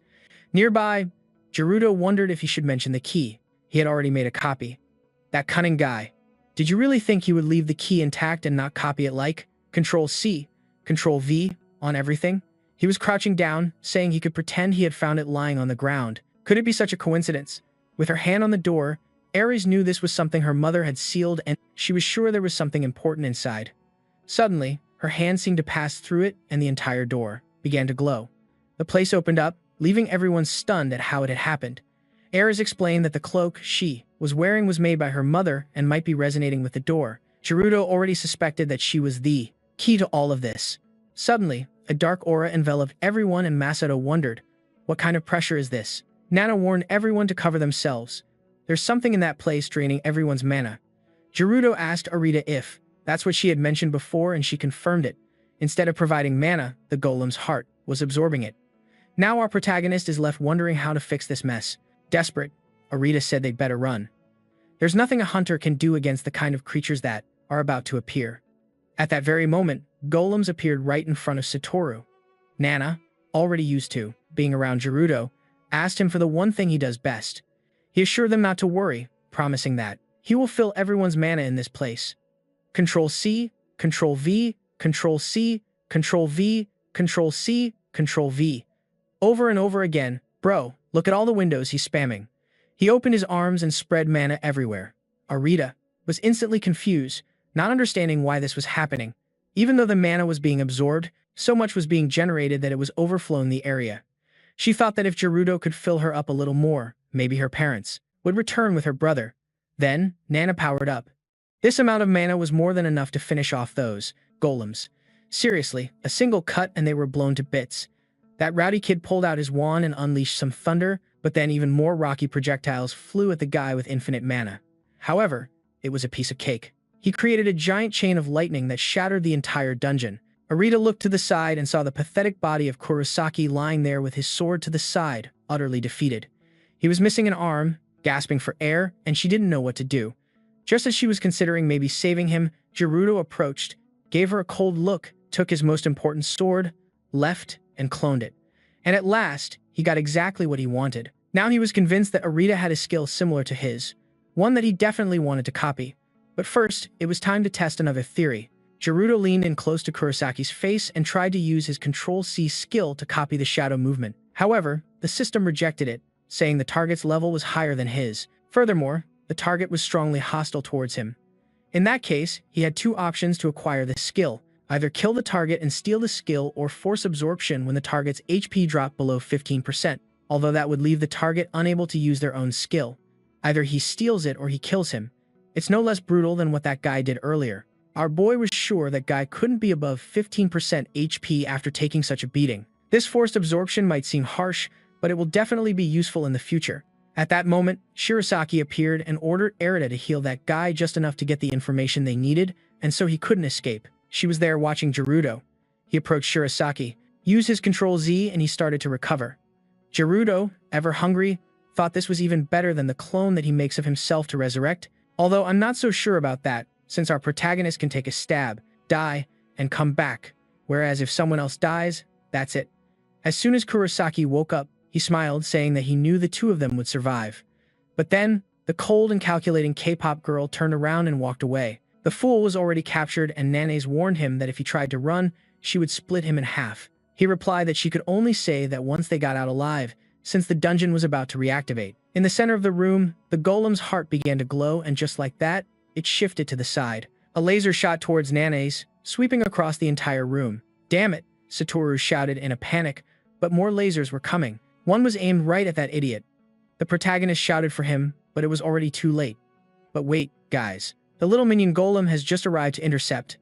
Nearby, Gerudo wondered if he should mention the key. He had already made a copy. That cunning guy. Did you really think he would leave the key intact and not copy it like Control-C, Control-V on everything? He was crouching down, saying he could pretend he had found it lying on the ground. Could it be such a coincidence? With her hand on the door, Ares knew this was something her mother had sealed and she was sure there was something important inside. Suddenly, her hand seemed to pass through it and the entire door began to glow. The place opened up, leaving everyone stunned at how it had happened. Ares explained that the cloak she was wearing was made by her mother and might be resonating with the door. Gerudo already suspected that she was the key to all of this. Suddenly, a dark aura enveloped everyone and Masato wondered, what kind of pressure is this? Nana warned everyone to cover themselves. There's something in that place draining everyone's mana. Gerudo asked Arita if that's what she had mentioned before and she confirmed it. Instead of providing mana, the golem's heart was absorbing it. Now our protagonist is left wondering how to fix this mess. Desperate, Arita said they'd better run. There's nothing a hunter can do against the kind of creatures that are about to appear. At that very moment, golems appeared right in front of Satoru. Nana, already used to being around Gerudo, asked him for the one thing he does best. He assured them not to worry, promising that he will fill everyone's mana in this place. Control-C, Control-V, Control-C, Control-V, Control-C, Control-V. Over and over again. Bro, look at all the windows he's spamming. He opened his arms and spread mana everywhere. Arita was instantly confused, not understanding why this was happening. Even though the mana was being absorbed, so much was being generated that it was overflowing the area. She thought that if Gerudo could fill her up a little more, maybe her parents would return with her brother. Then, Nana powered up. This amount of mana was more than enough to finish off those golems. Seriously, a single cut and they were blown to bits. That rowdy kid pulled out his wand and unleashed some thunder, but then even more rocky projectiles flew at the guy with infinite mana. However, it was a piece of cake. He created a giant chain of lightning that shattered the entire dungeon. Arita looked to the side and saw the pathetic body of Kurosaki lying there with his sword to the side, utterly defeated. He was missing an arm, gasping for air, and she didn't know what to do. Just as she was considering maybe saving him, Gerudo approached, gave her a cold look, took his most important sword, left, and cloned it. And at last, he got exactly what he wanted. Now he was convinced that Arita had a skill similar to his, one that he definitely wanted to copy. But first, it was time to test another theory. Gerudo leaned in close to Kurosaki's face and tried to use his Control-C skill to copy the shadow movement. However, the system rejected it, saying the target's level was higher than his. Furthermore, the target was strongly hostile towards him. In that case, he had two options to acquire this skill. Either kill the target and steal the skill or force absorption when the target's HP dropped below 15%, although that would leave the target unable to use their own skill. Either he steals it or he kills him. It's no less brutal than what that guy did earlier. Our boy was sure that guy couldn't be above 15% HP after taking such a beating. This forced absorption might seem harsh, but it will definitely be useful in the future. At that moment, Shirosaki appeared and ordered Erida to heal that guy just enough to get the information they needed, and so he couldn't escape. She was there watching Gerudo. He approached Shirosaki, used his Control-Z, and he started to recover. Gerudo, ever hungry, thought this was even better than the clone that he makes of himself to resurrect, although I'm not so sure about that, since our protagonist can take a stab, die, and come back, whereas if someone else dies, that's it. As soon as Kurosaki woke up, he smiled, saying that he knew the two of them would survive. But then, the cold and calculating K-pop girl turned around and walked away. The fool was already captured, and Nanes warned him that if he tried to run, she would split him in half. He replied that she could only say that once they got out alive, since the dungeon was about to reactivate. In the center of the room, the golem's heart began to glow, and just like that, it shifted to the side. A laser shot towards Nanes, sweeping across the entire room. "Damn it," Satoru shouted in a panic, but more lasers were coming. One was aimed right at that idiot. The protagonist shouted for him, but it was already too late. But wait, guys. The little minion golem has just arrived to intercept.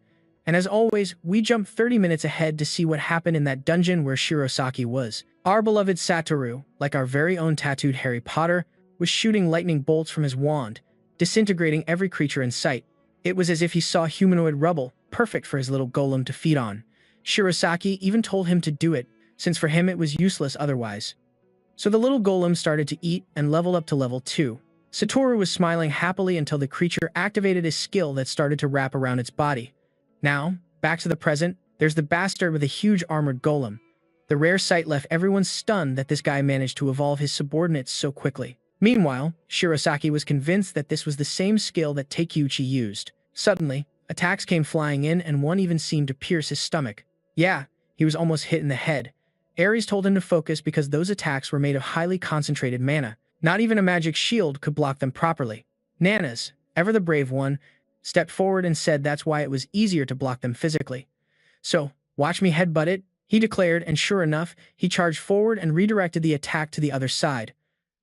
And as always, we jump 30 minutes ahead to see what happened in that dungeon where Shirosaki was. Our beloved Satoru, like our very own tattooed Harry Potter, was shooting lightning bolts from his wand, disintegrating every creature in sight. It was as if he saw humanoid rubble, perfect for his little golem to feed on. Shirosaki even told him to do it, since for him it was useless otherwise. So the little golem started to eat and level up to level 2. Satoru was smiling happily until the creature activated a skill that started to wrap around its body. Now, back to the present, there's the bastard with a huge armored golem. The rare sight left everyone stunned that this guy managed to evolve his subordinates so quickly. Meanwhile, Shirosaki was convinced that this was the same skill that Takeuchi used. Suddenly, attacks came flying in, and one even seemed to pierce his stomach. Yeah, he was almost hit in the head. Ares told him to focus because those attacks were made of highly concentrated mana. Not even a magic shield could block them properly. Nanas, ever the brave one, stepped forward and said that's why it was easier to block them physically. "So, watch me headbutt it," he declared, and sure enough, he charged forward and redirected the attack to the other side.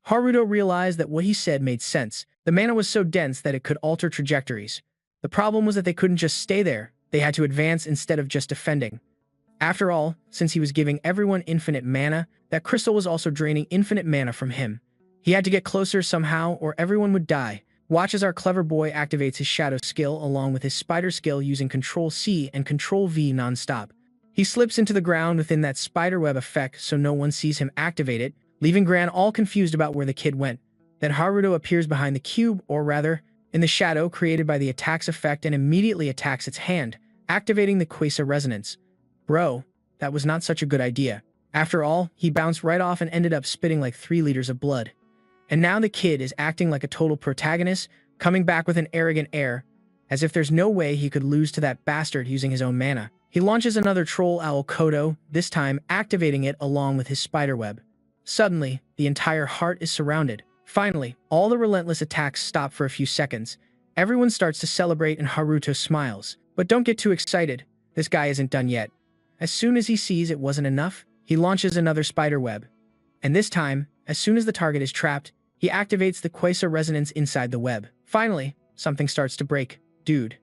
Haruto realized that what he said made sense. The mana was so dense that it could alter trajectories. The problem was that they couldn't just stay there. They had to advance instead of just defending. After all, since he was giving everyone infinite mana, that crystal was also draining infinite mana from him. He had to get closer somehow or everyone would die. Watch as our clever boy activates his shadow skill along with his spider skill using Control-C and Control-V non-stop. He slips into the ground within that spiderweb effect so no one sees him activate it, leaving Gran all confused about where the kid went. Then Haruto appears behind the cube, or rather, in the shadow created by the attack's effect, and immediately attacks its hand, activating the Quasar Resonance. Bro, that was not such a good idea. After all, he bounced right off and ended up spitting like 3 liters of blood. And now the kid is acting like a total protagonist, coming back with an arrogant air, as if there's no way he could lose to that bastard using his own mana. He launches another troll owl Kodo, this time activating it along with his spiderweb. Suddenly, the entire heart is surrounded. Finally, all the relentless attacks stop for a few seconds. Everyone starts to celebrate and Haruto smiles. But don't get too excited, this guy isn't done yet. As soon as he sees it wasn't enough, he launches another spiderweb. And this time, as soon as the target is trapped, he activates the Quasar Resonance inside the web. Finally, something starts to break. Dude.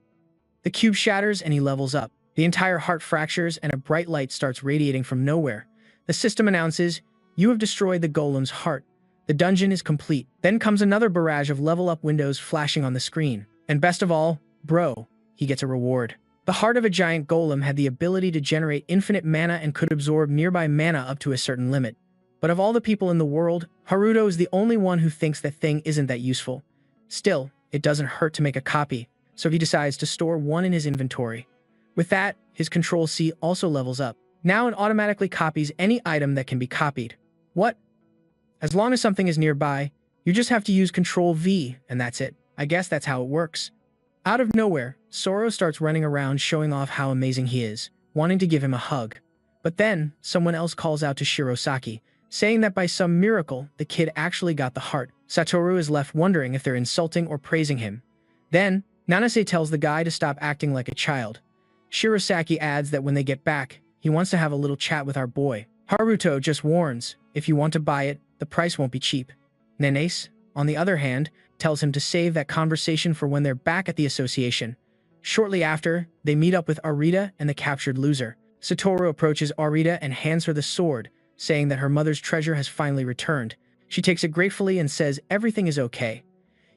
The cube shatters and he levels up. The entire heart fractures and a bright light starts radiating from nowhere. The system announces, "You have destroyed the golem's heart. The dungeon is complete." Then comes another barrage of level-up windows flashing on the screen. And best of all, bro, he gets a reward. The heart of a giant golem had the ability to generate infinite mana and could absorb nearby mana up to a certain limit. But of all the people in the world, Haruto is the only one who thinks that thing isn't that useful. Still, it doesn't hurt to make a copy, so he decides to store one in his inventory. With that, his Control-C also levels up. Now it automatically copies any item that can be copied. What? As long as something is nearby, you just have to use Control-V, and that's it. I guess that's how it works. Out of nowhere, Soro starts running around showing off how amazing he is, wanting to give him a hug. But then, someone else calls out to Shirosaki, saying that by some miracle, the kid actually got the heart. Satoru is left wondering if they're insulting or praising him. Then, Nanase tells the guy to stop acting like a child. Shirosaki adds that when they get back, he wants to have a little chat with our boy. Haruto just warns, if you want to buy it, the price won't be cheap. Nenes, on the other hand, tells him to save that conversation for when they're back at the association. Shortly after, they meet up with Arita and the captured loser. Satoru approaches Arita and hands her the sword, saying that her mother's treasure has finally returned. She takes it gratefully and says everything is okay.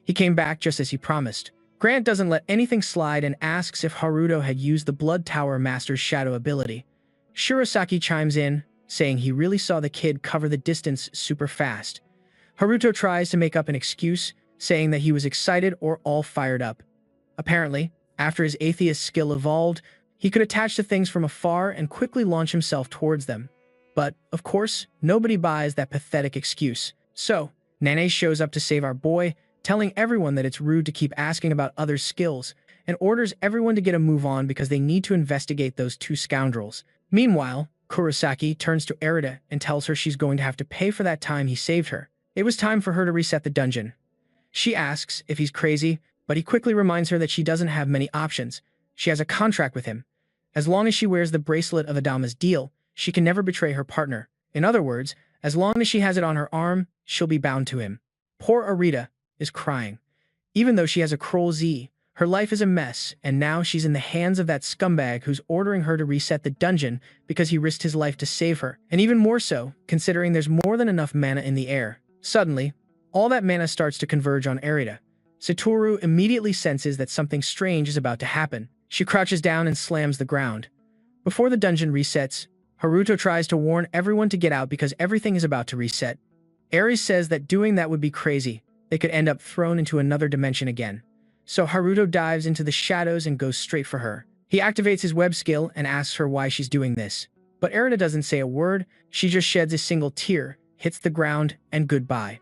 He came back just as he promised. Grant doesn't let anything slide and asks if Haruto had used the Blood Tower Master's shadow ability. Shirosaki chimes in, saying he really saw the kid cover the distance super fast. Haruto tries to make up an excuse, saying that he was excited or all fired up. Apparently, after his atheist skill evolved, he could attach to things from afar and quickly launch himself towards them. But, of course, nobody buys that pathetic excuse. So, Nane shows up to save our boy, telling everyone that it's rude to keep asking about others' skills, and orders everyone to get a move on because they need to investigate those two scoundrels. Meanwhile, Kurosaki turns to Arita and tells her she's going to have to pay for that time he saved her. It was time for her to reset the dungeon. She asks if he's crazy, but he quickly reminds her that she doesn't have many options. She has a contract with him. As long as she wears the bracelet of Adama's deal, she can never betray her partner. In other words, as long as she has it on her arm, she'll be bound to him. Poor Arita is crying. Even though she has a Kroll Z, her life is a mess, and now she's in the hands of that scumbag who's ordering her to reset the dungeon because he risked his life to save her. And even more so, considering there's more than enough mana in the air. Suddenly, all that mana starts to converge on Arita. Satoru immediately senses that something strange is about to happen. She crouches down and slams the ground. Before the dungeon resets, Haruto tries to warn everyone to get out because everything is about to reset. Ares says that doing that would be crazy. They could end up thrown into another dimension again. So Haruto dives into the shadows and goes straight for her. He activates his web skill and asks her why she's doing this. But Arita doesn't say a word, she just sheds a single tear, hits the ground, and goodbye.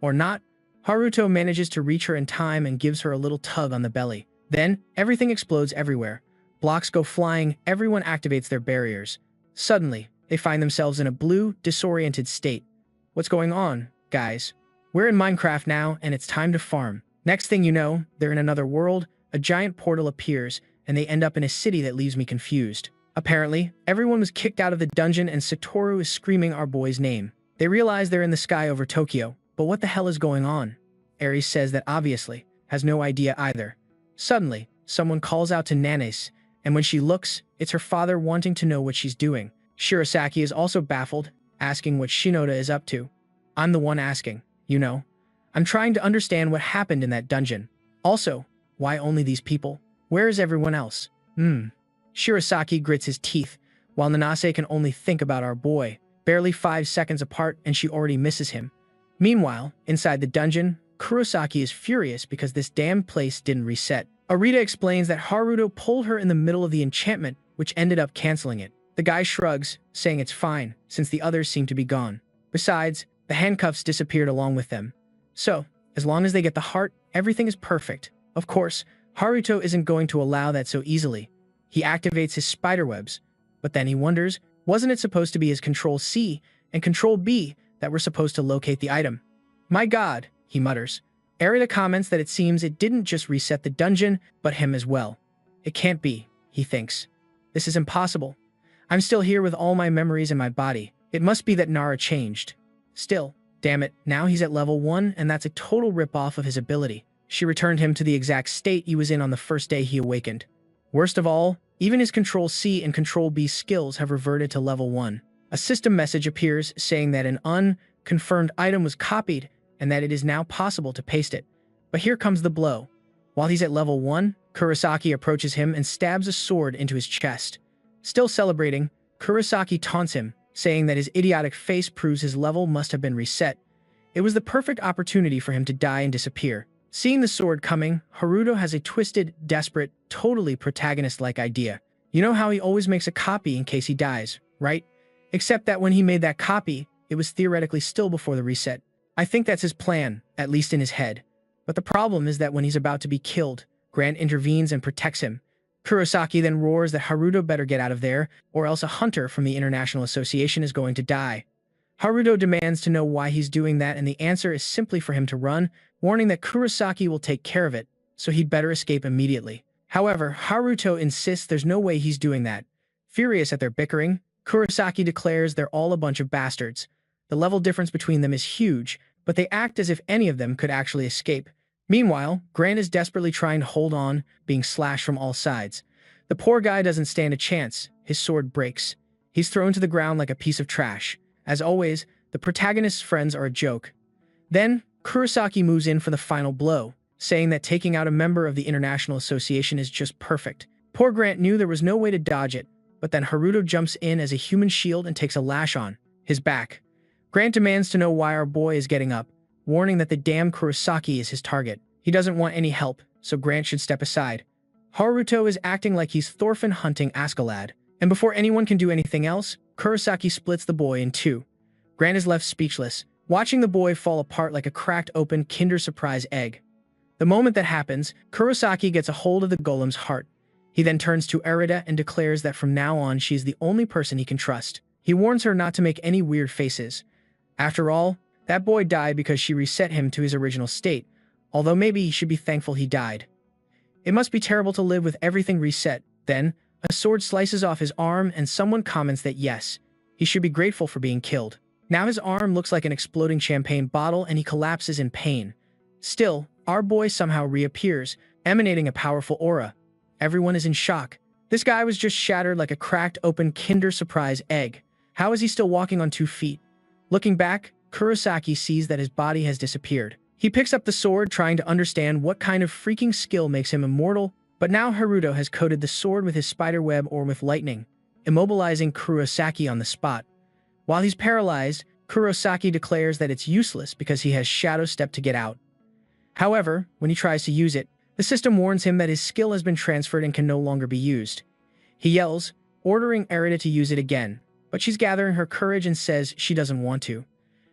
Or not, Haruto manages to reach her in time and gives her a little tug on the belly. Then, everything explodes everywhere. Blocks go flying, everyone activates their barriers. Suddenly, they find themselves in a blue, disoriented state. What's going on, guys? We're in Minecraft now, and it's time to farm. Next thing you know, they're in another world, a giant portal appears, and they end up in a city that leaves me confused. Apparently, everyone was kicked out of the dungeon and Satoru is screaming our boy's name. They realize they're in the sky over Tokyo, but what the hell is going on? Ares says that obviously, has no idea either. Suddenly, someone calls out to Nanes, and when she looks, it's her father wanting to know what she's doing. Shirosaki is also baffled, asking what Shinoda is up to. I'm the one asking, you know. I'm trying to understand what happened in that dungeon. Also, why only these people? Where is everyone else? Shirosaki grits his teeth, while Nanase can only think about our boy. Barely 5 seconds apart and she already misses him. Meanwhile, inside the dungeon, Kurosaki is furious because this damn place didn't reset. Arita explains that Haruto pulled her in the middle of the enchantment, which ended up canceling it. The guy shrugs, saying it's fine, since the others seem to be gone. Besides, the handcuffs disappeared along with them. So, as long as they get the heart, everything is perfect. Of course, Haruto isn't going to allow that so easily. He activates his spiderwebs, but then he wonders, wasn't it supposed to be his Control-C and Control-B that were supposed to locate the item? My god, he mutters. Arita comments that it seems it didn't just reset the dungeon, but him as well. It can't be, he thinks. This is impossible. I'm still here with all my memories in my body. It must be that Nara changed. Still, damn it, now he's at level 1 and that's a total rip-off of his ability. She returned him to the exact state he was in on the first day he awakened. Worst of all, even his Control-C and Control-B skills have reverted to level 1. A system message appears saying that an unconfirmed item was copied and that it is now possible to paste it. But here comes the blow. While he's at level 1, Kurosaki approaches him and stabs a sword into his chest. Still celebrating, Kurosaki taunts him, saying that his idiotic face proves his level must have been reset. It was the perfect opportunity for him to die and disappear. Seeing the sword coming, Haruto has a twisted, desperate, totally protagonist-like idea. You know how he always makes a copy in case he dies, right? Except that when he made that copy, it was theoretically still before the reset. I think that's his plan, at least in his head. But the problem is that when he's about to be killed, Grant intervenes and protects him. Kurosaki then roars that Haruto better get out of there, or else a hunter from the International Association is going to die. Haruto demands to know why he's doing that, and the answer is simply for him to run, warning that Kurosaki will take care of it, so he'd better escape immediately. However, Haruto insists there's no way he's doing that. Furious at their bickering, Kurosaki declares they're all a bunch of bastards. The level difference between them is huge, but they act as if any of them could actually escape. Meanwhile, Grant is desperately trying to hold on, being slashed from all sides. The poor guy doesn't stand a chance. His sword breaks. He's thrown to the ground like a piece of trash. As always, the protagonist's friends are a joke. Then, Kurosaki moves in for the final blow, saying that taking out a member of the International Association is just perfect. Poor Grant knew there was no way to dodge it, but then Haruto jumps in as a human shield and takes a lash on his back. Grant demands to know why our boy is getting up, warning that the damn Kurosaki is his target. He doesn't want any help, so Grant should step aside. Haruto is acting like he's Thorfinn hunting Askeladd, and before anyone can do anything else, Kurosaki splits the boy in two. Grant is left speechless, watching the boy fall apart like a cracked open Kinder Surprise egg. The moment that happens, Kurosaki gets a hold of the golem's heart. He then turns to Erida and declares that from now on she is the only person he can trust. He warns her not to make any weird faces. After all, that boy died because she reset him to his original state, although maybe he should be thankful he died. It must be terrible to live with everything reset. Then, a sword slices off his arm and someone comments that yes, he should be grateful for being killed. Now his arm looks like an exploding champagne bottle and he collapses in pain. Still, our boy somehow reappears, emanating a powerful aura. Everyone is in shock. This guy was just shattered like a cracked open Kinder Surprise egg. How is he still walking on 2 feet? Looking back, Kurosaki sees that his body has disappeared. He picks up the sword, trying to understand what kind of freaking skill makes him immortal, but now Haruto has coated the sword with his spiderweb or with lightning, immobilizing Kurosaki on the spot. While he's paralyzed, Kurosaki declares that it's useless because he has Shadow Step to get out. However, when he tries to use it, the system warns him that his skill has been transferred and can no longer be used. He yells, ordering Erida to use it again, but she's gathering her courage and says she doesn't want to.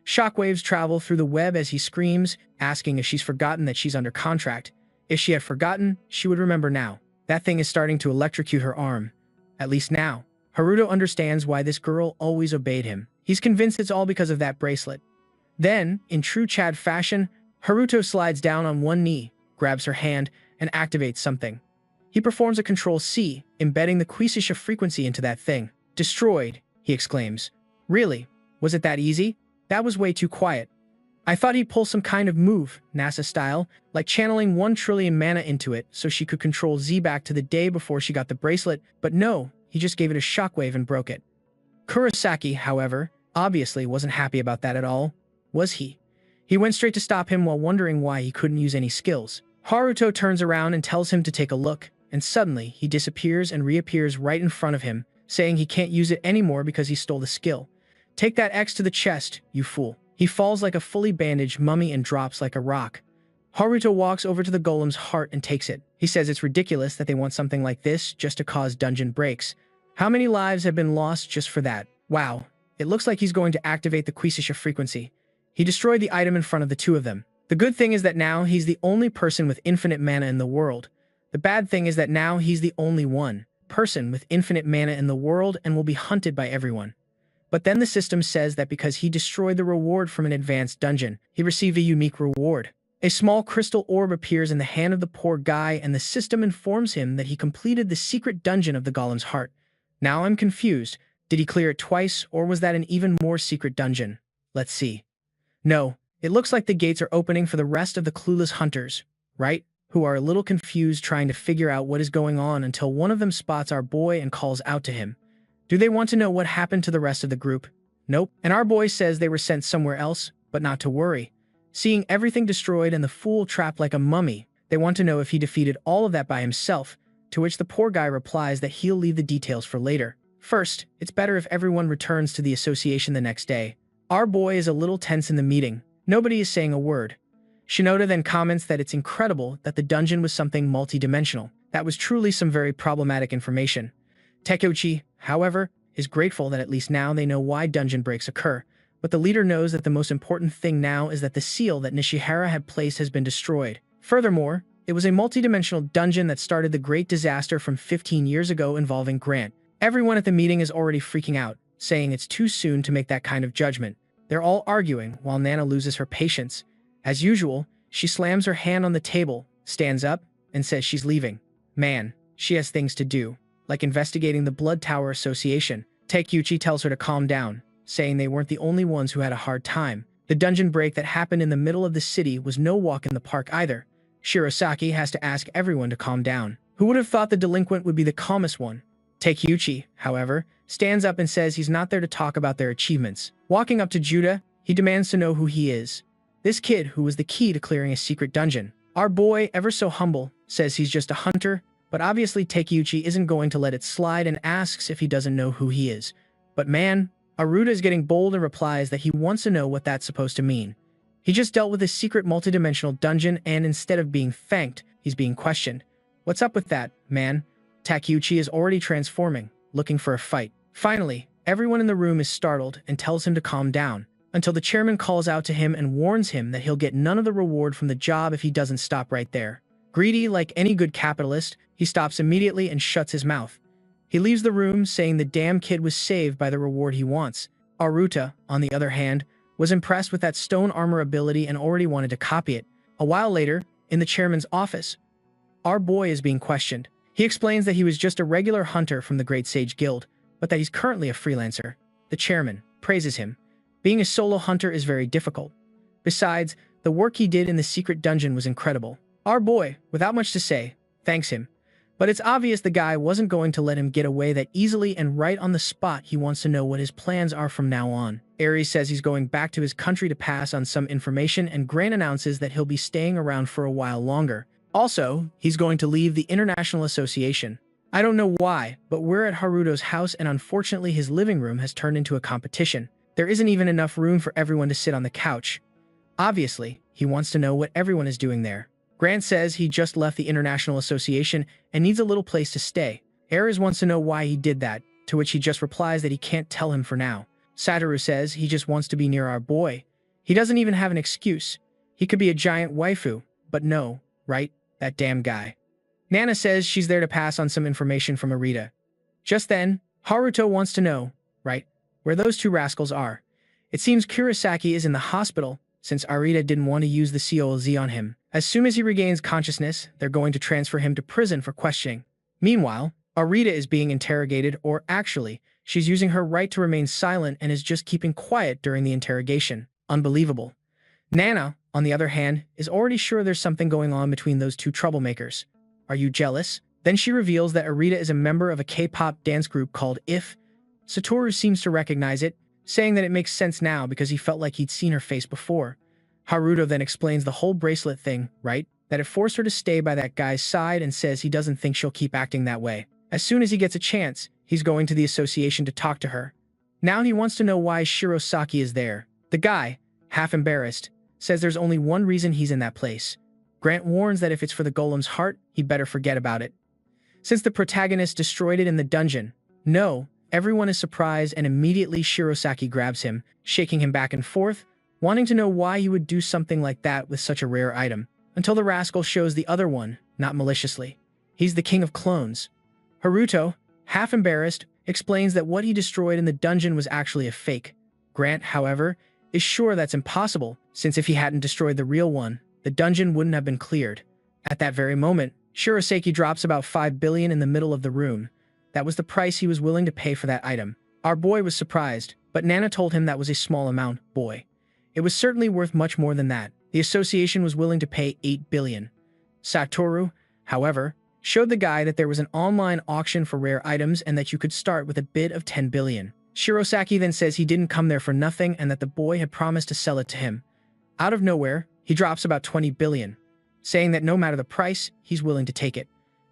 Shockwaves travel through the web as he screams, asking if she's forgotten that she's under contract. If she had forgotten, she would remember now. That thing is starting to electrocute her arm. At least now. Haruto understands why this girl always obeyed him. He's convinced it's all because of that bracelet. Then, in true Chad fashion, Haruto slides down on one knee, grabs her hand, and activates something. He performs a Control-C, embedding the Quisisha frequency into that thing. Destroyed, he exclaims. Really? Was it that easy? That was way too quiet. I thought he'd pull some kind of move, NASA style, like channeling 1 trillion mana into it so she could control Z back to the day before she got the bracelet, but no, he just gave it a shockwave and broke it. Kurosaki, however, obviously wasn't happy about that at all, was he? He went straight to stop him while wondering why he couldn't use any skills. Haruto turns around and tells him to take a look, and suddenly he disappears and reappears right in front of him, saying he can't use it anymore because he stole the skill. Take that X to the chest, you fool. He falls like a fully bandaged mummy and drops like a rock. Haruto walks over to the golem's heart and takes it. He says it's ridiculous that they want something like this just to cause dungeon breaks. How many lives have been lost just for that? Wow, it looks like he's going to activate the Quisisha frequency. He destroyed the item in front of the two of them. The good thing is that now he's the only person with infinite mana in the world. The bad thing is that now he's the only one person with infinite mana in the world and will be hunted by everyone. But then the system says that because he destroyed the reward from an advanced dungeon, he received a unique reward. A small crystal orb appears in the hand of the poor guy and the system informs him that he completed the secret dungeon of the golem's heart. Now I'm confused. Did he clear it twice, or was that an even more secret dungeon? Let's see. No, it looks like the gates are opening for the rest of the clueless hunters, right? Who are a little confused trying to figure out what is going on until one of them spots our boy and calls out to him. Do they want to know what happened to the rest of the group? Nope. And our boy says they were sent somewhere else, but not to worry. Seeing everything destroyed and the fool trapped like a mummy, they want to know if he defeated all of that by himself, to which the poor guy replies that he'll leave the details for later. First, it's better if everyone returns to the association the next day. Our boy is a little tense in the meeting. Nobody is saying a word. Shinoda then comments that it's incredible that the dungeon was something multi-dimensional. That was truly some very problematic information. Tekeuchi, however, is grateful that at least now they know why dungeon breaks occur, but the leader knows that the most important thing now is that the seal that Nishihara had placed has been destroyed. Furthermore, it was a multi-dimensional dungeon that started the great disaster from 15 years ago involving Grant. Everyone at the meeting is already freaking out, saying it's too soon to make that kind of judgment. They're all arguing while Nana loses her patience. As usual, she slams her hand on the table, stands up, and says she's leaving. Man, she has things to do, like investigating the Blood Tower Association. Takeuchi tells her to calm down, saying they weren't the only ones who had a hard time. The dungeon break that happened in the middle of the city was no walk in the park either. Shirosaki has to ask everyone to calm down. Who would have thought the delinquent would be the calmest one? Takeuchi, however, stands up and says he's not there to talk about their achievements. Walking up to Judah, he demands to know who he is. This kid who was the key to clearing a secret dungeon. Our boy, ever so humble, says he's just a hunter, but obviously Takeuchi isn't going to let it slide and asks if he doesn't know who he is. But man, Aruta is getting bold and replies that he wants to know what that's supposed to mean. He just dealt with a secret multidimensional dungeon and instead of being thanked, he's being questioned. What's up with that, man? Takeuchi is already transforming, looking for a fight. Finally, everyone in the room is startled and tells him to calm down, until the chairman calls out to him and warns him that he'll get none of the reward from the job if he doesn't stop right there. Greedy like any good capitalist, he stops immediately and shuts his mouth. He leaves the room saying the damn kid was saved by the reward he wants. Aruta, on the other hand, was impressed with that stone armor ability and already wanted to copy it. A while later, in the chairman's office, our boy is being questioned. He explains that he was just a regular hunter from the Great Sage Guild, but that he's currently a freelancer. The chairman praises him. Being a solo hunter is very difficult. Besides, the work he did in the secret dungeon was incredible. Our boy, without much to say, thanks him. But it's obvious the guy wasn't going to let him get away that easily, and right on the spot he wants to know what his plans are from now on. Ares says he's going back to his country to pass on some information, and Grant announces that he'll be staying around for a while longer. Also, he's going to leave the International Association. I don't know why, but we're at Haruto's house and unfortunately his living room has turned into a competition. There isn't even enough room for everyone to sit on the couch. Obviously, he wants to know what everyone is doing there. Grant says he just left the International Association and needs a little place to stay. Ares wants to know why he did that, to which he just replies that he can't tell him for now. Satoru says he just wants to be near our boy. He doesn't even have an excuse. He could be a giant waifu, but no, right? That damn guy. Nana says she's there to pass on some information from Arita. Just then, Haruto wants to know, right, where those two rascals are. It seems Kurosaki is in the hospital, since Arita didn't want to use the COLZ on him. As soon as he regains consciousness, they're going to transfer him to prison for questioning. Meanwhile, Arita is being interrogated, or actually, she's using her right to remain silent and is just keeping quiet during the interrogation. Unbelievable. Nana, on the other hand, is already sure there's something going on between those two troublemakers. Are you jealous? Then she reveals that Arita is a member of a K-pop dance group called IF. Satoru seems to recognize it, saying that it makes sense now because he felt like he'd seen her face before. Haruto then explains the whole bracelet thing, right? That it forced her to stay by that guy's side and says he doesn't think she'll keep acting that way. As soon as he gets a chance, he's going to the association to talk to her. Now he wants to know why Shirosaki is there. The guy, half embarrassed, says there's only one reason he's in that place. Grant warns that if it's for the golem's heart, he'd better forget about it. Since the protagonist destroyed it in the dungeon, no, everyone is surprised and immediately Shirosaki grabs him, shaking him back and forth, wanting to know why he would do something like that with such a rare item, until the rascal shows the other one, not maliciously. He's the king of clones. Haruto, half embarrassed, explains that what he destroyed in the dungeon was actually a fake. Grant, however, is sure that's impossible, since if he hadn't destroyed the real one, the dungeon wouldn't have been cleared. At that very moment, Shirosaki drops about 5 billion in the middle of the room. That was the price he was willing to pay for that item. Our boy was surprised, but Nana told him that was a small amount, boy. It was certainly worth much more than that. The association was willing to pay 8 billion. Satoru, however, showed the guy that there was an online auction for rare items and that you could start with a bid of 10 billion. Shirosaki then says he didn't come there for nothing and that the boy had promised to sell it to him. Out of nowhere, he drops about 20 billion, saying that no matter the price, he's willing to take it.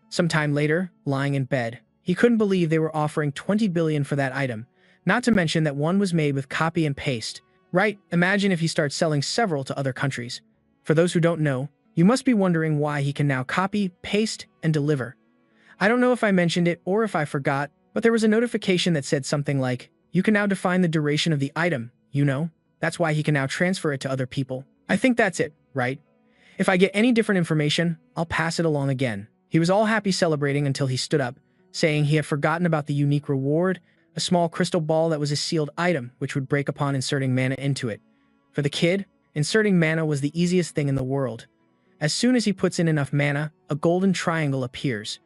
Sometime later, lying in bed, he couldn't believe they were offering 20 billion for that item, not to mention that one was made with copy and paste. Right, imagine if he starts selling several to other countries. For those who don't know, you must be wondering why he can now copy, paste, and deliver. I don't know if I mentioned it or if I forgot, but there was a notification that said something like, you can now define the duration of the item, you know? That's why he can now transfer it to other people. I think that's it, right? If I get any different information, I'll pass it along again. He was all happy celebrating until he stood up, saying he had forgotten about the unique reward, a small crystal ball that was a sealed item which would break upon inserting mana into it. For the kid, inserting mana was the easiest thing in the world. As soon as he puts in enough mana, a golden triangle appears.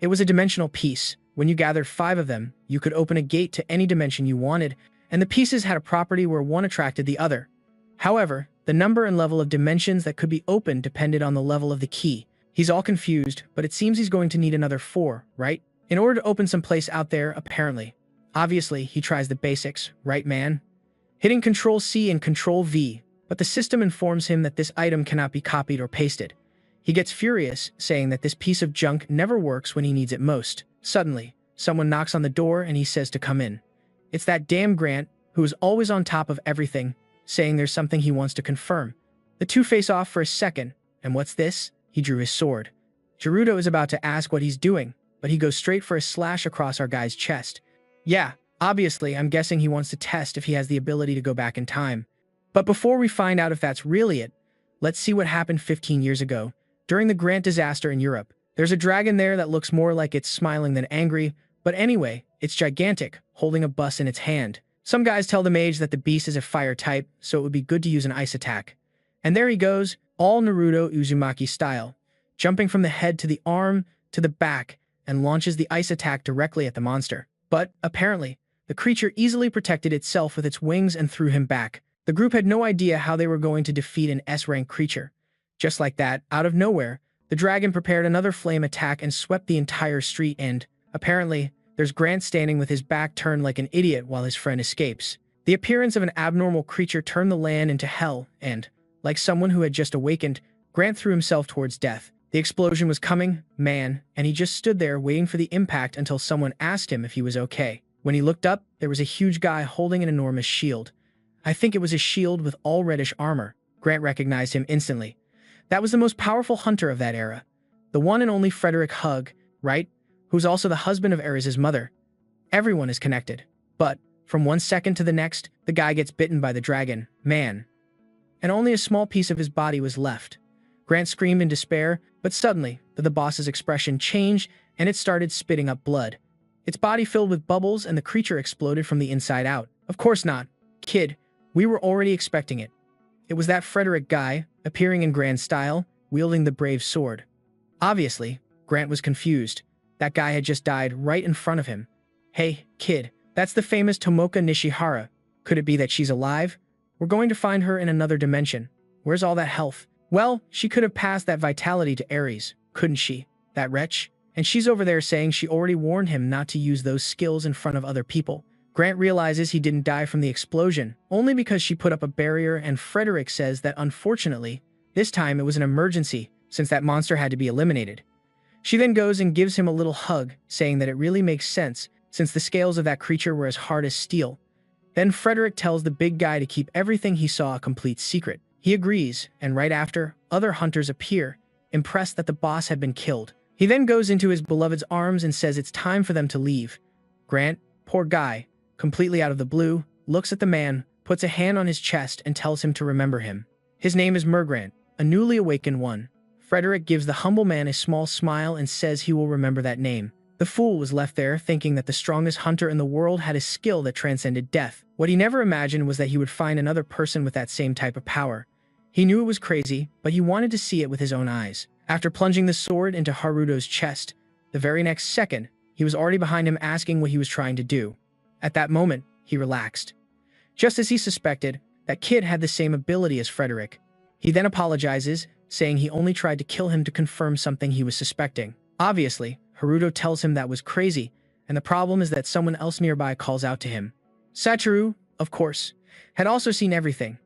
It was a dimensional piece. When you gathered 5 of them, you could open a gate to any dimension you wanted, and the pieces had a property where one attracted the other. However, The number and level of dimensions that could be opened depended on the level of the key. He's all confused, but it seems he's going to need another 4, right? In order to open some place out there, apparently. Obviously, he tries the basics, right man? Hitting Ctrl+C and Ctrl+V, but the system informs him that this item cannot be copied or pasted. He gets furious, saying that this piece of junk never works when he needs it most. Suddenly, someone knocks on the door and he says to come in. It's that damn Grant, who is always on top of everything, saying there's something he wants to confirm. The two face off for a second, and what's this? He drew his sword. Gerudo is about to ask what he's doing, but he goes straight for a slash across our guy's chest. Yeah, obviously, I'm guessing he wants to test if he has the ability to go back in time. But before we find out if that's really it, let's see what happened 15 years ago, during the Grant disaster in Europe. There's a dragon there that looks more like it's smiling than angry, but anyway, it's gigantic, holding a bus in its hand. Some guys tell the mage that the beast is a fire type, so it would be good to use an ice attack. And there he goes, all Naruto Uzumaki style, jumping from the head to the arm to the back, and launches the ice attack directly at the monster. But, apparently, the creature easily protected itself with its wings and threw him back. The group had no idea how they were going to defeat an S-rank creature. Just like that, out of nowhere, the dragon prepared another flame attack and swept the entire street and, apparently, there's Grant standing with his back turned like an idiot while his friend escapes. The appearance of an abnormal creature turned the land into hell and, like someone who had just awakened, Grant threw himself towards death. The explosion was coming, man, and he just stood there waiting for the impact until someone asked him if he was okay. When he looked up, there was a huge guy holding an enormous shield. I think it was a shield with all reddish armor. Grant recognized him instantly. That was the most powerful hunter of that era. The one and only Frederick Hugg, right? Who's also the husband of Ares' mother. Everyone is connected. But, from one second to the next, the guy gets bitten by the dragon, man. And only a small piece of his body was left. Grant screamed in despair, but suddenly, the boss's expression changed and it started spitting up blood. Its body filled with bubbles and the creature exploded from the inside out. Of course not. Kid, we were already expecting it. It was that Frederick guy, appearing in grand style, wielding the brave sword. Obviously, Grant was confused. That guy had just died right in front of him. Hey, kid, that's the famous Tomoka Nishihara. Could it be that she's alive? We're going to find her in another dimension. Where's all that health? Well, she could have passed that vitality to Ares, couldn't she? That wretch? And she's over there saying she already warned him not to use those skills in front of other people. Grant realizes he didn't die from the explosion, only because she put up a barrier, and Frederick says that unfortunately, this time it was an emergency, since that monster had to be eliminated. She then goes and gives him a little hug, saying that it really makes sense, since the scales of that creature were as hard as steel. Then Frederick tells the big guy to keep everything he saw a complete secret. He agrees, and right after, other hunters appear, impressed that the boss had been killed. He then goes into his beloved's arms and says it's time for them to leave. Grant, poor guy, completely out of the blue, looks at the man, puts a hand on his chest and tells him to remember him. His name is Mergrant, a newly awakened one. Frederick gives the humble man a small smile and says he will remember that name. The fool was left there thinking that the strongest hunter in the world had a skill that transcended death. What he never imagined was that he would find another person with that same type of power. He knew it was crazy, but he wanted to see it with his own eyes. After plunging the sword into Haruto's chest, the very next second, he was already behind him asking what he was trying to do. At that moment, he relaxed. Just as he suspected, that kid had the same ability as Frederick. He then apologizes, saying he only tried to kill him to confirm something he was suspecting. Obviously, Haruto tells him that was crazy, and the problem is that someone else nearby calls out to him. Satoru, of course, had also seen everything.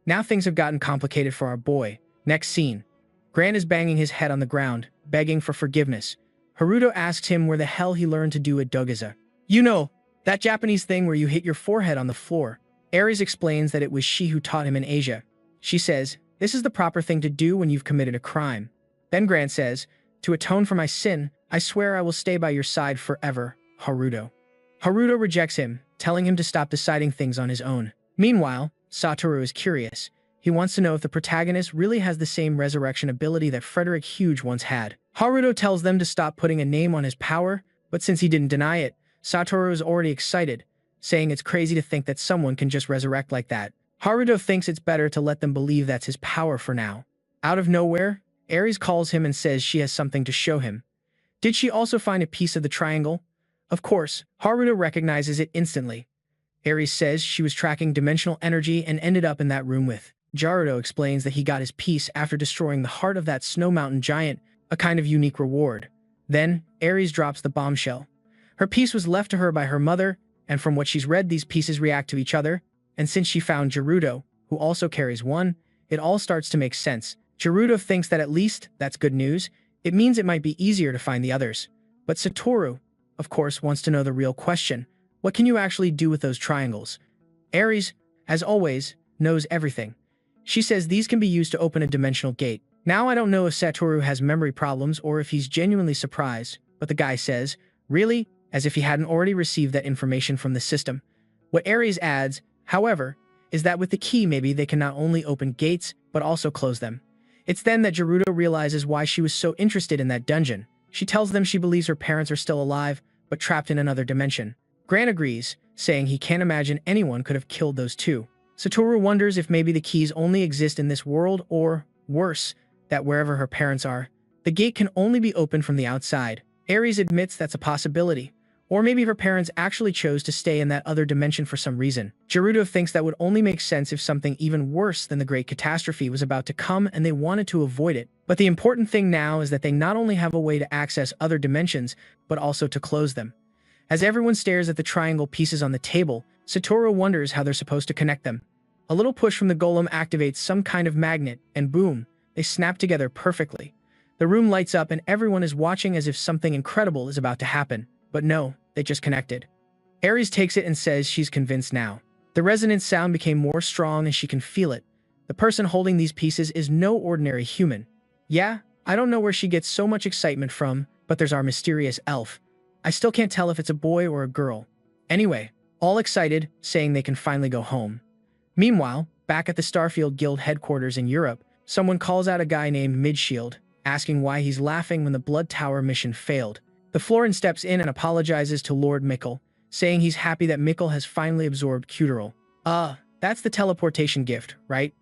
Now things have gotten complicated for our boy. Next scene. Grant is banging his head on the ground, begging for forgiveness. Haruto asks him where the hell he learned to do a dogaza. You know, that Japanese thing where you hit your forehead on the floor. Ares explains that it was she who taught him in Asia. She says, this is the proper thing to do when you've committed a crime. Then Grant says, to atone for my sin, I swear I will stay by your side forever, Haruto. Haruto rejects him, telling him to stop deciding things on his own. Meanwhile, Satoru is curious. He wants to know if the protagonist really has the same resurrection ability that Frederick Hughes once had. Haruto tells them to stop putting a name on his power, but since he didn't deny it, Satoru is already excited, saying it's crazy to think that someone can just resurrect like that. Haruto thinks it's better to let them believe that's his power for now. Out of nowhere, Ares calls him and says she has something to show him. Did she also find a piece of the triangle? Of course, Haruto recognizes it instantly. Ares says she was tracking dimensional energy and ended up in that room with Jaruto explains that he got his piece after destroying the heart of that snow mountain giant, a kind of unique reward. Then, Ares drops the bombshell. Her piece was left to her by her mother, and from what she's read, these pieces react to each other, and since she found Jaruto, who also carries one, it all starts to make sense. Jaruto thinks that at least that's good news. It means it might be easier to find the others. But Satoru, of course, wants to know the real question. What can you actually do with those triangles? Ares, as always, knows everything. She says these can be used to open a dimensional gate. Now I don't know if Satoru has memory problems or if he's genuinely surprised, but the guy says, really? As if he hadn't already received that information from the system. What Ares adds, however, is that with the key maybe they can not only open gates, but also close them. It's then that Gerudo realizes why she was so interested in that dungeon. She tells them she believes her parents are still alive, but trapped in another dimension. Grant agrees, saying he can't imagine anyone could have killed those two. Satoru wonders if maybe the keys only exist in this world or, worse, that wherever her parents are, the gate can only be opened from the outside. Ares admits that's a possibility. Or maybe her parents actually chose to stay in that other dimension for some reason. Gerudo thinks that would only make sense if something even worse than the Great Catastrophe was about to come and they wanted to avoid it. But the important thing now is that they not only have a way to access other dimensions, but also to close them. As everyone stares at the triangle pieces on the table, Satoru wonders how they're supposed to connect them. A little push from the golem activates some kind of magnet, and boom, they snap together perfectly. The room lights up and everyone is watching as if something incredible is about to happen. But no, they just connected. Ares takes it and says she's convinced now. The resonance sound became more strong and she can feel it. The person holding these pieces is no ordinary human. Yeah, I don't know where she gets so much excitement from, but there's our mysterious elf. I still can't tell if it's a boy or a girl. Anyway, all excited, saying they can finally go home. Meanwhile, back at the Starfield Guild headquarters in Europe, someone calls out a guy named Midshield, asking why he's laughing when the Blood Tower mission failed. The Florin steps in and apologizes to Lord Mikkel, saying he's happy that Mikkel has finally absorbed Cuterol. That's the teleportation gift, right?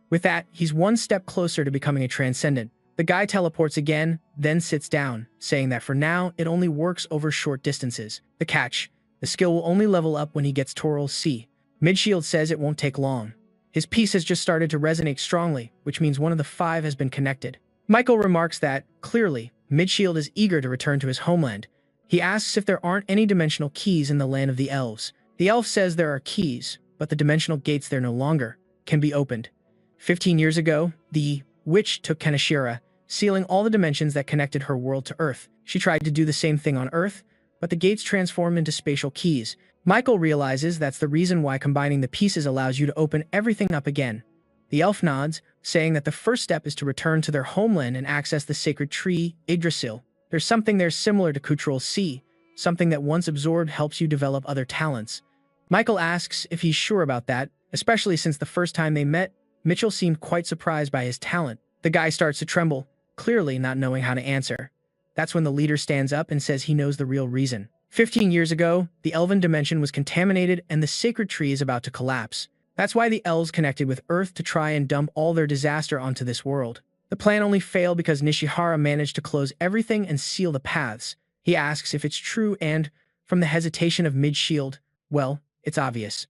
With that, he's one step closer to becoming a transcendent. The guy teleports again, then sits down, saying that for now, it only works over short distances. The catch: the skill will only level up when he gets CTRL+C. Midshield says it won't take long. His piece has just started to resonate strongly, which means one of the 5 has been connected. Michael remarks that, clearly, Midshield is eager to return to his homeland. He asks if there aren't any dimensional keys in the land of the elves. The elf says there are keys, but the dimensional gates there no longer can be opened. 15 years ago, the witch took Kaneshira, sealing all the dimensions that connected her world to Earth. She tried to do the same thing on Earth, but the gates transformed into spatial keys. Michael realizes that's the reason why combining the pieces allows you to open everything up again. The elf nods, saying that the first step is to return to their homeland and access the sacred tree, Yggdrasil. There's something there similar to CTRL+C, something that once absorbed helps you develop other talents. Michael asks if he's sure about that, especially since the first time they met, Mitchell seemed quite surprised by his talent. The guy starts to tremble, clearly not knowing how to answer. That's when the leader stands up and says he knows the real reason. 15 years ago, the elven dimension was contaminated and the sacred tree is about to collapse. That's why the elves connected with Earth to try and dump all their disaster onto this world. The plan only failed because Nishihara managed to close everything and seal the paths. He asks if it's true and, from the hesitation of Midshield, well, it's obvious.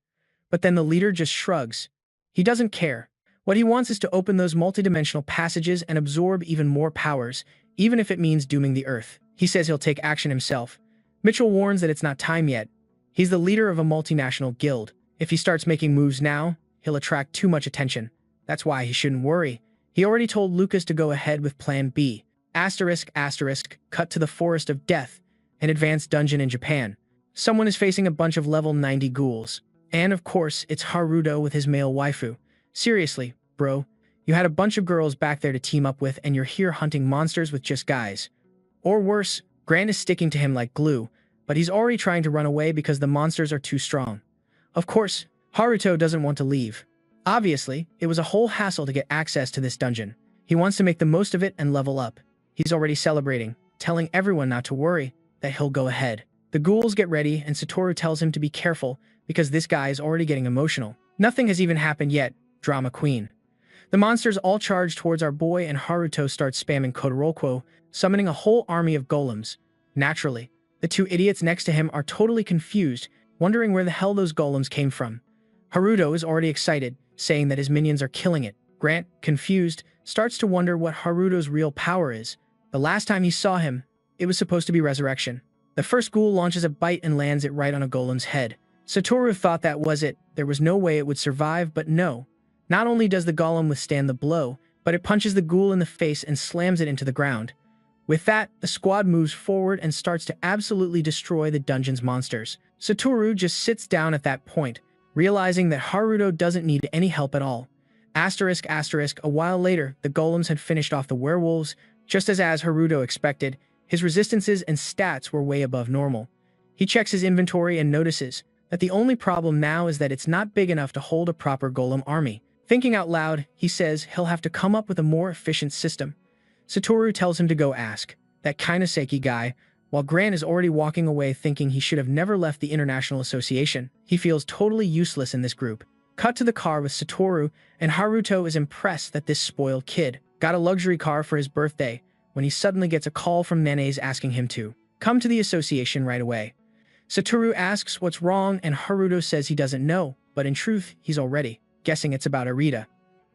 But then the leader just shrugs. He doesn't care. What he wants is to open those multidimensional passages and absorb even more powers, even if it means dooming the Earth. He says he'll take action himself. Mitchell warns that it's not time yet. He's the leader of a multinational guild. If he starts making moves now, he'll attract too much attention. That's why he shouldn't worry. He already told Lucas to go ahead with Plan B. ***, cut to the Forest of Death, an advanced dungeon in Japan. Someone is facing a bunch of level 90 ghouls. And of course, it's Haruto with his male waifu. Seriously, bro, you had a bunch of girls back there to team up with and you're here hunting monsters with just guys. Or worse, Grant is sticking to him like glue, but he's already trying to run away because the monsters are too strong. Of course, Haruto doesn't want to leave. Obviously, it was a whole hassle to get access to this dungeon. He wants to make the most of it and level up. He's already celebrating, telling everyone not to worry, that he'll go ahead. The ghouls get ready and Satoru tells him to be careful because this guy is already getting emotional. Nothing has even happened yet, drama queen. The monsters all charge towards our boy and Haruto starts spamming Kotoroko, summoning a whole army of golems. Naturally, the 2 idiots next to him are totally confused, wondering where the hell those golems came from. Haruto is already excited. saying that his minions are killing it. Grant, confused, starts to wonder what Haruto's real power is. The last time he saw him, it was supposed to be resurrection. The first ghoul launches a bite and lands it right on a golem's head. Satoru thought that was it. There was no way it would survive, but no. Not only does the golem withstand the blow, but it punches the ghoul in the face and slams it into the ground. With that, the squad moves forward and starts to absolutely destroy the dungeon's monsters. Satoru just sits down at that point, realizing that Haruto doesn't need any help at all. Asterisk, asterisk, a while later, the golems had finished off the werewolves, just as Haruto expected. His resistances and stats were way above normal. He checks his inventory and notices that the only problem now is that it's not big enough to hold a proper golem army. Thinking out loud, he says he'll have to come up with a more efficient system. Satoru tells him to go ask that Kainoseki guy, while Grant is already walking away thinking he should have never left the International Association. He feels totally useless in this group. Cut to the car with Satoru, and Haruto is impressed that this spoiled kid got a luxury car for his birthday when he suddenly gets a call from Nene's asking him to come to the association right away. Satoru asks what's wrong, and Haruto says he doesn't know, but in truth, he's already guessing it's about Arita.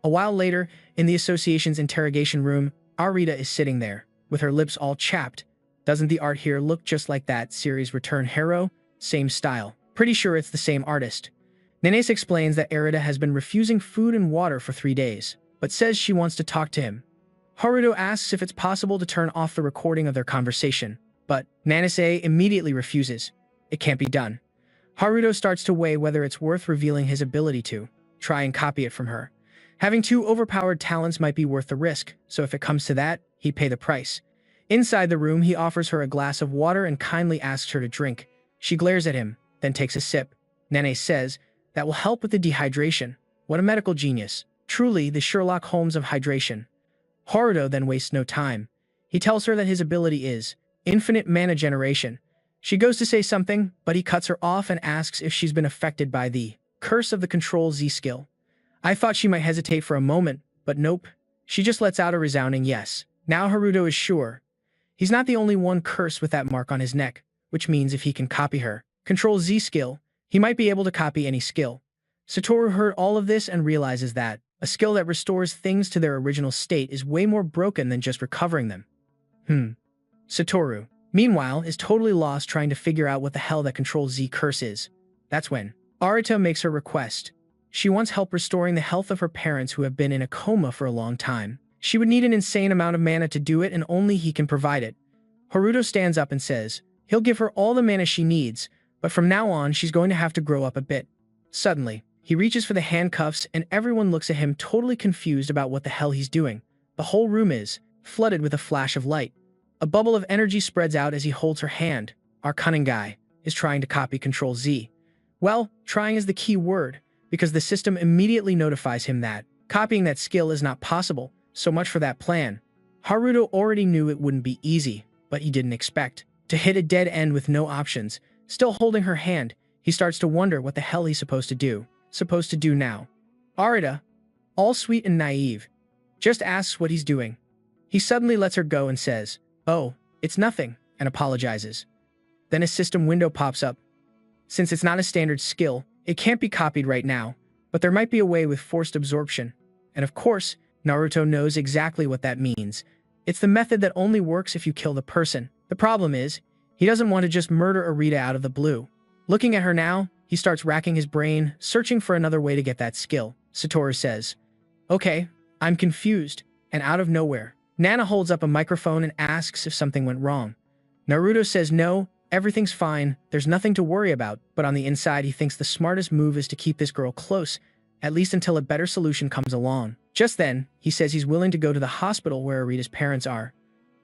A while later, in the association's interrogation room, Arita is sitting there, with her lips all chapped. Doesn't the art here look just like that series Return Hero? Same style. Pretty sure it's the same artist. Nenes explains that Arita has been refusing food and water for 3 days, but says she wants to talk to him. Haruto asks if it's possible to turn off the recording of their conversation, but Nanase immediately refuses. It can't be done. Haruto starts to weigh whether it's worth revealing his ability to try and copy it from her. Having 2 overpowered talents might be worth the risk, so if it comes to that, he'd pay the price. Inside the room, he offers her a glass of water and kindly asks her to drink. She glares at him, then takes a sip. Nene says that will help with the dehydration. What a medical genius. Truly the Sherlock Holmes of hydration. Haruto then wastes no time. He tells her that his ability is infinite mana generation. She goes to say something, but he cuts her off and asks if she's been affected by the curse of the Control-Z skill. I thought she might hesitate for a moment, but nope. She just lets out a resounding yes. Now Haruto is sure he's not the only one cursed with that mark on his neck, which means if he can copy her Control-Z skill, he might be able to copy any skill. Satoru heard all of this and realizes that a skill that restores things to their original state is way more broken than just recovering them. Satoru, meanwhile, is totally lost trying to figure out what the hell that Control-Z curse is. That's when Arita makes her request. She wants help restoring the health of her parents who have been in a coma for a long time. She would need an insane amount of mana to do it, and only he can provide it. Haruto stands up and says he'll give her all the mana she needs, but from now on, she's going to have to grow up a bit. Suddenly, he reaches for the handcuffs, and everyone looks at him totally confused about what the hell he's doing. The whole room is flooded with a flash of light. A bubble of energy spreads out as he holds her hand. Our cunning guy is trying to copy Control-Z. Well, trying is the key word, because the system immediately notifies him that copying that skill is not possible. So much for that plan. Haruto already knew it wouldn't be easy, but he didn't expect to hit a dead end with no options. Still holding her hand, he starts to wonder what the hell he's supposed to do now. Arita, all sweet and naive, just asks what he's doing. He suddenly lets her go and says, "Oh, it's nothing," and apologizes. Then a system window pops up. Since it's not a standard skill, it can't be copied right now, but there might be a way with forced absorption. And of course, Naruto knows exactly what that means. It's the method that only works if you kill the person. The problem is, he doesn't want to just murder Arita out of the blue. Looking at her now, he starts racking his brain, searching for another way to get that skill. Satoru says, "Okay, I'm confused," and out of nowhere, Nana holds up a microphone and asks if something went wrong. Naruto says no, everything's fine, there's nothing to worry about, but on the inside he thinks the smartest move is to keep this girl close, at least until a better solution comes along. Just then, he says he's willing to go to the hospital where Arita's parents are.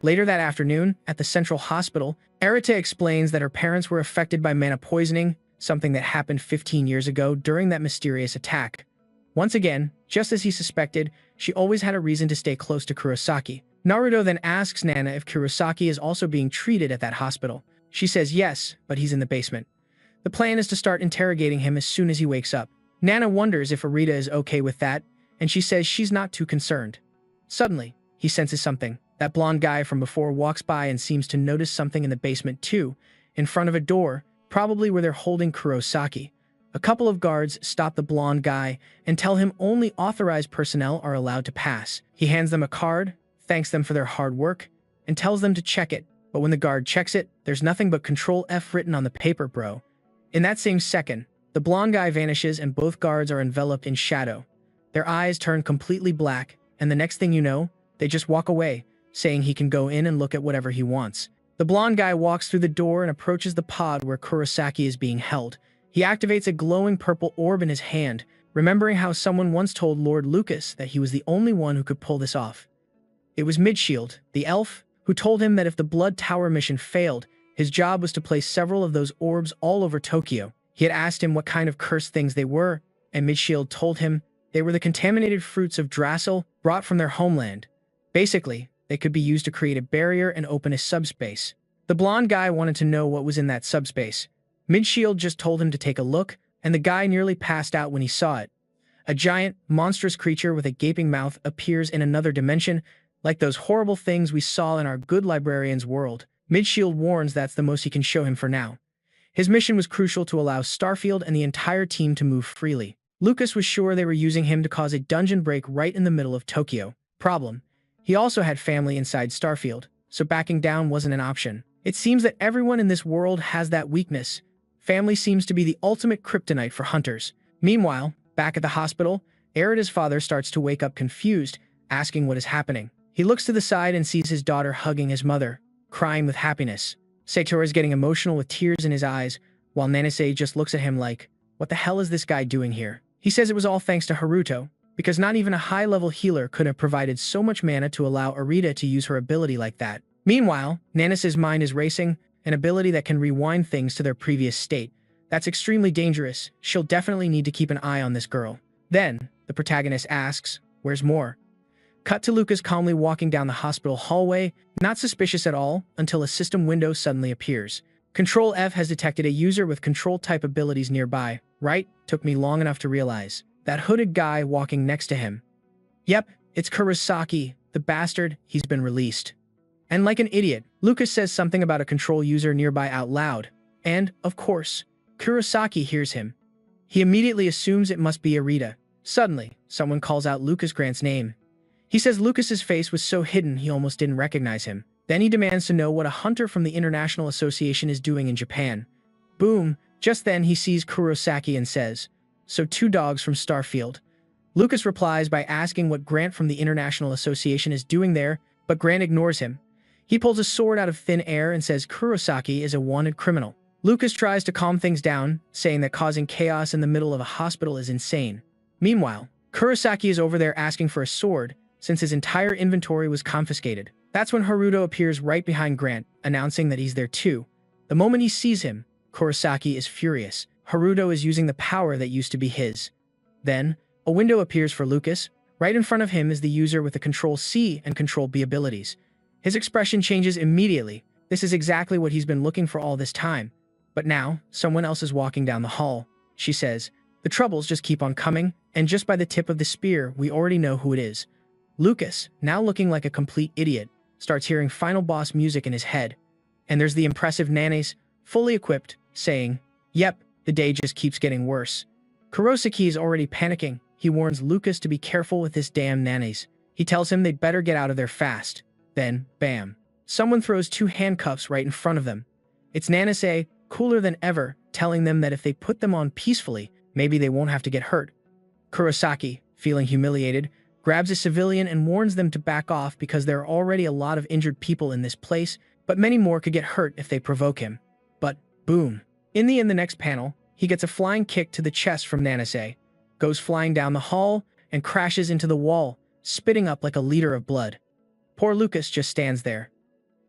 Later that afternoon, at the central hospital, Arita explains that her parents were affected by mana poisoning, something that happened 15 years ago during that mysterious attack. Once again, just as he suspected, she always had a reason to stay close to Kurosaki. Naruto then asks Nana if Kurosaki is also being treated at that hospital. She says yes, but he's in the basement. The plan is to start interrogating him as soon as he wakes up. Nana wonders if Arita is okay with that, and she says she's not too concerned. Suddenly, he senses something. That blonde guy from before walks by and seems to notice something in the basement too, in front of a door, probably where they're holding Kurosaki. A couple of guards stop the blonde guy and tell him only authorized personnel are allowed to pass. He hands them a card, thanks them for their hard work, and tells them to check it. But when the guard checks it, there's nothing but Control F written on the paper, bro. In that same second, the blonde guy vanishes and both guards are enveloped in shadow. Their eyes turn completely black, and the next thing you know, they just walk away, saying he can go in and look at whatever he wants. The blonde guy walks through the door and approaches the pod where Kurosaki is being held. He activates a glowing purple orb in his hand, remembering how someone once told Lord Lucas that he was the only one who could pull this off. It was Midshield, the elf, who told him that if the Blood Tower mission failed, his job was to place several of those orbs all over Tokyo. He had asked him what kind of cursed things they were, and Midshield told him they were the contaminated fruits of Drassel brought from their homeland. Basically, they could be used to create a barrier and open a subspace. The blonde guy wanted to know what was in that subspace. Midshield just told him to take a look, and the guy nearly passed out when he saw it. A giant, monstrous creature with a gaping mouth appears in another dimension, like those horrible things we saw in our good librarian's world. Midshield warns that's the most he can show him for now. His mission was crucial to allow Starfield and the entire team to move freely. Lucas was sure they were using him to cause a dungeon break right in the middle of Tokyo. Problem: he also had family inside Starfield, so backing down wasn't an option. It seems that everyone in this world has that weakness. Family seems to be the ultimate kryptonite for hunters. Meanwhile, back at the hospital, Erida's father starts to wake up confused, asking what is happening. He looks to the side and sees his daughter hugging his mother, crying with happiness. Seitora is getting emotional with tears in his eyes, while Nanase just looks at him like, what the hell is this guy doing here? He says it was all thanks to Haruto, because not even a high-level healer could have provided so much mana to allow Arita to use her ability like that. Meanwhile, Nanase's mind is racing, an ability that can rewind things to their previous state. That's extremely dangerous. She'll definitely need to keep an eye on this girl. Then, the protagonist asks, where's more? Cut to Lucas calmly walking down the hospital hallway, not suspicious at all, until a system window suddenly appears. Control F has detected a user with control-type abilities nearby. Right? Took me long enough to realize. That hooded guy walking next to him. Yep, it's Kurosaki, the bastard. He's been released. And like an idiot, Lucas says something about a control user nearby out loud. And, of course, Kurosaki hears him. He immediately assumes it must be Arita. Suddenly, someone calls out Lucas Grant's name. He says Lucas's face was so hidden he almost didn't recognize him. Then he demands to know what a hunter from the International Association is doing in Japan. Boom! Just then he sees Kurosaki and says, so 2 dogs from Starfield. Lucas replies by asking what Grant from the International Association is doing there, but Grant ignores him. He pulls a sword out of thin air and says Kurosaki is a wanted criminal. Lucas tries to calm things down, saying that causing chaos in the middle of a hospital is insane. Meanwhile, Kurosaki is over there asking for a sword, since his entire inventory was confiscated. That's when Haruto appears right behind Grant, announcing that he's there too. The moment he sees him, Kurosaki is furious. Haruto is using the power that used to be his. Then, a window appears for Lucas. Right in front of him is the user with the Control-C and Control-B abilities. His expression changes immediately. This is exactly what he's been looking for all this time. But now, someone else is walking down the hall. She says, the troubles just keep on coming, and just by the tip of the spear, we already know who it is. Lucas, now looking like a complete idiot, starts hearing Final Boss music in his head. And there's the impressive Nanase, fully equipped, saying, yep, the day just keeps getting worse. Kurosaki is already panicking. He warns Lucas to be careful with this damn Nanase. He tells him they'd better get out of there fast. Then, bam. Someone throws 2 handcuffs right in front of them. It's Nanase, cooler than ever, telling them that if they put them on peacefully, maybe they won't have to get hurt. Kurosaki, feeling humiliated, grabs a civilian and warns them to back off because there are already a lot of injured people in this place, but many more could get hurt if they provoke him. But, boom. In the next panel, he gets a flying kick to the chest from Nanase, goes flying down the hall, and crashes into the wall, spitting up like a liter of blood. Poor Lucas just stands there.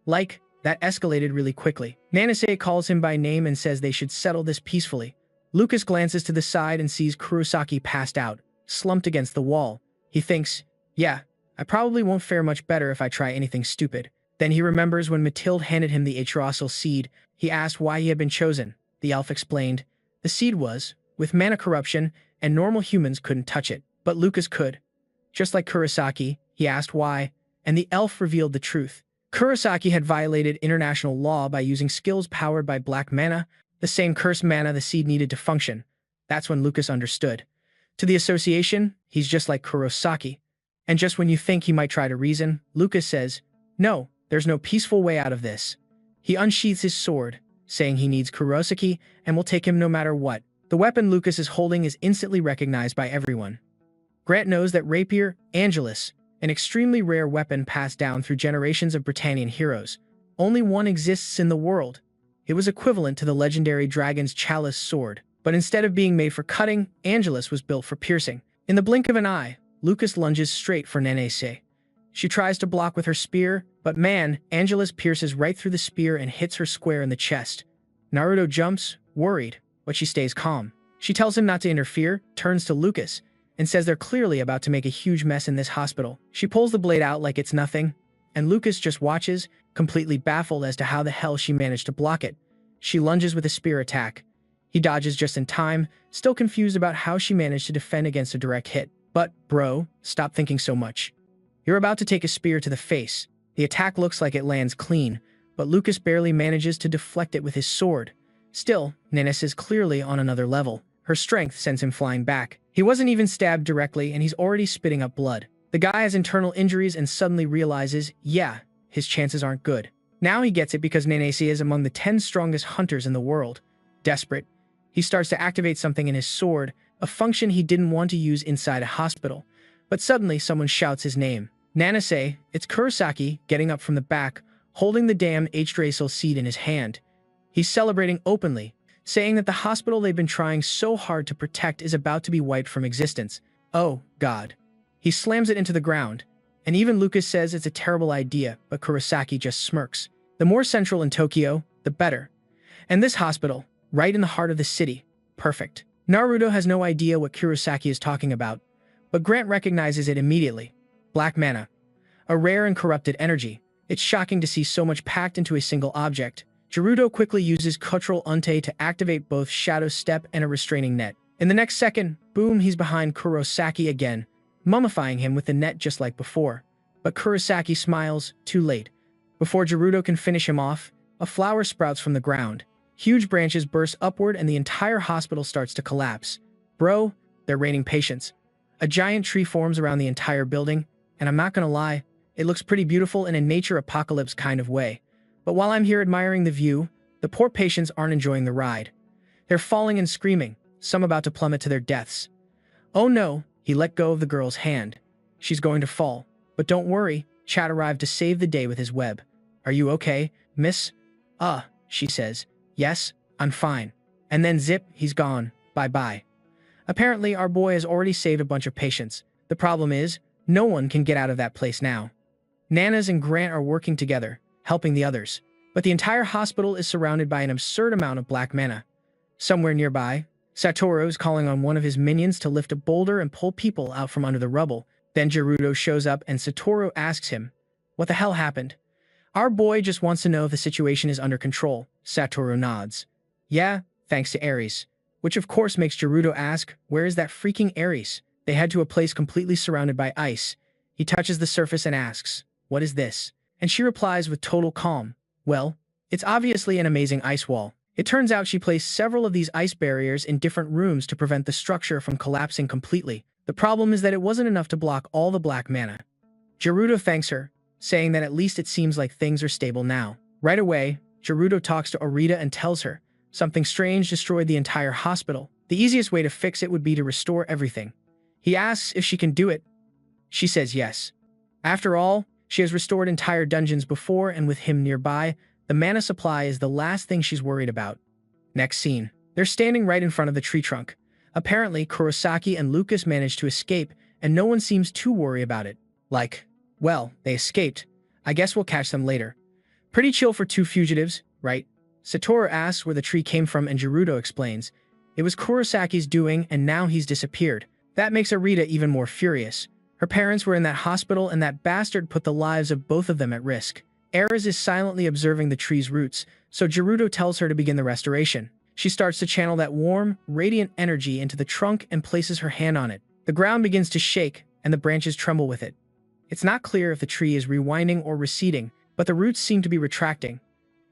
Like, that escalated really quickly. Nanase calls him by name and says they should settle this peacefully. Lucas glances to the side and sees Kurosaki passed out, slumped against the wall. He thinks, yeah, I probably won't fare much better if I try anything stupid. Then he remembers when Mathilde handed him the Atrasil seed. He asked why he had been chosen. The elf explained, the seed was, with mana corruption, and normal humans couldn't touch it, but Lucas could. Just like Kurosaki, he asked why, and the elf revealed the truth. Kurosaki had violated international law by using skills powered by black mana, the same cursed mana the seed needed to function. That's when Lucas understood. To the association, he's just like Kurosaki. And just when you think he might try to reason, Lucas says, "No, there's no peaceful way out of this." He unsheathes his sword, saying he needs Kurosaki and will take him no matter what. The weapon Lucas is holding is instantly recognized by everyone. Grant knows that Rapier Angelus, an extremely rare weapon passed down through generations of Britannian heroes. Only one exists in the world. It was equivalent to the legendary dragon's chalice sword, but instead of being made for cutting, Angelus was built for piercing. In the blink of an eye, Lucas lunges straight for Nenese. She tries to block with her spear, but man, Angelus pierces right through the spear and hits her square in the chest. Naruto jumps, worried, but she stays calm. She tells him not to interfere, turns to Lucas, and says they're clearly about to make a huge mess in this hospital. She pulls the blade out like it's nothing, and Lucas just watches, completely baffled as to how the hell she managed to block it. She lunges with a spear attack. He dodges just in time, still confused about how she managed to defend against a direct hit. But, bro, stop thinking so much. You're about to take a spear to the face. The attack looks like it lands clean, but Lucas barely manages to deflect it with his sword. Still, Nenes is clearly on another level. Her strength sends him flying back. He wasn't even stabbed directly and he's already spitting up blood. The guy has internal injuries and suddenly realizes, yeah, his chances aren't good. Now he gets it because Nenesi is among the 10 strongest hunters in the world. Desperate, he starts to activate something in his sword, a function he didn't want to use inside a hospital. But suddenly someone shouts his name. Nanase, it's Kurosaki, getting up from the back, holding the damn Yggdrasil seed in his hand. He's celebrating openly, saying that the hospital they've been trying so hard to protect is about to be wiped from existence. Oh, God. He slams it into the ground, and even Lucas says it's a terrible idea, but Kurosaki just smirks. The more central in Tokyo, the better. And this hospital, right in the heart of the city, perfect. Naruto has no idea what Kurosaki is talking about, but Grant recognizes it immediately. Black mana. A rare and corrupted energy. It's shocking to see so much packed into a single object. Gerudo quickly uses Cutral Unte to activate both Shadow Step and a restraining net. In the next second, boom, he's behind Kurosaki again, mummifying him with the net just like before. But Kurosaki smiles, too late. Before Gerudo can finish him off, a flower sprouts from the ground. Huge branches burst upward and the entire hospital starts to collapse. Bro, they're raining patience. A giant tree forms around the entire building, and I'm not gonna lie, it looks pretty beautiful in a nature apocalypse kind of way. But while I'm here admiring the view, the poor patients aren't enjoying the ride. They're falling and screaming, some about to plummet to their deaths. Oh no, he let go of the girl's hand. She's going to fall. But don't worry, Chad arrived to save the day with his web. Are you okay, miss? She says. Yes, I'm fine. And then zip, he's gone. Bye-bye. Apparently, our boy has already saved a bunch of patients. The problem is, no one can get out of that place now. Nanas and Grant are working together, helping the others. But the entire hospital is surrounded by an absurd amount of black mana. Somewhere nearby, Satoru is calling on one of his minions to lift a boulder and pull people out from under the rubble. Then Gerudo shows up and Satoru asks him, "What the hell happened?" "Our boy just wants to know if the situation is under control." Satoru nods. "Yeah, thanks to Ares." Which of course makes Gerudo ask, where is that freaking Ares? They head to a place completely surrounded by ice. He touches the surface and asks, "What is this?" And she replies with total calm, "Well, it's obviously an amazing ice wall." It turns out she placed several of these ice barriers in different rooms to prevent the structure from collapsing completely. The problem is that it wasn't enough to block all the black mana. Gerudo thanks her, saying that at least it seems like things are stable now. Right away, Gerudo talks to Orita and tells her, something strange destroyed the entire hospital. The easiest way to fix it would be to restore everything. He asks if she can do it. She says yes. After all, she has restored entire dungeons before, and with him nearby, the mana supply is the last thing she's worried about. Next scene. They're standing right in front of the tree trunk. Apparently, Kurosaki and Lucas managed to escape, and no one seems too worried about it. Like, well, they escaped. I guess we'll catch them later. Pretty chill for two fugitives, right? Satoru asks where the tree came from and Gerudo explains. It was Kurosaki's doing and now he's disappeared. That makes Arita even more furious. Her parents were in that hospital and that bastard put the lives of both of them at risk. Ares is silently observing the tree's roots, so Gerudo tells her to begin the restoration. She starts to channel that warm, radiant energy into the trunk and places her hand on it. The ground begins to shake and the branches tremble with it. It's not clear if the tree is rewinding or receding, but the roots seem to be retracting.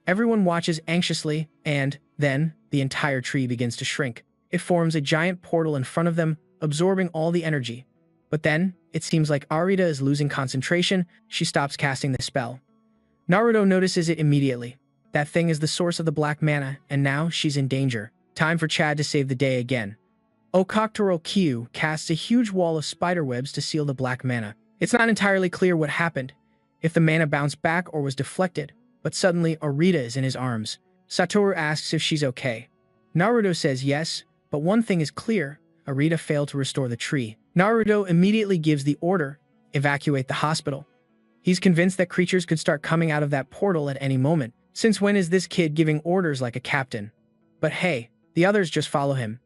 Everyone watches anxiously, and then, the entire tree begins to shrink. it forms a giant portal in front of them, absorbing all the energy. But then, it seems like Arita is losing concentration. She stops casting the spell. Naruto notices it immediately. That thing is the source of the black mana, and now she's in danger. Time for Chad to save the day again. Okaktoro Kyu casts a huge wall of spiderwebs to seal the black mana. It's not entirely clear what happened, if the mana bounced back or was deflected, but suddenly Arita is in his arms. Satoru asks if she's okay. Naruto says yes, but one thing is clear, Arita failed to restore the tree. Naruto immediately gives the order, evacuate the hospital. He's convinced that creatures could start coming out of that portal at any moment. Since when is this kid giving orders like a captain? But hey, the others just follow him.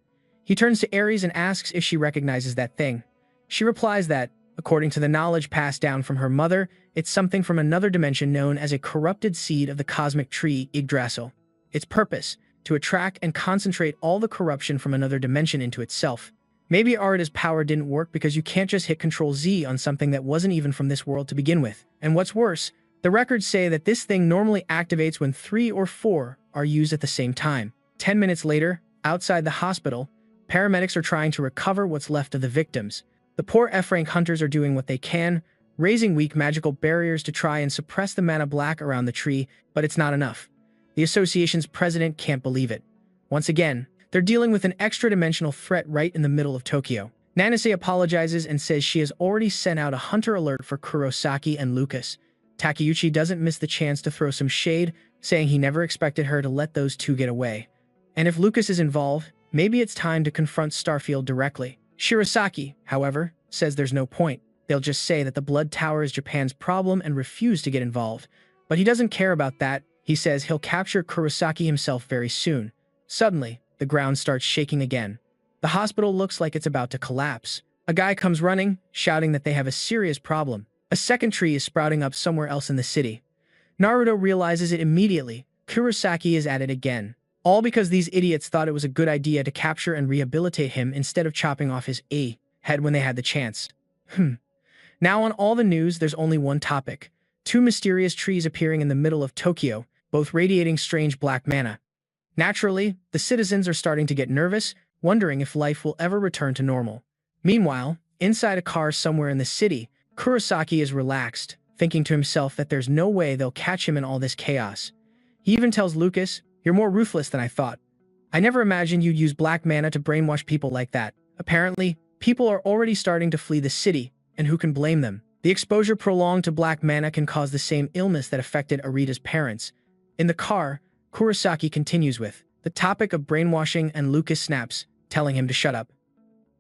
He turns to Ares and asks if she recognizes that thing. She replies that, according to the knowledge passed down from her mother, it's something from another dimension known as a corrupted seed of the cosmic tree Yggdrasil. Its purpose, to attract and concentrate all the corruption from another dimension into itself. Maybe Arita's power didn't work because you can't just hit Ctrl+Z on something that wasn't even from this world to begin with. And what's worse, the records say that this thing normally activates when 3 or 4 are used at the same time. 10 minutes later, outside the hospital, paramedics are trying to recover what's left of the victims. The poor F-rank hunters are doing what they can, raising weak magical barriers to try and suppress the mana black around the tree, but it's not enough. The association's president can't believe it. Once again, they're dealing with an extra-dimensional threat right in the middle of Tokyo. Nanase apologizes and says she has already sent out a hunter alert for Kurosaki and Lucas. Takeuchi doesn't miss the chance to throw some shade, saying he never expected her to let those two get away. And if Lucas is involved, maybe it's time to confront Starfield directly. Shirosaki, however, says there's no point. They'll just say that the Blood Tower is Japan's problem and refuse to get involved. But he doesn't care about that. He says he'll capture Kurosaki himself very soon. Suddenly, the ground starts shaking again. The hospital looks like it's about to collapse. A guy comes running, shouting that they have a serious problem. A second tree is sprouting up somewhere else in the city. Naruto realizes it immediately. Kurosaki is at it again. All because these idiots thought it was a good idea to capture and rehabilitate him instead of chopping off his head when they had the chance. Now on all the news, there's only one topic. 2 mysterious trees appearing in the middle of Tokyo, both radiating strange black mana. Naturally, the citizens are starting to get nervous, wondering if life will ever return to normal. Meanwhile, inside a car somewhere in the city, Kurosaki is relaxed, thinking to himself that there's no way they'll catch him in all this chaos. He even tells Lucas, "You're more ruthless than I thought. I never imagined you'd use black mana to brainwash people like that." Apparently, people are already starting to flee the city, and who can blame them? The exposure prolonged to black mana can cause the same illness that affected Arita's parents. In the car, Kurosaki continues with the topic of brainwashing and Lucas snaps, telling him to shut up.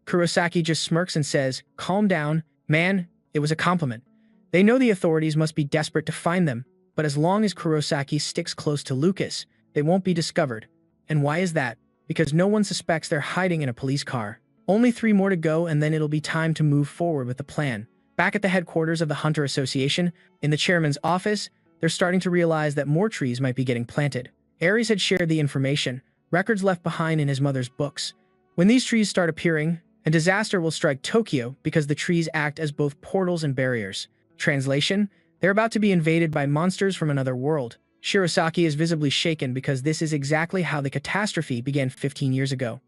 Kurosaki just smirks and says, "Calm down, man, it was a compliment." They know the authorities must be desperate to find them, but as long as Kurosaki sticks close to Lucas, they won't be discovered. And why is that? Because no one suspects they're hiding in a police car. Only 3 more to go and then it'll be time to move forward with the plan. Back at the headquarters of the Hunter Association, in the chairman's office, they're starting to realize that more trees might be getting planted. Ares had shared the information, records left behind in his mother's books. When these trees start appearing, a disaster will strike Tokyo because the trees act as both portals and barriers. Translation: they're about to be invaded by monsters from another world. Shirosaki is visibly shaken because this is exactly how the catastrophe began 15 years ago.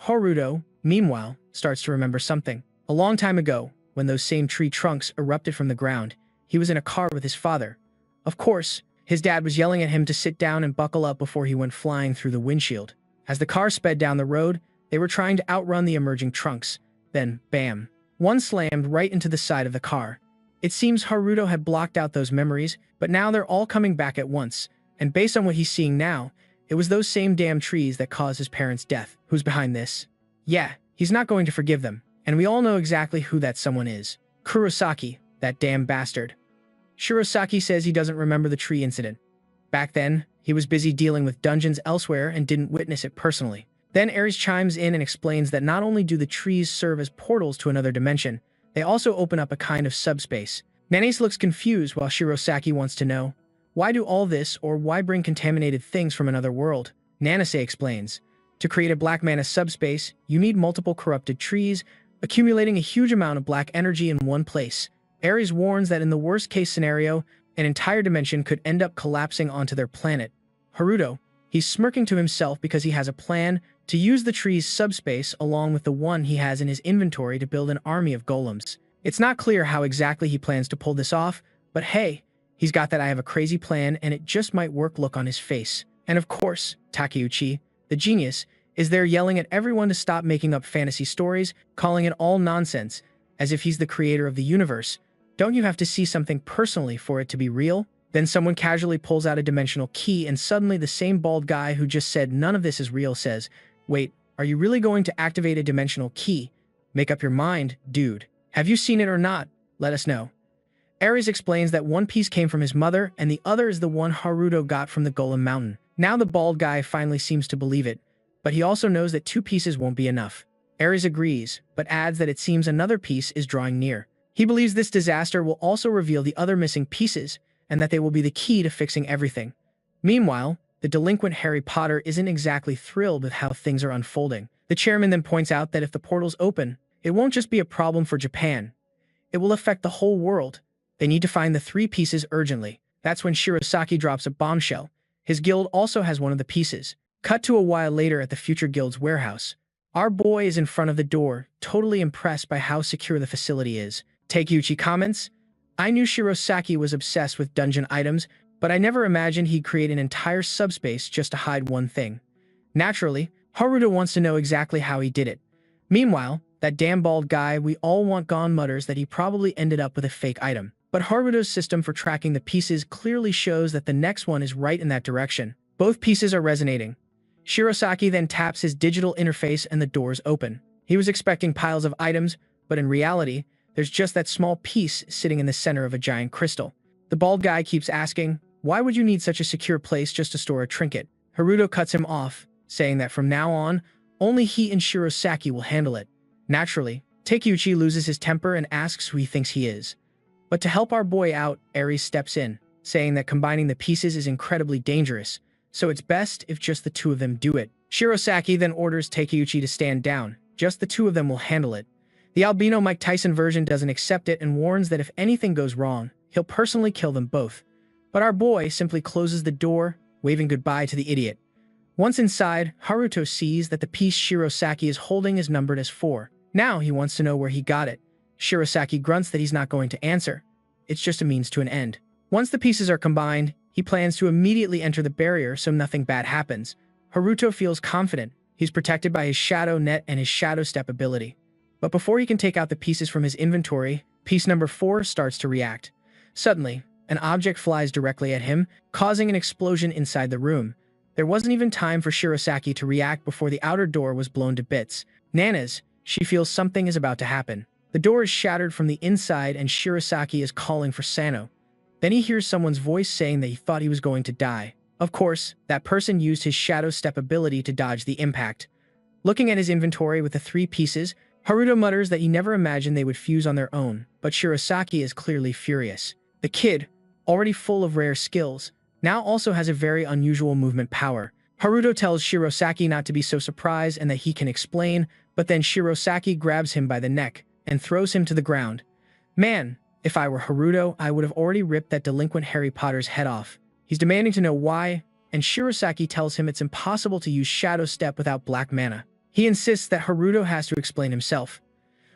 Haruto, meanwhile, starts to remember something. A long time ago, when those same tree trunks erupted from the ground, he was in a car with his father. Of course, his dad was yelling at him to sit down and buckle up before he went flying through the windshield. As the car sped down the road, they were trying to outrun the emerging trunks. Then, bam! One slammed right into the side of the car. It seems Haruto had blocked out those memories, but now they're all coming back at once. And based on what he's seeing now, it was those same damn trees that caused his parents' death. Who's behind this? Yeah, he's not going to forgive them. And we all know exactly who that someone is. Kurosaki, that damn bastard. Shirosaki says he doesn't remember the tree incident. Back then, he was busy dealing with dungeons elsewhere and didn't witness it personally. Then Ares chimes in and explains that not only do the trees serve as portals to another dimension, they also open up a kind of subspace. Nanase looks confused while Shirosaki wants to know, why do all this, or why bring contaminated things from another world? Nanase explains, to create a black mana subspace, you need multiple corrupted trees, accumulating a huge amount of black energy in one place. Ares warns that in the worst-case scenario, an entire dimension could end up collapsing onto their planet. Haruto, he's smirking to himself because he has a plan, to use the tree's subspace along with the one he has in his inventory to build an army of golems. It's not clear how exactly he plans to pull this off, but hey, he's got that "I have a crazy plan and it just might work" look on his face. And of course, Takeuchi, the genius, is there yelling at everyone to stop making up fantasy stories, calling it all nonsense, as if he's the creator of the universe. Don't you have to see something personally for it to be real? Then someone casually pulls out a dimensional key and suddenly the same bald guy who just said none of this is real says, "Wait, are you really going to activate a dimensional key? Make up your mind, dude. Have you seen it or not? Let us know." Ares explains that one piece came from his mother and the other is the one Haruto got from the Golem Mountain. Now the bald guy finally seems to believe it, but he also knows that 2 pieces won't be enough. Ares agrees, but adds that it seems another piece is drawing near. He believes this disaster will also reveal the other missing pieces, and that they will be the key to fixing everything. Meanwhile, the delinquent Harry Potter isn't exactly thrilled with how things are unfolding. The chairman then points out that if the portals open, it won't just be a problem for Japan. It will affect the whole world. They need to find the 3 pieces urgently. That's when Shirosaki drops a bombshell. His guild also has one of the pieces. Cut to a while later at the future guild's warehouse. Our boy is in front of the door, totally impressed by how secure the facility is. Takeuchi comments, "I knew Shirosaki was obsessed with dungeon items, but I never imagined he'd create an entire subspace just to hide one thing." Naturally, Haruto wants to know exactly how he did it. Meanwhile, that damn bald guy we all want gone mutters that he probably ended up with a fake item. But Haruto's system for tracking the pieces clearly shows that the next one is right in that direction. Both pieces are resonating. Shirosaki then taps his digital interface and the doors open. He was expecting piles of items, but in reality, there's just that small piece sitting in the center of a giant crystal. The bald guy keeps asking, "Why would you need such a secure place just to store a trinket?" Haruto cuts him off, saying that from now on, only he and Shirosaki will handle it. Naturally, Takeuchi loses his temper and asks who he thinks he is. But to help our boy out, Ares steps in, saying that combining the pieces is incredibly dangerous, so it's best if just the 2 of them do it. Shirosaki then orders Takeuchi to stand down. Just the 2 of them will handle it. The albino Mike Tyson version doesn't accept it and warns that if anything goes wrong, he'll personally kill them both. But our boy simply closes the door, waving goodbye to the idiot. Once inside, Haruto sees that the piece Shirosaki is holding is numbered as 4. Now he wants to know where he got it. Shirosaki grunts that he's not going to answer. It's just a means to an end. Once the pieces are combined, he plans to immediately enter the barrier so nothing bad happens. Haruto feels confident. He's protected by his shadow net and his shadow step ability. But before he can take out the pieces from his inventory, piece number 4 starts to react. Suddenly, an object flies directly at him, causing an explosion inside the room. There wasn't even time for Shirosaki to react before the outer door was blown to bits. Nanas, she feels something is about to happen. The door is shattered from the inside and Shirosaki is calling for Sano. Then he hears someone's voice saying that he thought he was going to die. Of course, that person used his shadow step ability to dodge the impact. Looking at his inventory with the 3 pieces, Haruto mutters that he never imagined they would fuse on their own, but Shirosaki is clearly furious. The kid, already full of rare skills, now also has a very unusual movement power. Haruto tells Shirosaki not to be so surprised and that he can explain, but then Shirosaki grabs him by the neck and throws him to the ground. Man, if I were Haruto, I would have already ripped that delinquent Harry Potter's head off. He's demanding to know why, and Shirosaki tells him it's impossible to use Shadow Step without black mana. He insists that Haruto has to explain himself.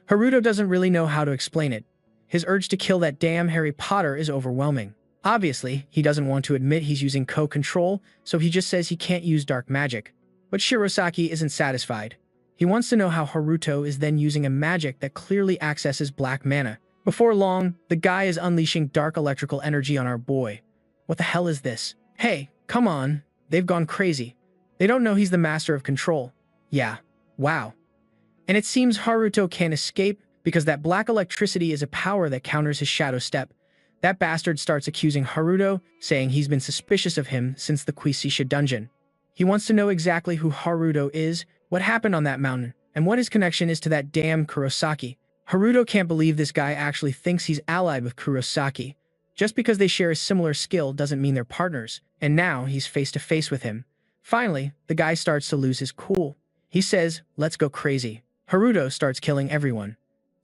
Haruto doesn't really know how to explain it. His urge to kill that damn Harry Potter is overwhelming. Obviously, he doesn't want to admit he's using co-control, so he just says he can't use dark magic. But Shirosaki isn't satisfied. He wants to know how Haruto is then using a magic that clearly accesses black mana. Before long, the guy is unleashing dark electrical energy on our boy. What the hell is this? Hey, come on, they've gone crazy. They don't know he's the master of control. Yeah, wow. And it seems Haruto can't escape because that black electricity is a power that counters his shadow step. That bastard starts accusing Haruto, saying he's been suspicious of him since the Quisisha dungeon. He wants to know exactly who Haruto is, what happened on that mountain, and what his connection is to that damn Kurosaki. Haruto can't believe this guy actually thinks he's allied with Kurosaki. Just because they share a similar skill doesn't mean they're partners, and now he's face to face with him. Finally, the guy starts to lose his cool. He says, "Let's go crazy." Haruto starts killing everyone.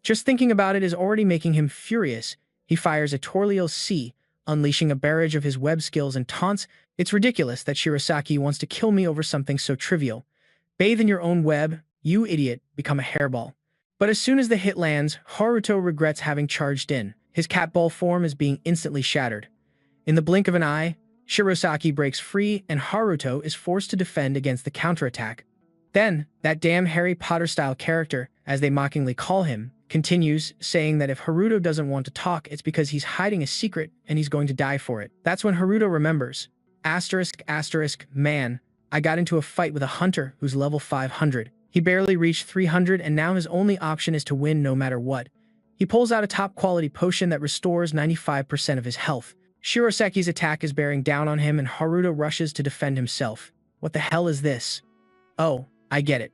Just thinking about it is already making him furious. He fires a CTRL+C, unleashing a barrage of his web skills and taunts. It's ridiculous that Shirosaki wants to kill me over something so trivial. Bathe in your own web, you idiot, become a hairball. But as soon as the hit lands, Haruto regrets having charged in. His cat ball form is being instantly shattered. In the blink of an eye, Shirosaki breaks free and Haruto is forced to defend against the counterattack. Then, that damn Harry Potter-style character, as they mockingly call him, continues, saying that if Haruto doesn't want to talk, it's because he's hiding a secret and he's going to die for it. That's when Haruto remembers. Man, I got into a fight with a hunter who's level 500. He barely reached 300 and now his only option is to win no matter what. He pulls out a top-quality potion that restores 95% of his health. Shirosaki's attack is bearing down on him and Haruto rushes to defend himself. What the hell is this? Oh, I get it.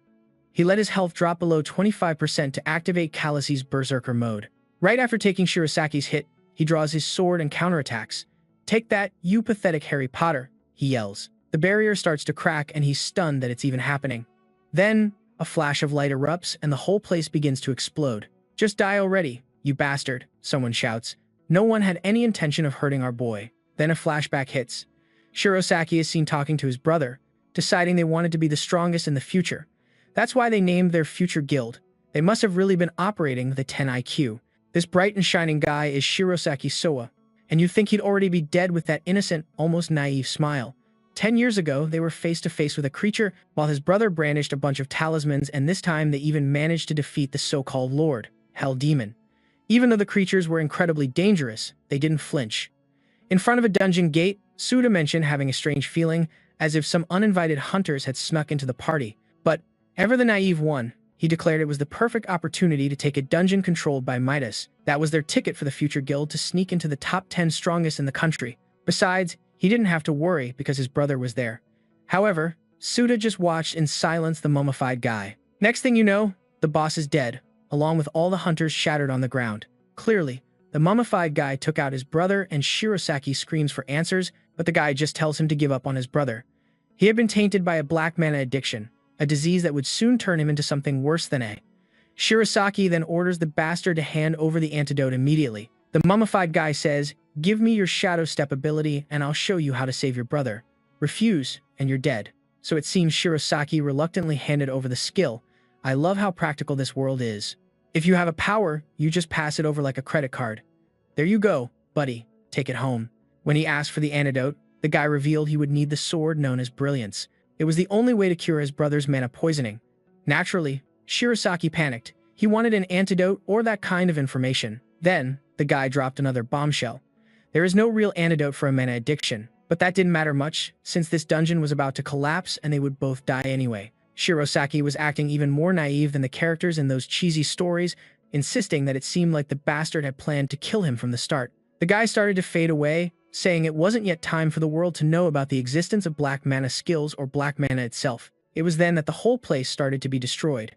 He let his health drop below 25% to activate Khaleesi's Berserker mode. Right after taking Shirosaki's hit, he draws his sword and counterattacks. "Take that, you pathetic Harry Potter," he yells. The barrier starts to crack and he's stunned that it's even happening. Then, a flash of light erupts and the whole place begins to explode. "Just die already, you bastard," someone shouts. No one had any intention of hurting our boy. Then a flashback hits. Shirosaki is seen talking to his brother, deciding they wanted to be the strongest in the future. That's why they named their future guild. They must have really been operating with a 10 IQ. This bright and shining guy is Shirosaki Soa, and you'd think he'd already be dead with that innocent, almost naive smile. 10 years ago, they were face to face with a creature, while his brother brandished a bunch of talismans, and this time they even managed to defeat the so-called Lord, Hell Demon. Even though the creatures were incredibly dangerous, they didn't flinch. In front of a dungeon gate, Suda mentioned having a strange feeling, as if some uninvited hunters had snuck into the party. But, ever the naive one, he declared it was the perfect opportunity to take a dungeon controlled by Midas. That was their ticket for the future guild to sneak into the top 10 strongest in the country. Besides, he didn't have to worry because his brother was there. However, Suda just watched in silence the mummified guy. Next thing you know, the boss is dead, along with all the hunters shattered on the ground. Clearly, the mummified guy took out his brother and Shirosaki screams for answers, but the guy just tells him to give up on his brother. He had been tainted by a black mana addiction, a disease that would soon turn him into something worse than a. Shirosaki then orders the bastard to hand over the antidote immediately. The mummified guy says, "Give me your shadow step ability and I'll show you how to save your brother. Refuse, and you're dead." So it seems Shirosaki reluctantly handed over the skill. I love how practical this world is. If you have a power, you just pass it over like a credit card. There you go, buddy. Take it home. When he asked for the antidote, the guy revealed he would need the sword known as Brilliance. It was the only way to cure his brother's mana poisoning. Naturally, Shirosaki panicked. He wanted an antidote or that kind of information. Then, the guy dropped another bombshell. There is no real antidote for a mana addiction, but that didn't matter much, since this dungeon was about to collapse and they would both die anyway. Shirosaki was acting even more naive than the characters in those cheesy stories, insisting that it seemed like the bastard had planned to kill him from the start. The guy started to fade away, saying it wasn't yet time for the world to know about the existence of black mana skills or black mana itself. It was then that the whole place started to be destroyed.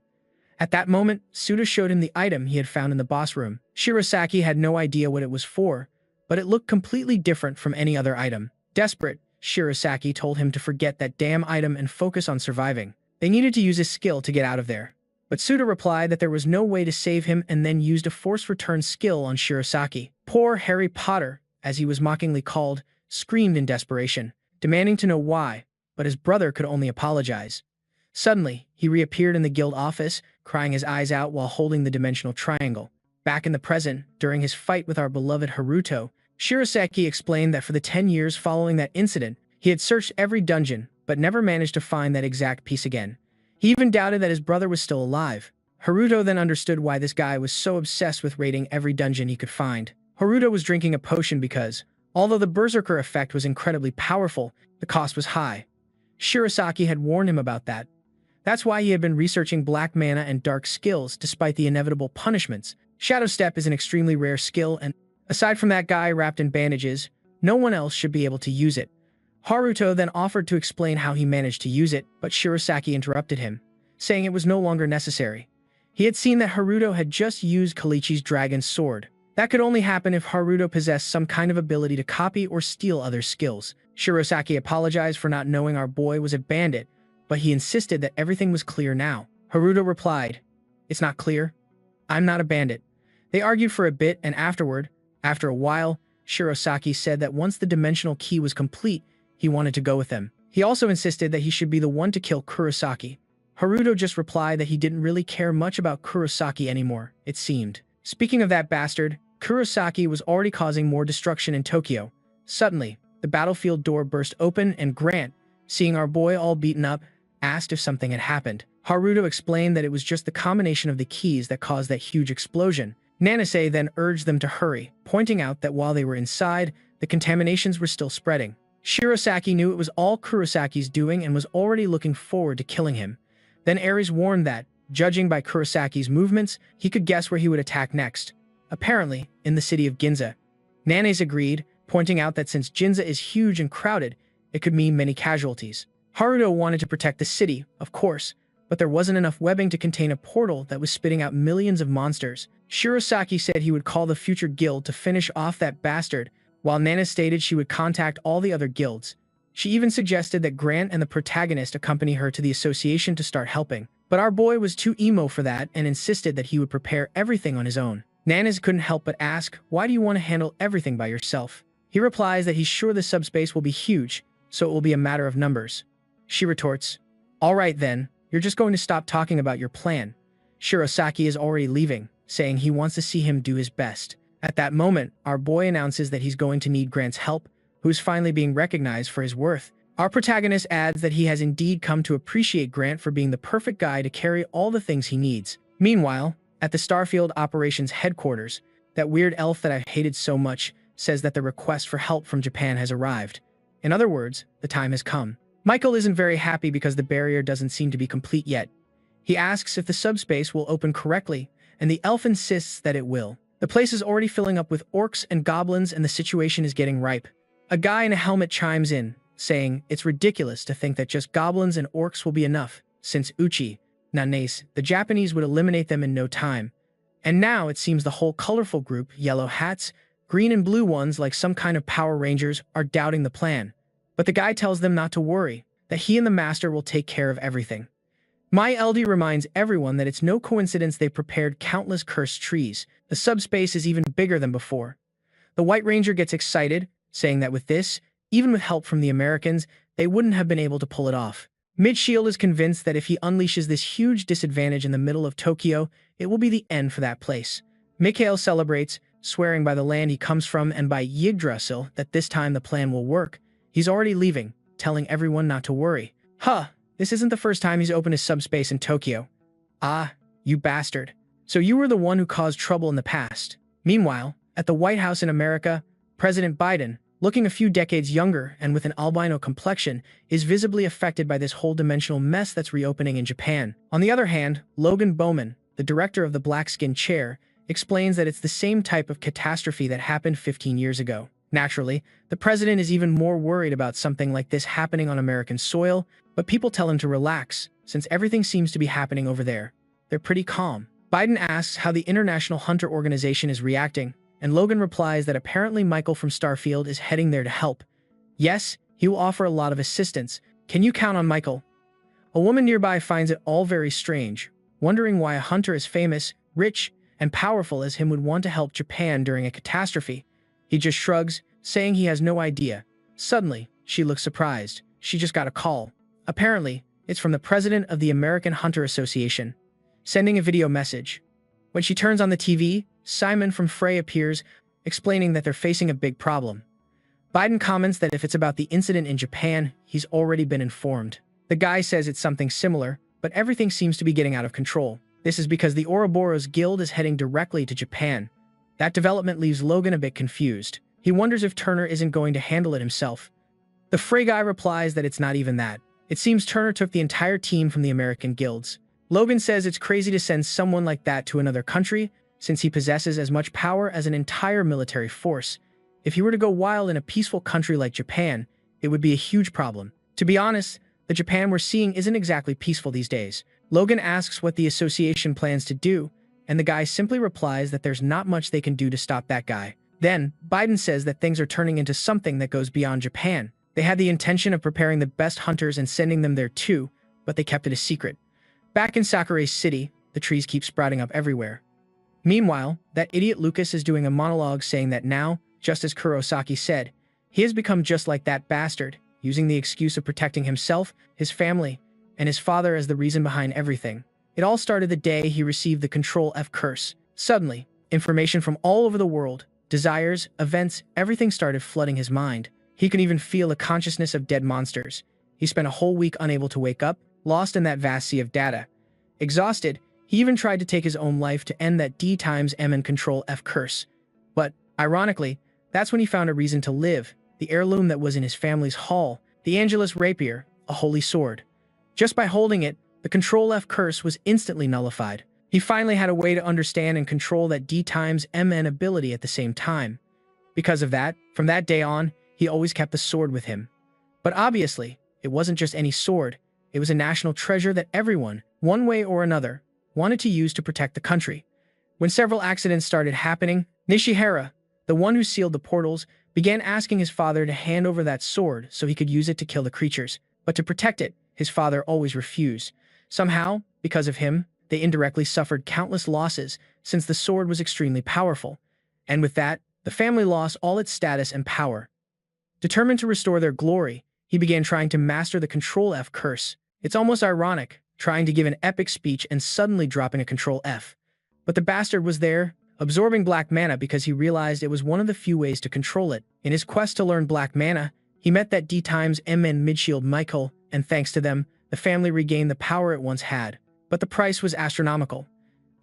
At that moment, Suda showed him the item he had found in the boss room. Shirosaki had no idea what it was for, but it looked completely different from any other item. Desperate, Shirosaki told him to forget that damn item and focus on surviving. They needed to use his skill to get out of there. But Suda replied that there was no way to save him and then used a forced return skill on Shirosaki. Poor Harry Potter, as he was mockingly called, screamed in desperation, demanding to know why, but his brother could only apologize. Suddenly, he reappeared in the guild office, crying his eyes out while holding the dimensional triangle. Back in the present, during his fight with our beloved Haruto, Shirosaki explained that for the 10 years following that incident, he had searched every dungeon, but never managed to find that exact piece again. He even doubted that his brother was still alive. Haruto then understood why this guy was so obsessed with raiding every dungeon he could find. Haruto was drinking a potion because, although the Berserker effect was incredibly powerful, the cost was high. Shirosaki had warned him about that. That's why he had been researching black mana and dark skills despite the inevitable punishments. Shadow Step is an extremely rare skill, and aside from that guy wrapped in bandages, no one else should be able to use it. Haruto then offered to explain how he managed to use it, but Shirosaki interrupted him, saying it was no longer necessary. He had seen that Haruto had just used Kalichi's dragon sword. That could only happen if Haruto possessed some kind of ability to copy or steal other skills. Shirosaki apologized for not knowing our boy was a bandit, but he insisted that everything was clear now. Haruto replied, "It's not clear. I'm not a bandit." They argued for a bit, and after a while, Shirosaki said that once the dimensional key was complete, he wanted to go with them. He also insisted that he should be the one to kill Kurosaki. Haruto just replied that he didn't really care much about Kurosaki anymore, it seemed. Speaking of that bastard, Kurosaki was already causing more destruction in Tokyo. Suddenly, the battlefield door burst open and Grant, seeing our boy all beaten up, asked if something had happened. Haruto explained that it was just the combination of the keys that caused that huge explosion. Nanase then urged them to hurry, pointing out that while they were inside, the contaminations were still spreading. Shirosaki knew it was all Kurosaki's doing and was already looking forward to killing him. Then Ares warned that, judging by Kurosaki's movements, he could guess where he would attack next. Apparently, in the city of Ginza. Nanase agreed, pointing out that since Ginza is huge and crowded, it could mean many casualties. Haruto wanted to protect the city, of course, but there wasn't enough webbing to contain a portal that was spitting out millions of monsters. Shirosaki said he would call the future guild to finish off that bastard, while Nana stated she would contact all the other guilds. She even suggested that Grant and the protagonist accompany her to the association to start helping. But our boy was too emo for that and insisted that he would prepare everything on his own. Nanas couldn't help but ask, "Why do you want to handle everything by yourself?" He replies that he's sure the subspace will be huge, so it will be a matter of numbers. She retorts, "All right then, you're just going to stop talking about your plan." Shirosaki is already leaving, saying he wants to see him do his best. At that moment, our boy announces that he's going to need Grant's help, who is finally being recognized for his worth. Our protagonist adds that he has indeed come to appreciate Grant for being the perfect guy to carry all the things he needs. Meanwhile, at the Starfield Operations headquarters, that weird elf that I've hated so much says that the request for help from Japan has arrived. In other words, the time has come. Michael isn't very happy because the barrier doesn't seem to be complete yet. He asks if the subspace will open correctly, and the elf insists that it will. The place is already filling up with orcs and goblins and the situation is getting ripe. A guy in a helmet chimes in, saying it's ridiculous to think that just goblins and orcs will be enough, since Uchi, Nanase, the Japanese would eliminate them in no time. And now it seems the whole colorful group, yellow hats, green and blue ones like some kind of Power Rangers, are doubting the plan. But the guy tells them not to worry, that he and the master will take care of everything. My LD reminds everyone that it's no coincidence they prepared countless cursed trees. The subspace is even bigger than before. The White Ranger gets excited, saying that with this, even with help from the Americans, they wouldn't have been able to pull it off. Midshield is convinced that if he unleashes this huge disadvantage in the middle of Tokyo, it will be the end for that place. Mikhail celebrates, swearing by the land he comes from and by Yggdrasil that this time the plan will work. He's already leaving, telling everyone not to worry. This isn't the first time he's opened his subspace in Tokyo. Ah, you bastard. So you were the one who caused trouble in the past. Meanwhile, at the White House in America, President Biden, looking a few decades younger and with an albino complexion, is visibly affected by this whole dimensional mess that's reopening in Japan. On the other hand, Logan Bowman, the director of the Black Skin Chair, explains that it's the same type of catastrophe that happened 15 years ago. Naturally, the president is even more worried about something like this happening on American soil, but people tell him to relax, since everything seems to be happening over there. They're pretty calm. Biden asks how the International Hunter Organization is reacting, and Logan replies that apparently Michael from Starfield is heading there to help. Yes, he will offer a lot of assistance. Can you count on Michael? A woman nearby finds it all very strange, wondering why a hunter as famous, rich, and powerful as him would want to help Japan during a catastrophe. He just shrugs, saying he has no idea. Suddenly, she looks surprised. She just got a call. Apparently, it's from the president of the American Hunter Association, sending a video message. When she turns on the TV, Simon from Frey appears, explaining that they're facing a big problem. Biden comments that if it's about the incident in Japan, he's already been informed. The guy says it's something similar, but everything seems to be getting out of control. This is because the Ouroboros Guild is heading directly to Japan. That development leaves Logan a bit confused. He wonders if Turner isn't going to handle it himself. The Frey guy replies that it's not even that. It seems Turner took the entire team from the American guilds. Logan says it's crazy to send someone like that to another country, since he possesses as much power as an entire military force. If he were to go wild in a peaceful country like Japan, it would be a huge problem. To be honest, the Japan we're seeing isn't exactly peaceful these days. Logan asks what the association plans to do, and the guy simply replies that there's not much they can do to stop that guy. Then, Biden says that things are turning into something that goes beyond Japan. They had the intention of preparing the best hunters and sending them there too, but they kept it a secret. Back in Sakurai City, the trees keep sprouting up everywhere. Meanwhile, that idiot Lucas is doing a monologue saying that now, just as Kurosaki said, he has become just like that bastard, using the excuse of protecting himself, his family, and his father as the reason behind everything. It all started the day he received the Control-F curse. Suddenly, information from all over the world, desires, events, everything started flooding his mind. He could even feel the consciousness of dead monsters. He spent a whole week unable to wake up, lost in that vast sea of data. Exhausted, he even tried to take his own life to end that D times M Control-F curse. But, ironically, that's when he found a reason to live, the heirloom that was in his family's hall, the Angelus rapier, a holy sword. Just by holding it, the Control-F curse was instantly nullified. He finally had a way to understand and control that D times MN ability at the same time. Because of that, from that day on, he always kept the sword with him. But obviously, it wasn't just any sword. It was a national treasure that everyone, one way or another, wanted to use to protect the country. When several accidents started happening, Nishihara, the one who sealed the portals, began asking his father to hand over that sword so he could use it to kill the creatures. But to protect it, his father always refused. Somehow, because of him, they indirectly suffered countless losses since the sword was extremely powerful. And with that, the family lost all its status and power. Determined to restore their glory, he began trying to master the Control-F curse. It's almost ironic, trying to give an epic speech and suddenly dropping a Control-F. But the bastard was there, absorbing black mana because he realized it was one of the few ways to control it. In his quest to learn black mana, he met that D times MN midshield Michael, and thanks to them, the family regained the power it once had. But the price was astronomical.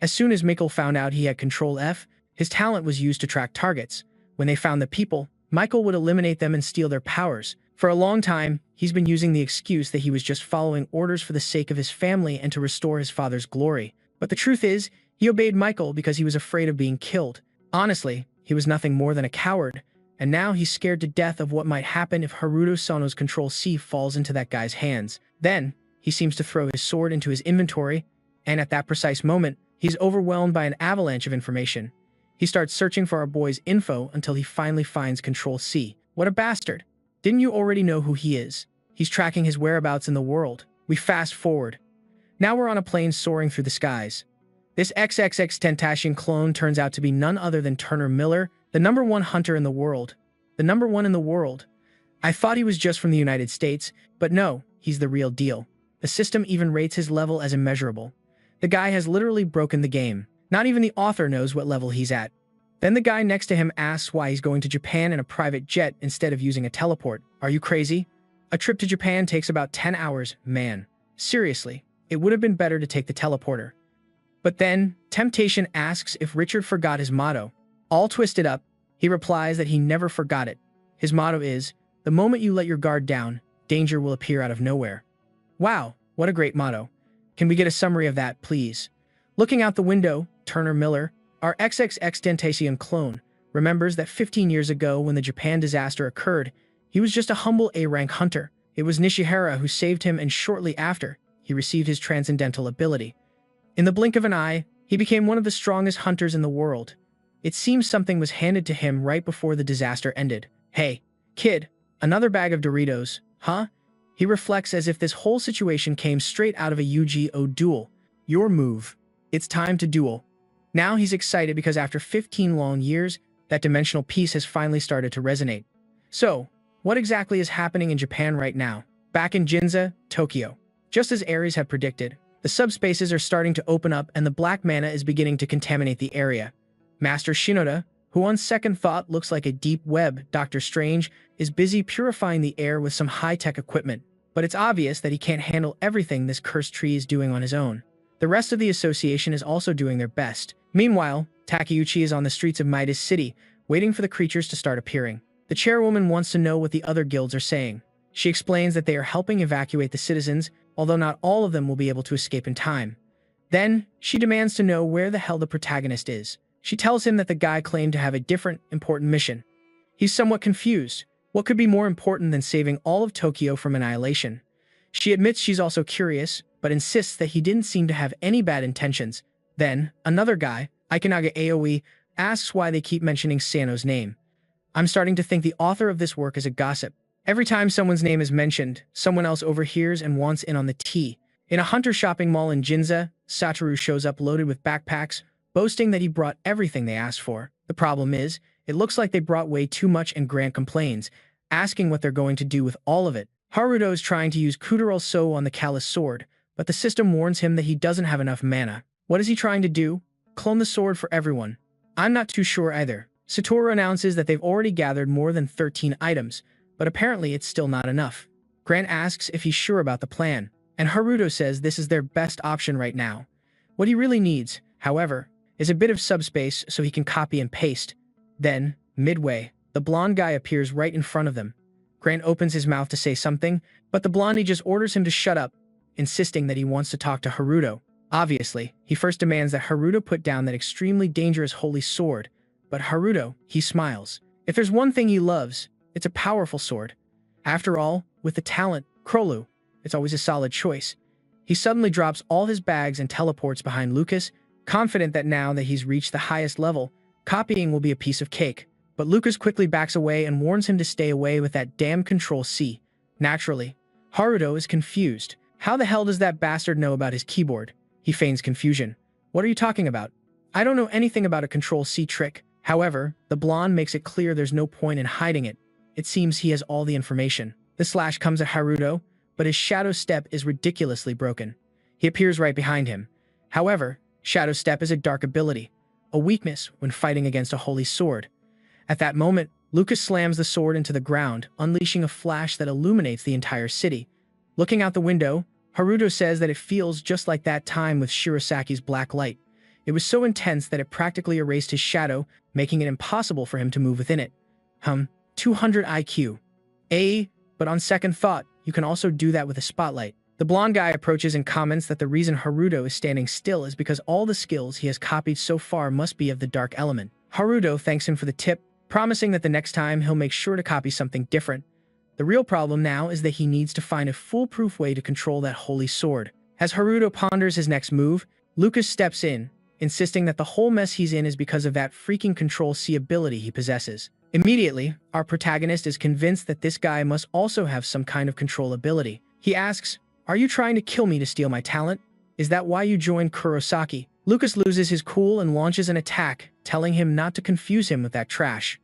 As soon as Michael found out he had Control-F, his talent was used to track targets. When they found the people, Michael would eliminate them and steal their powers. For a long time, he's been using the excuse that he was just following orders for the sake of his family and to restore his father's glory. But the truth is, he obeyed Michael because he was afraid of being killed. Honestly, he was nothing more than a coward, and now he's scared to death of what might happen if Haruto Sano's Control-C falls into that guy's hands. Then, he seems to throw his sword into his inventory, and at that precise moment, he's overwhelmed by an avalanche of information. He starts searching for our boy's info until he finally finds Control-C. What a bastard. Didn't you already know who he is? He's tracking his whereabouts in the world. We fast forward. Now we're on a plane soaring through the skies. This XXX Tentacion clone turns out to be none other than Turner Miller, the #1 hunter in the world. The #1 in the world. I thought he was just from the United States, but no, he's the real deal. The system even rates his level as immeasurable. The guy has literally broken the game. Not even the author knows what level he's at. Then the guy next to him asks why he's going to Japan in a private jet instead of using a teleport. Are you crazy? A trip to Japan takes about 10 hours, man. Seriously, it would have been better to take the teleporter. But then, Temptation asks if Richard forgot his motto. All twisted up, he replies that he never forgot it. His motto is, the moment you let your guard down, danger will appear out of nowhere. Wow, what a great motto. Can we get a summary of that, please? Looking out the window, Turner Miller, our XXX Tentacion clone, remembers that 15 years ago when the Japan disaster occurred, he was just a humble A-rank hunter. It was Nishihara who saved him, and shortly after, he received his transcendental ability. In the blink of an eye, he became one of the strongest hunters in the world. It seems something was handed to him right before the disaster ended. Hey, kid, another bag of Doritos, huh? He reflects as if this whole situation came straight out of a Yu-Gi-Oh! Duel. Your move. It's time to duel. Now he's excited because after 15 long years, that dimensional piece has finally started to resonate. So, what exactly is happening in Japan right now? Back in Ginza, Tokyo. Just as Ares had predicted, the subspaces are starting to open up and the black mana is beginning to contaminate the area. Master Shinoda, who on second thought looks like a deep web Doctor Strange, is busy purifying the air with some high-tech equipment. But it's obvious that he can't handle everything this cursed tree is doing on his own. The rest of the association is also doing their best. Meanwhile, Takeuchi is on the streets of Midas City, waiting for the creatures to start appearing. The chairwoman wants to know what the other guilds are saying. She explains that they are helping evacuate the citizens, although not all of them will be able to escape in time. Then, she demands to know where the hell the protagonist is. She tells him that the guy claimed to have a different, important mission. He's somewhat confused. What could be more important than saving all of Tokyo from annihilation? She admits she's also curious, but insists that he didn't seem to have any bad intentions. Then, another guy, Ikanaga Aoi, asks why they keep mentioning Sano's name. I'm starting to think the author of this work is a gossip. Every time someone's name is mentioned, someone else overhears and wants in on the tea. In a hunter shopping mall in Ginza, Satoru shows up loaded with backpacks, boasting that he brought everything they asked for. The problem is, it looks like they brought way too much and Grant complains, asking what they're going to do with all of it. Haruto is trying to use CTRL+C on the Callous Sword, but the system warns him that he doesn't have enough mana. What is he trying to do? Clone the sword for everyone. I'm not too sure either. Satoru announces that they've already gathered more than 13 items, but apparently it's still not enough. Grant asks if he's sure about the plan, and Haruto says this is their best option right now. What he really needs, however, is a bit of subspace so he can copy and paste. Then, midway, the blonde guy appears right in front of them. Grant opens his mouth to say something, but the blondie just orders him to shut up, insisting that he wants to talk to Haruto. Obviously, he first demands that Haruto put down that extremely dangerous holy sword, but Haruto, he smiles. If there's one thing he loves, it's a powerful sword. After all, with the talent, Krolu, it's always a solid choice. He suddenly drops all his bags and teleports behind Lucas, confident that now that he's reached the highest level, copying will be a piece of cake. But Lucas quickly backs away and warns him to stay away with that damn CTRL+C. Naturally, Haruto is confused. How the hell does that bastard know about his keyboard? He feigns confusion. What are you talking about? I don't know anything about a CTRL+C trick. However, the blonde makes it clear there's no point in hiding it. It seems he has all the information. The slash comes at Haruto, but his shadow step is ridiculously broken. He appears right behind him. However, shadow step is a dark ability, a weakness when fighting against a holy sword. At that moment, Lucas slams the sword into the ground, unleashing a flash that illuminates the entire city. Looking out the window, Haruto says that it feels just like that time with Shirasaki's black light. It was so intense that it practically erased his shadow, making it impossible for him to move within it. 200 IQ. But on second thought, you can also do that with a spotlight. The blonde guy approaches and comments that the reason Haruto is standing still is because all the skills he has copied so far must be of the dark element. Haruto thanks him for the tip, promising that the next time he'll make sure to copy something different. The real problem now is that he needs to find a foolproof way to control that holy sword. As Haruto ponders his next move, Lucas steps in, insisting that the whole mess he's in is because of that freaking CTRL+C ability he possesses. Immediately, our protagonist is convinced that this guy must also have some kind of control ability. He asks, "Are you trying to kill me to steal my talent? Is that why you joined Kurosaki?" Lucas loses his cool and launches an attack, telling him not to confuse him with that trash.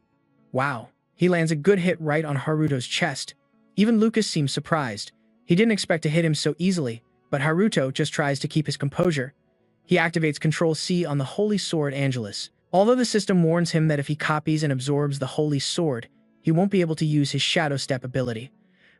Wow, he lands a good hit right on Haruto's chest. Even Lucas seems surprised. He didn't expect to hit him so easily, but Haruto just tries to keep his composure. He activates CTRL+C on the Holy Sword Angelus. Although the system warns him that if he copies and absorbs the Holy Sword, he won't be able to use his Shadow Step ability.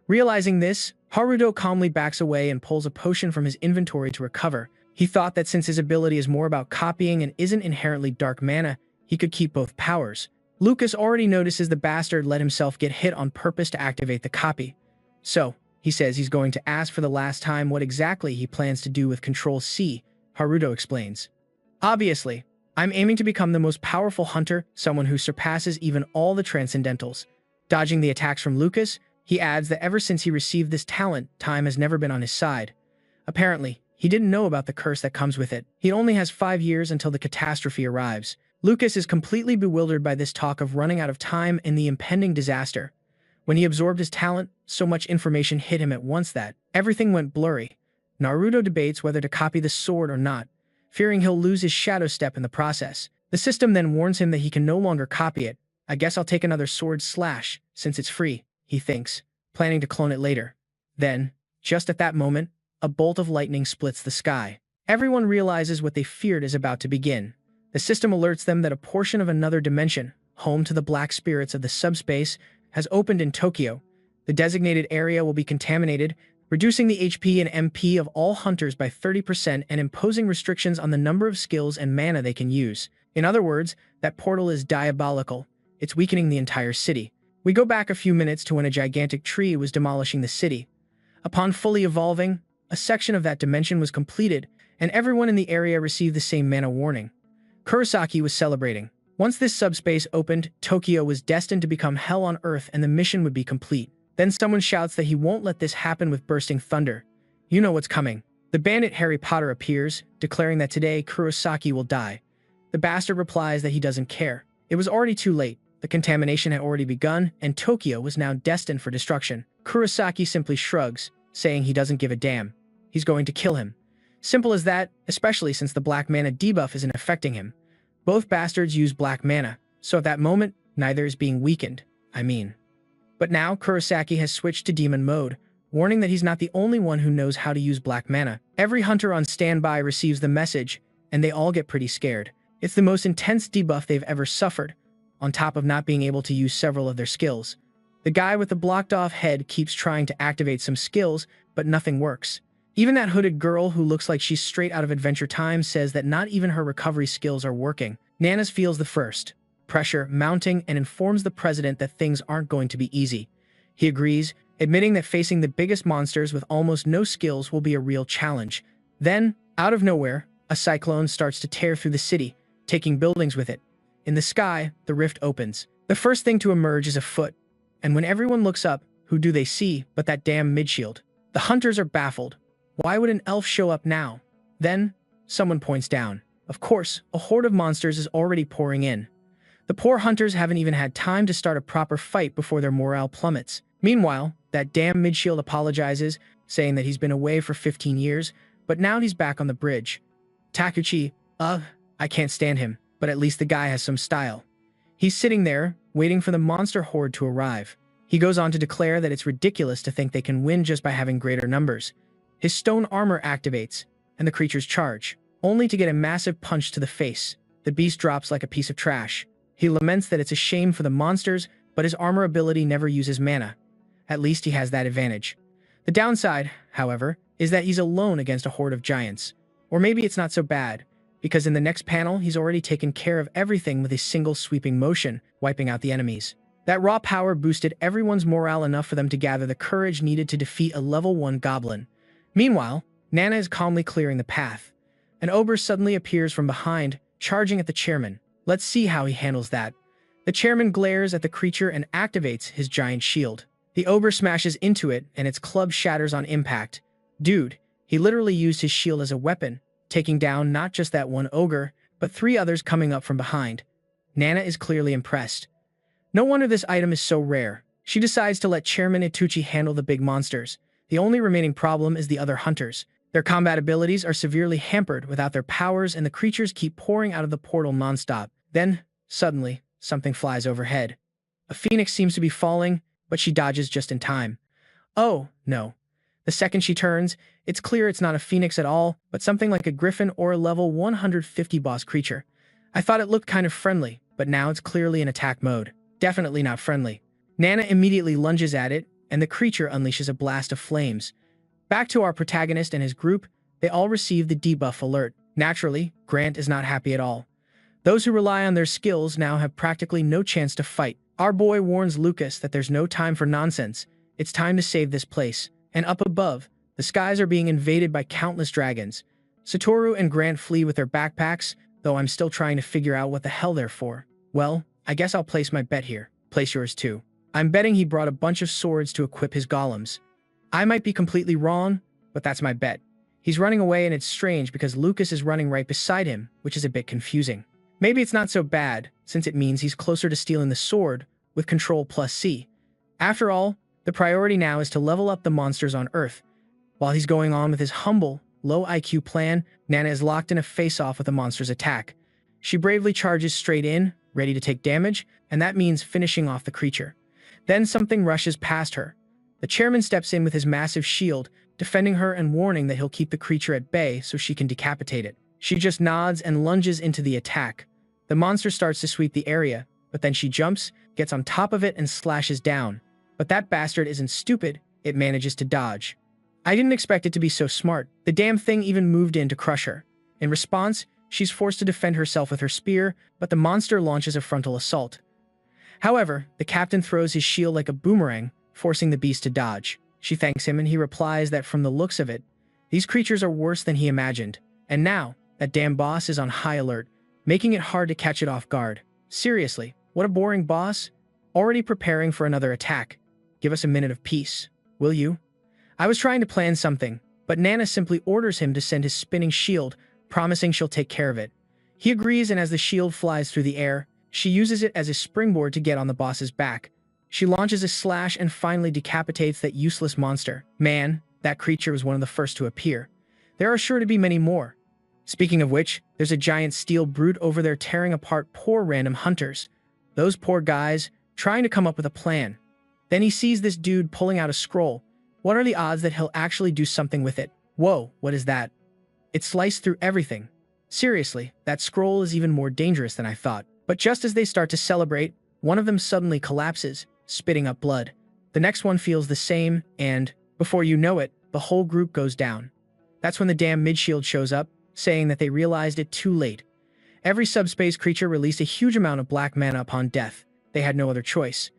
Realizing this, Haruto calmly backs away and pulls a potion from his inventory to recover. He thought that since his ability is more about copying and isn't inherently dark mana, he could keep both powers. Lucas already notices the bastard let himself get hit on purpose to activate the copy. So, he says he's going to ask for the last time what exactly he plans to do with CTRL+C, Haruto explains. Obviously, I'm aiming to become the most powerful hunter, someone who surpasses even all the Transcendentals. Dodging the attacks from Lucas, he adds that ever since he received this talent, time has never been on his side. Apparently, he didn't know about the curse that comes with it. He only has 5 years until the catastrophe arrives. Lucas is completely bewildered by this talk of running out of time and the impending disaster. When he absorbed his talent, so much information hit him at once that everything went blurry. Naruto debates whether to copy the sword or not, fearing he'll lose his shadow step in the process. The system then warns him that he can no longer copy it. I guess I'll take another sword slash, since it's free, he thinks, planning to clone it later. Then, just at that moment, a bolt of lightning splits the sky. Everyone realizes what they feared is about to begin. The system alerts them that a portion of another dimension, home to the black spirits of the subspace, has opened in Tokyo. The designated area will be contaminated, reducing the HP and MP of all hunters by 30% and imposing restrictions on the number of skills and mana they can use. In other words, that portal is diabolical. It's weakening the entire city. We go back a few minutes to when a gigantic tree was demolishing the city. Upon fully evolving, a section of that dimension was completed, and everyone in the area received the same mana warning. Kurosaki was celebrating. Once this subspace opened, Tokyo was destined to become hell on earth and the mission would be complete. Then someone shouts that he won't let this happen with bursting thunder. You know what's coming. The bandit Harry Potter appears, declaring that today Kurosaki will die. The bastard replies that he doesn't care. It was already too late. The contamination had already begun, and Tokyo was now destined for destruction. Kurosaki simply shrugs, saying he doesn't give a damn. He's going to kill him. Simple as that, especially since the black mana debuff isn't affecting him. Both bastards use black mana, so at that moment, neither is being weakened. But now Kurosaki has switched to demon mode, warning that he's not the only one who knows how to use black mana. Every hunter on standby receives the message, and they all get pretty scared. It's the most intense debuff they've ever suffered, on top of not being able to use several of their skills. The guy with the blocked-off head keeps trying to activate some skills, but nothing works. Even that hooded girl who looks like she's straight out of Adventure Time says that not even her recovery skills are working. Nanas feels the first pressure mounting and informs the president that things aren't going to be easy. He agrees, admitting that facing the biggest monsters with almost no skills will be a real challenge. Then, out of nowhere, a cyclone starts to tear through the city, taking buildings with it. In the sky, the rift opens. The first thing to emerge is a foot, and when everyone looks up, who do they see but that damn midshield? The hunters are baffled. Why would an elf show up now? Then, someone points down. Of course, a horde of monsters is already pouring in. The poor hunters haven't even had time to start a proper fight before their morale plummets. Meanwhile, that damn midshield apologizes, saying that he's been away for 15 years, but now he's back on the bridge. Takuchi, I can't stand him, but at least the guy has some style. He's sitting there, waiting for the monster horde to arrive. He goes on to declare that it's ridiculous to think they can win just by having greater numbers. His stone armor activates, and the creatures charge, only to get a massive punch to the face. The beast drops like a piece of trash. He laments that it's a shame for the monsters, but his armor ability never uses mana. At least he has that advantage. The downside, however, is that he's alone against a horde of giants. Or maybe it's not so bad, because in the next panel, he's already taken care of everything with a single sweeping motion, wiping out the enemies. That raw power boosted everyone's morale enough for them to gather the courage needed to defeat a level 1 goblin. Meanwhile, Nana is calmly clearing the path. An ogre suddenly appears from behind, charging at the chairman. Let's see how he handles that. The chairman glares at the creature and activates his giant shield. The ogre smashes into it, and its club shatters on impact. Dude, he literally used his shield as a weapon, taking down not just that one ogre, but 3 others coming up from behind. Nana is clearly impressed. No wonder this item is so rare. She decides to let Chairman Ituchi handle the big monsters. The only remaining problem is the other hunters. Their combat abilities are severely hampered without their powers, and the creatures keep pouring out of the portal nonstop. Then, suddenly, something flies overhead. A phoenix seems to be falling, but she dodges just in time. Oh, no. The second she turns, it's clear it's not a phoenix at all, but something like a griffin or a level 150 boss creature. I thought it looked kind of friendly, but now it's clearly in attack mode. Definitely not friendly. Nana immediately lunges at it, and the creature unleashes a blast of flames. Back to our protagonist and his group, they all receive the debuff alert. Naturally, Grant is not happy at all. Those who rely on their skills now have practically no chance to fight. Our boy warns Lucas that there's no time for nonsense. It's time to save this place. And up above, the skies are being invaded by countless dragons. Satoru and Grant flee with their backpacks, though I'm still trying to figure out what the hell they're for. Well, I guess I'll place my bet here. Place yours too. I'm betting he brought a bunch of swords to equip his golems. I might be completely wrong, but that's my bet. He's running away, and it's strange because Lucas is running right beside him, which is a bit confusing. Maybe it's not so bad, since it means he's closer to stealing the sword with CTRL+C. After all, the priority now is to level up the monsters on Earth. While he's going on with his humble, low IQ plan, Nana is locked in a face-off with the monster's attack. She bravely charges straight in, ready to take damage, and that means finishing off the creature. Then something rushes past her. The chairman steps in with his massive shield, defending her and warning that he'll keep the creature at bay so she can decapitate it. She just nods and lunges into the attack. The monster starts to sweep the area, but then she jumps, gets on top of it, and slashes down. But that bastard isn't stupid, it manages to dodge. I didn't expect it to be so smart. The damn thing even moved in to crush her. In response, she's forced to defend herself with her spear, but the monster launches a frontal assault. However, the captain throws his shield like a boomerang, forcing the beast to dodge. She thanks him, and he replies that from the looks of it, these creatures are worse than he imagined. And now, that damn boss is on high alert, making it hard to catch it off guard. Seriously, what a boring boss. Already preparing for another attack. Give us a minute of peace, will you? I was trying to plan something, but Nana simply orders him to send his spinning shield, promising she'll take care of it. He agrees, and as the shield flies through the air, she uses it as a springboard to get on the boss's back. She launches a slash and finally decapitates that useless monster. Man, that creature was one of the first to appear. There are sure to be many more. Speaking of which, there's a giant steel brute over there tearing apart poor random hunters. Those poor guys, trying to come up with a plan. Then he sees this dude pulling out a scroll, What are the odds that he'll actually do something with it? Whoa, what is that? It sliced through everything. Seriously, that scroll is even more dangerous than I thought. But just as they start to celebrate, one of them suddenly collapses, spitting up blood. The next one feels the same, and, before you know it, the whole group goes down. That's when the damn mid-shield shows up, saying that they realized it too late. Every subspace creature released a huge amount of black mana upon death. They had no other choice.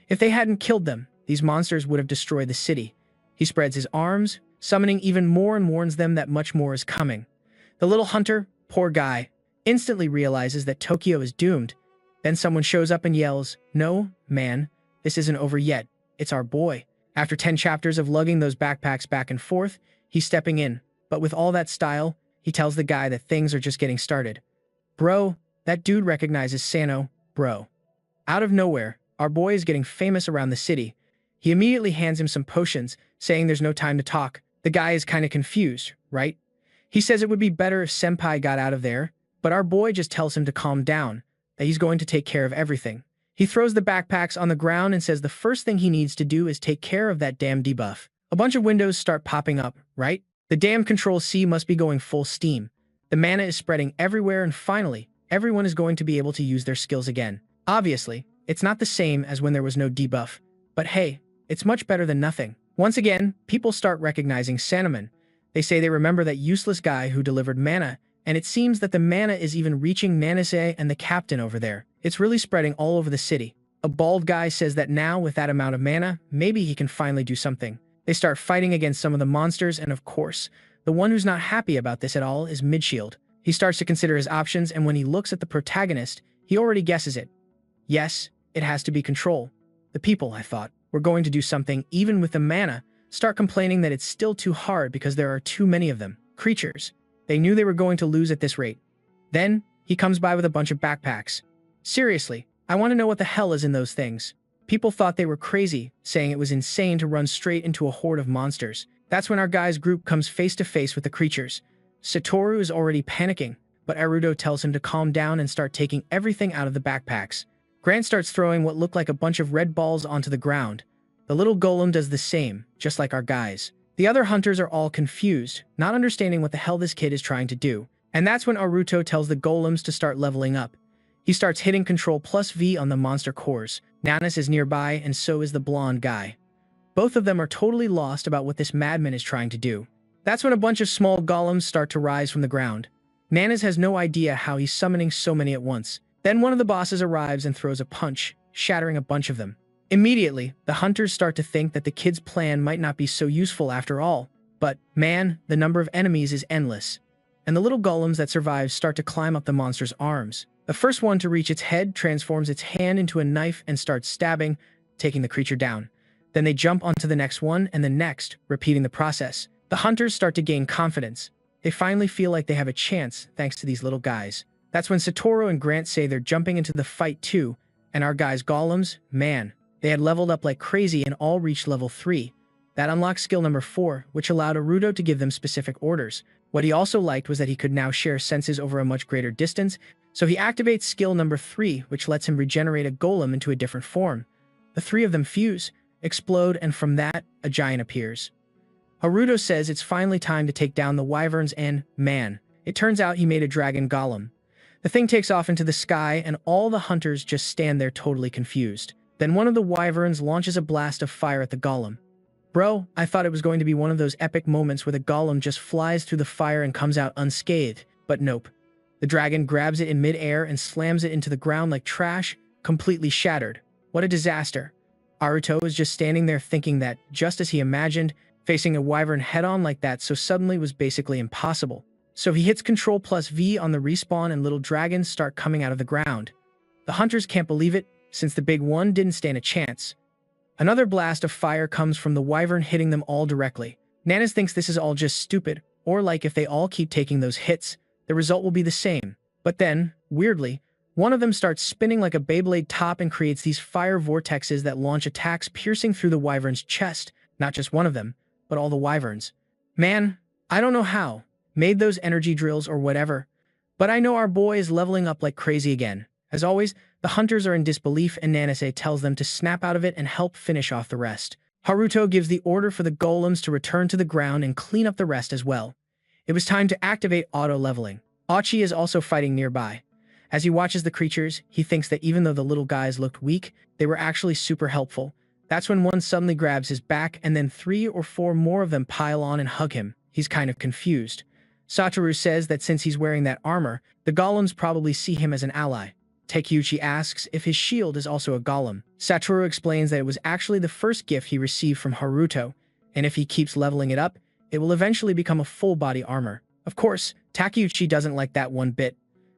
If they hadn't killed them, these monsters would have destroyed the city. He spreads his arms, summoning even more, and warns them that much more is coming. The little hunter, poor guy, instantly realizes that Tokyo is doomed. Then someone shows up and yells, "No, man, this isn't over yet. It's our boy." After 10 chapters of lugging those backpacks back and forth, he's stepping in. But with all that style, he tells the guy that things are just getting started. Bro, that dude recognizes Sano, bro. Out of nowhere, our boy is getting famous around the city. He immediately hands him some potions, saying there's no time to talk. The guy is kind of confused, right? He says it would be better if Senpai got out of there, but our boy just tells him to calm down, that he's going to take care of everything. He throws the backpacks on the ground and says the first thing he needs to do is take care of that damn debuff. A bunch of windows start popping up, right? The damn CTRL+C must be going full steam. The mana is spreading everywhere, and finally, everyone is going to be able to use their skills again. Obviously, it's not the same as when there was no debuff, but hey, it's much better than nothing. Once again, people start recognizing Sanoman. They say they remember that useless guy who delivered mana, and it seems that the mana is even reaching Nanase and the captain over there. It's really spreading all over the city. A bald guy says that now, with that amount of mana, maybe he can finally do something. They start fighting against some of the monsters, and of course, the one who's not happy about this at all is Midshield. He starts to consider his options, and when he looks at the protagonist, he already guesses it. Yes, it has to be control. The people, I thought, were going to do something even with the mana, start complaining that it's still too hard because there are too many of them. Creatures. They knew they were going to lose at this rate. Then, he comes by with a bunch of backpacks. Seriously, I want to know what the hell is in those things. People thought they were crazy, saying it was insane to run straight into a horde of monsters. That's when our guy's group comes face to face with the creatures. Satoru is already panicking, but Aruto tells him to calm down and start taking everything out of the backpacks. Grant starts throwing what look like a bunch of red balls onto the ground. The little golem does the same, just like our guys. The other hunters are all confused, not understanding what the hell this kid is trying to do. And that's when Aruto tells the golems to start leveling up. He starts hitting CTRL+V on the monster cores. Nanas is nearby, and so is the blonde guy. Both of them are totally lost about what this madman is trying to do. That's when a bunch of small golems start to rise from the ground. Nanas has no idea how he's summoning so many at once. Then one of the bosses arrives and throws a punch, shattering a bunch of them. Immediately, the hunters start to think that the kid's plan might not be so useful after all. But, man, the number of enemies is endless. And the little golems that survive start to climb up the monster's arms. The first one to reach its head transforms its hand into a knife and starts stabbing, taking the creature down. Then they jump onto the next one and the next, repeating the process. The hunters start to gain confidence. They finally feel like they have a chance thanks to these little guys. That's when Satoru and Grant say they're jumping into the fight too, and our guys' golems, man, they had leveled up like crazy and all reached level 3. That unlocked skill number 4, which allowed Aruto to give them specific orders. What he also liked was that he could now share senses over a much greater distance, so he activates skill number 3, which lets him regenerate a golem into a different form. The 3 of them fuse, explode, and from that, a giant appears. Aruto says it's finally time to take down the wyverns and, man, it turns out he made a dragon golem. The thing takes off into the sky and all the hunters just stand there totally confused. Then one of the wyverns launches a blast of fire at the golem. Bro, I thought it was going to be one of those epic moments where the golem just flies through the fire and comes out unscathed, but nope. The dragon grabs it in mid-air and slams it into the ground like trash, completely shattered. What a disaster. Aruto was just standing there thinking that, just as he imagined, facing a wyvern head-on like that so suddenly was basically impossible. So he hits CTRL+V on the respawn and little dragons start coming out of the ground. The hunters can't believe it, since the big one didn't stand a chance. Another blast of fire comes from the wyvern hitting them all directly. Nanas thinks this is all just stupid, or like if they all keep taking those hits, the result will be the same. But then, weirdly, one of them starts spinning like a Beyblade top and creates these fire vortexes that launch attacks piercing through the wyvern's chest. Not just one of them, but all the wyverns. Man, I don't know how, made those energy drills or whatever, but I know our boy is leveling up like crazy again. As always, the hunters are in disbelief and Nanase tells them to snap out of it and help finish off the rest. Haruto gives the order for the golems to return to the ground and clean up the rest as well. It was time to activate auto-leveling. Achi is also fighting nearby. As he watches the creatures, he thinks that even though the little guys looked weak, they were actually super helpful. That's when one suddenly grabs his back and then 3 or 4 more of them pile on and hug him. He's kind of confused. Satoru says that since he's wearing that armor, the golems probably see him as an ally. Takeuchi asks if his shield is also a golem. Satoru explains that it was actually the first gift he received from Haruto, and if he keeps leveling it up, it will eventually become a full-body armor. Of course, Takeuchi doesn't like that one bit.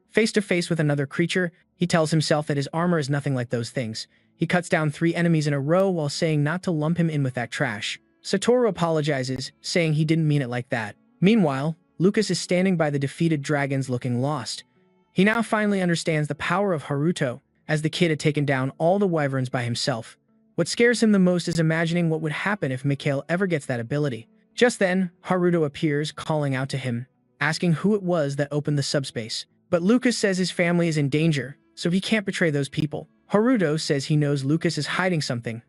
Face to face with another creature, he tells himself that his armor is nothing like those things. He cuts down 3 enemies in a row while saying not to lump him in with that trash. Satoru apologizes, saying he didn't mean it like that. Meanwhile, Lucas is standing by the defeated dragons looking lost. He now finally understands the power of Haruto, as the kid had taken down all the wyverns by himself. What scares him the most is imagining what would happen if Mikhail ever gets that ability. Just then, Haruto appears, calling out to him, asking who it was that opened the subspace. But Lucas says his family is in danger, so he can't betray those people. Haruto says he knows Lucas is hiding something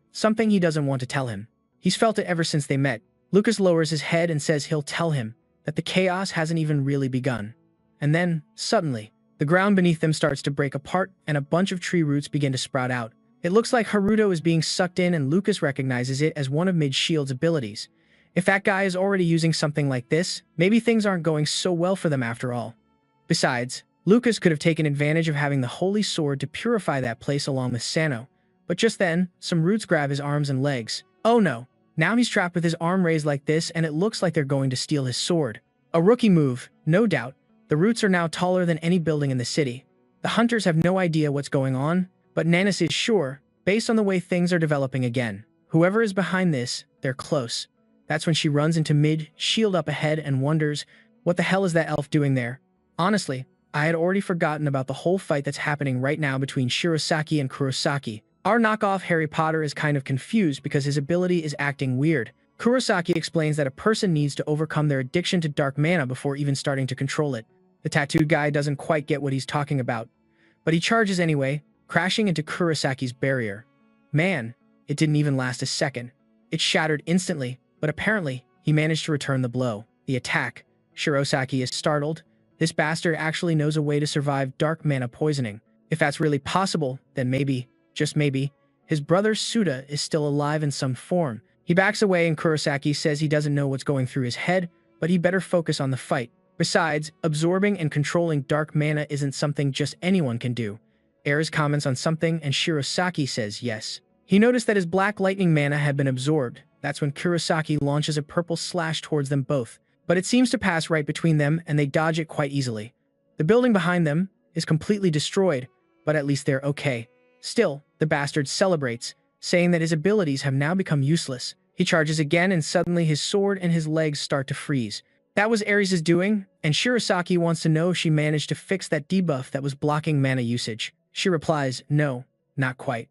he doesn't want to tell him. He's felt it ever since they met. Lucas lowers his head and says he'll tell him that the chaos hasn't even really begun. And then, suddenly, the ground beneath them starts to break apart and a bunch of tree roots begin to sprout out. It looks like Haruto is being sucked in and Lucas recognizes it as one of Mid-Shield's abilities. If that guy is already using something like this, maybe things aren't going so well for them after all. Besides, Lucas could have taken advantage of having the holy sword to purify that place along with Sano. But just then, some roots grab his arms and legs. Oh no, now he's trapped with his arm raised like this and it looks like they're going to steal his sword. A rookie move, no doubt. The roots are now taller than any building in the city. The hunters have no idea what's going on, but Nanis is sure, based on the way things are developing again. Whoever is behind this, they're close. That's when she runs into Mid-Shield up ahead and wonders, what the hell is that elf doing there? Honestly, I had already forgotten about the whole fight that's happening right now between Shirosaki and Kurosaki. Our knockoff Harry Potter is kind of confused because his ability is acting weird. Kurosaki explains that a person needs to overcome their addiction to dark mana before even starting to control it. The tattooed guy doesn't quite get what he's talking about, but he charges anyway, crashing into Kurosaki's barrier. Man, it didn't even last a second. It shattered instantly, but apparently, he managed to return the blow. The attack. Shirosaki is startled. This bastard actually knows a way to survive dark mana poisoning. If that's really possible, then maybe, just maybe, his brother Suda is still alive in some form. He backs away and Kurosaki says he doesn't know what's going through his head, but he better focus on the fight. Besides, absorbing and controlling dark mana isn't something just anyone can do. Ares comments on something and Shirosaki says yes. He noticed that his black lightning mana had been absorbed. That's when Kurosaki launches a purple slash towards them both. But it seems to pass right between them and they dodge it quite easily. The building behind them is completely destroyed, but at least they're okay. Still, the bastard celebrates, saying that his abilities have now become useless. He charges again and suddenly his sword and his legs start to freeze. That was Ares' doing, and Shirosaki wants to know if she managed to fix that debuff that was blocking mana usage. She replies, no, not quite.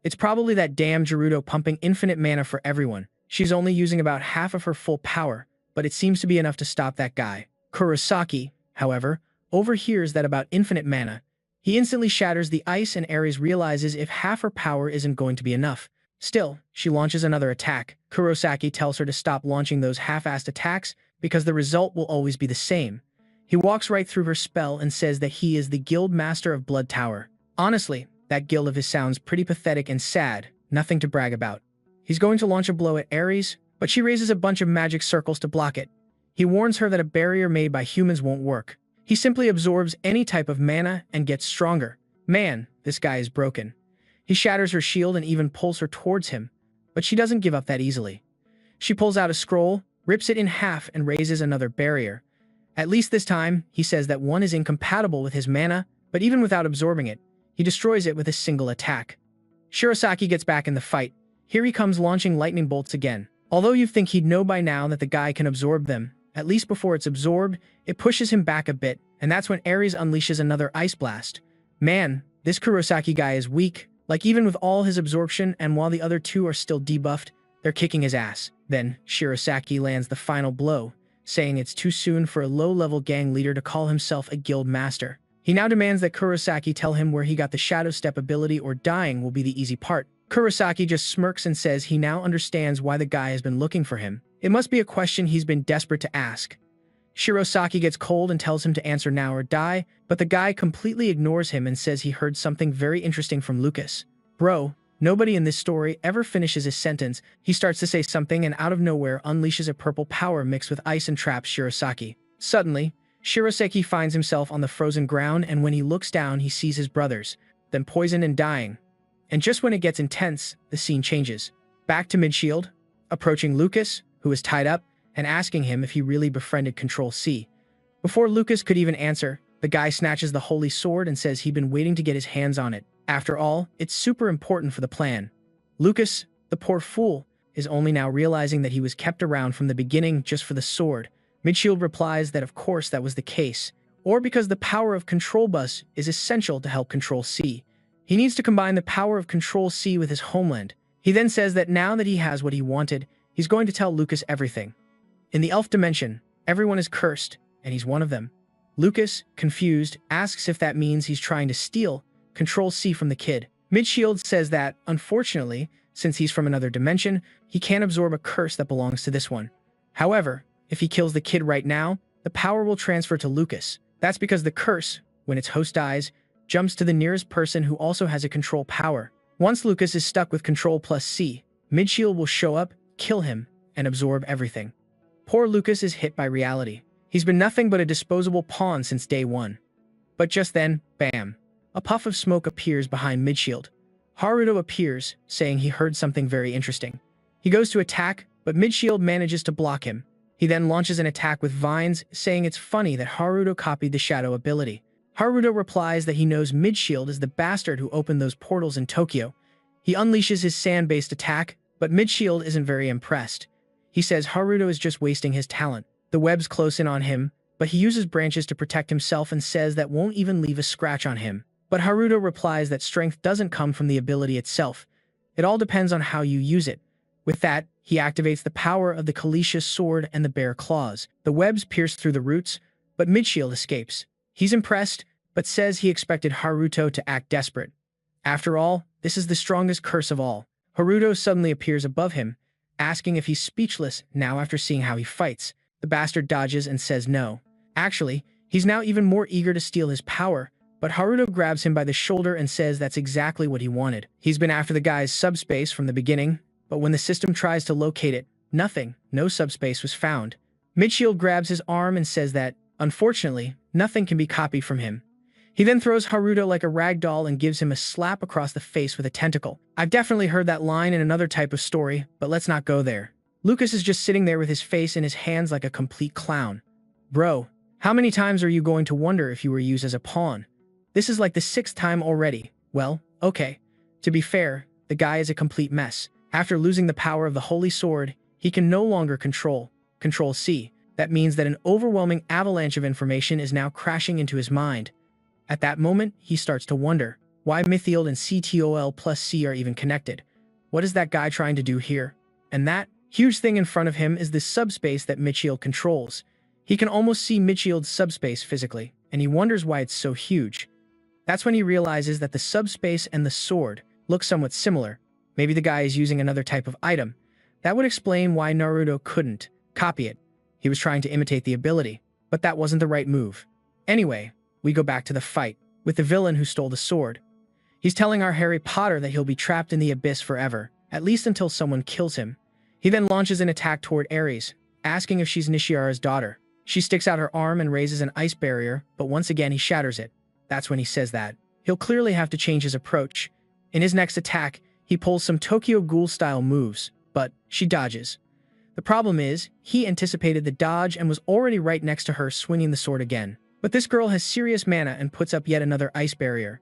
It's probably that damn Gerudo pumping infinite mana for everyone. She's only using about half of her full power, but it seems to be enough to stop that guy. Kurosaki, however, overhears that about infinite mana. He instantly shatters the ice and Ares realizes if half her power isn't going to be enough. Still, she launches another attack. Kurosaki tells her to stop launching those half-assed attacks because the result will always be the same. He walks right through her spell and says that he is the guild master of Blood Tower. Honestly, that guild of his sounds pretty pathetic and sad, nothing to brag about. He's going to launch a blow at Ares, but she raises a bunch of magic circles to block it. He warns her that a barrier made by humans won't work. He simply absorbs any type of mana and gets stronger. Man, this guy is broken. He shatters her shield and even pulls her towards him, but she doesn't give up that easily. She pulls out a scroll, rips it in half and raises another barrier. At least this time, he says that one is incompatible with his mana, but even without absorbing it, he destroys it with a single attack. Shirosaki gets back in the fight. Here he comes launching lightning bolts again. Although you'd think he'd know by now that the guy can absorb them, at least before it's absorbed, it pushes him back a bit, and that's when Ares unleashes another ice blast. Man, this Kurosaki guy is weak, like even with all his absorption and while the other two are still debuffed, they're kicking his ass. Then, Shirosaki lands the final blow, saying it's too soon for a low-level gang leader to call himself a guild master. He now demands that Kurosaki tell him where he got the Shadow Step ability or dying will be the easy part. Kurosaki just smirks and says he now understands why the guy has been looking for him. It must be a question he's been desperate to ask. Shirosaki gets cold and tells him to answer now or die, but the guy completely ignores him and says he heard something very interesting from Lucas. Bro, nobody in this story ever finishes his sentence. He starts to say something and out of nowhere unleashes a purple power mixed with ice and traps Shirosaki. Suddenly, Shirosaki finds himself on the frozen ground, and when he looks down he sees his brothers, then poisoned and dying. And just when it gets intense, the scene changes. Back to Midshield, approaching Lucas, who is tied up, and asking him if he really befriended CTRL+C. Before Lucas could even answer, the guy snatches the holy sword and says he'd been waiting to get his hands on it. After all, it's super important for the plan. Lucas, the poor fool, is only now realizing that he was kept around from the beginning just for the sword. Midshield replies that of course that was the case, or because the power of CTRL+ is essential to help CTRL+C. He needs to combine the power of CTRL+C with his homeland. He then says that now that he has what he wanted, he's going to tell Lucas everything. In the elf dimension, everyone is cursed, and he's one of them. Lucas, confused, asks if that means he's trying to steal CTRL+C from the kid. Midshield says that, unfortunately, since he's from another dimension, he can't absorb a curse that belongs to this one. However, if he kills the kid right now, the power will transfer to Lucas. That's because the curse, when its host dies, jumps to the nearest person who also has a control power. Once Lucas is stuck with CTRL+C, Midshield will show up, kill him, and absorb everything. Poor Lucas is hit by reality. He's been nothing but a disposable pawn since day one. But just then, bam! A puff of smoke appears behind Midshield. Haruto appears, saying he heard something very interesting. He goes to attack, but Midshield manages to block him. He then launches an attack with vines, saying it's funny that Haruto copied the shadow ability. Haruto replies that he knows Midshield is the bastard who opened those portals in Tokyo. He unleashes his sand-based attack, but Midshield isn't very impressed. He says Haruto is just wasting his talent. The webs close in on him, but he uses branches to protect himself and says that won't even leave a scratch on him. But Haruto replies that strength doesn't come from the ability itself. It all depends on how you use it. With that, he activates the power of the Kalisha sword and the bear claws. The webs pierce through the roots, but Midshield escapes. He's impressed, but says he expected Haruto to act desperate. After all, this is the strongest curse of all. Haruto suddenly appears above him, asking if he's speechless now after seeing how he fights. The bastard dodges and says no. Actually, he's now even more eager to steal his power, but Haruto grabs him by the shoulder and says that's exactly what he wanted. He's been after the guy's subspace from the beginning, but when the system tries to locate it, no subspace was found. Midshield grabs his arm and says that, unfortunately, nothing can be copied from him. He then throws Haruto like a rag doll and gives him a slap across the face with a tentacle. I've definitely heard that line in another type of story, but let's not go there. Lucas is just sitting there with his face in his hands like a complete clown. Bro, how many times are you going to wonder if you were used as a pawn? This is like the 6th time already. Well, okay. To be fair, the guy is a complete mess. After losing the power of the holy sword, he can no longer CTRL+C. That means that an overwhelming avalanche of information is now crashing into his mind. At that moment, he starts to wonder why Mithield and CTRL+C are even connected. What is that guy trying to do here? And that huge thing in front of him is this subspace that Midshield controls. He can almost see Midshield's subspace physically, and he wonders why it's so huge. That's when he realizes that the subspace and the sword look somewhat similar. Maybe the guy is using another type of item. That would explain why Naruto couldn't copy it. He was trying to imitate the ability, but that wasn't the right move. Anyway, we go back to the fight, with the villain who stole the sword. He's telling our Harry Potter that he'll be trapped in the abyss forever, at least until someone kills him. He then launches an attack toward Ares, asking if she's Nishiara's daughter. She sticks out her arm and raises an ice barrier, but once again he shatters it. That's when he says that he'll clearly have to change his approach. In his next attack, he pulls some Tokyo Ghoul-style moves, but she dodges. The problem is, he anticipated the dodge and was already right next to her swinging the sword again. But this girl has serious mana and puts up yet another ice barrier.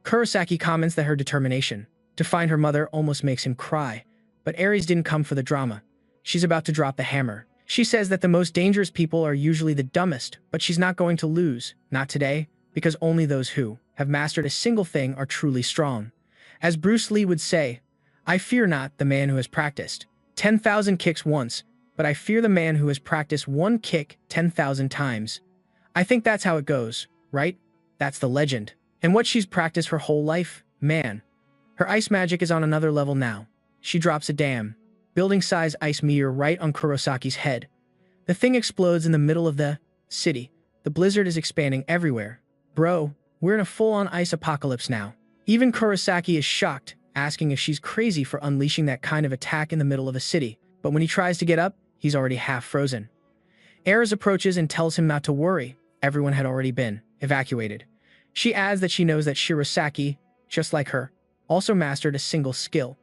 Kurosaki comments that her determination to find her mother almost makes him cry, but Ares didn't come for the drama. She's about to drop the hammer. She says that the most dangerous people are usually the dumbest, but she's not going to lose, not today, because only those who have mastered a single thing are truly strong. As Bruce Lee would say, I fear not the man who has practiced 10,000 kicks once, but I fear the man who has practiced one kick 10,000 times. I think that's how it goes, right? That's the legend. And what she's practiced her whole life, man. Her ice magic is on another level now. She drops a damn building-size ice meteor right on Kurosaki's head. The thing explodes in the middle of the city. The blizzard is expanding everywhere. Bro, we're in a full-on ice apocalypse now. Even Kurosaki is shocked, asking if she's crazy for unleashing that kind of attack in the middle of a city. But when he tries to get up, he's already half frozen. Ares approaches and tells him not to worry. Everyone had already been evacuated. She adds that she knows that Shirosaki, just like her, also mastered a single skill.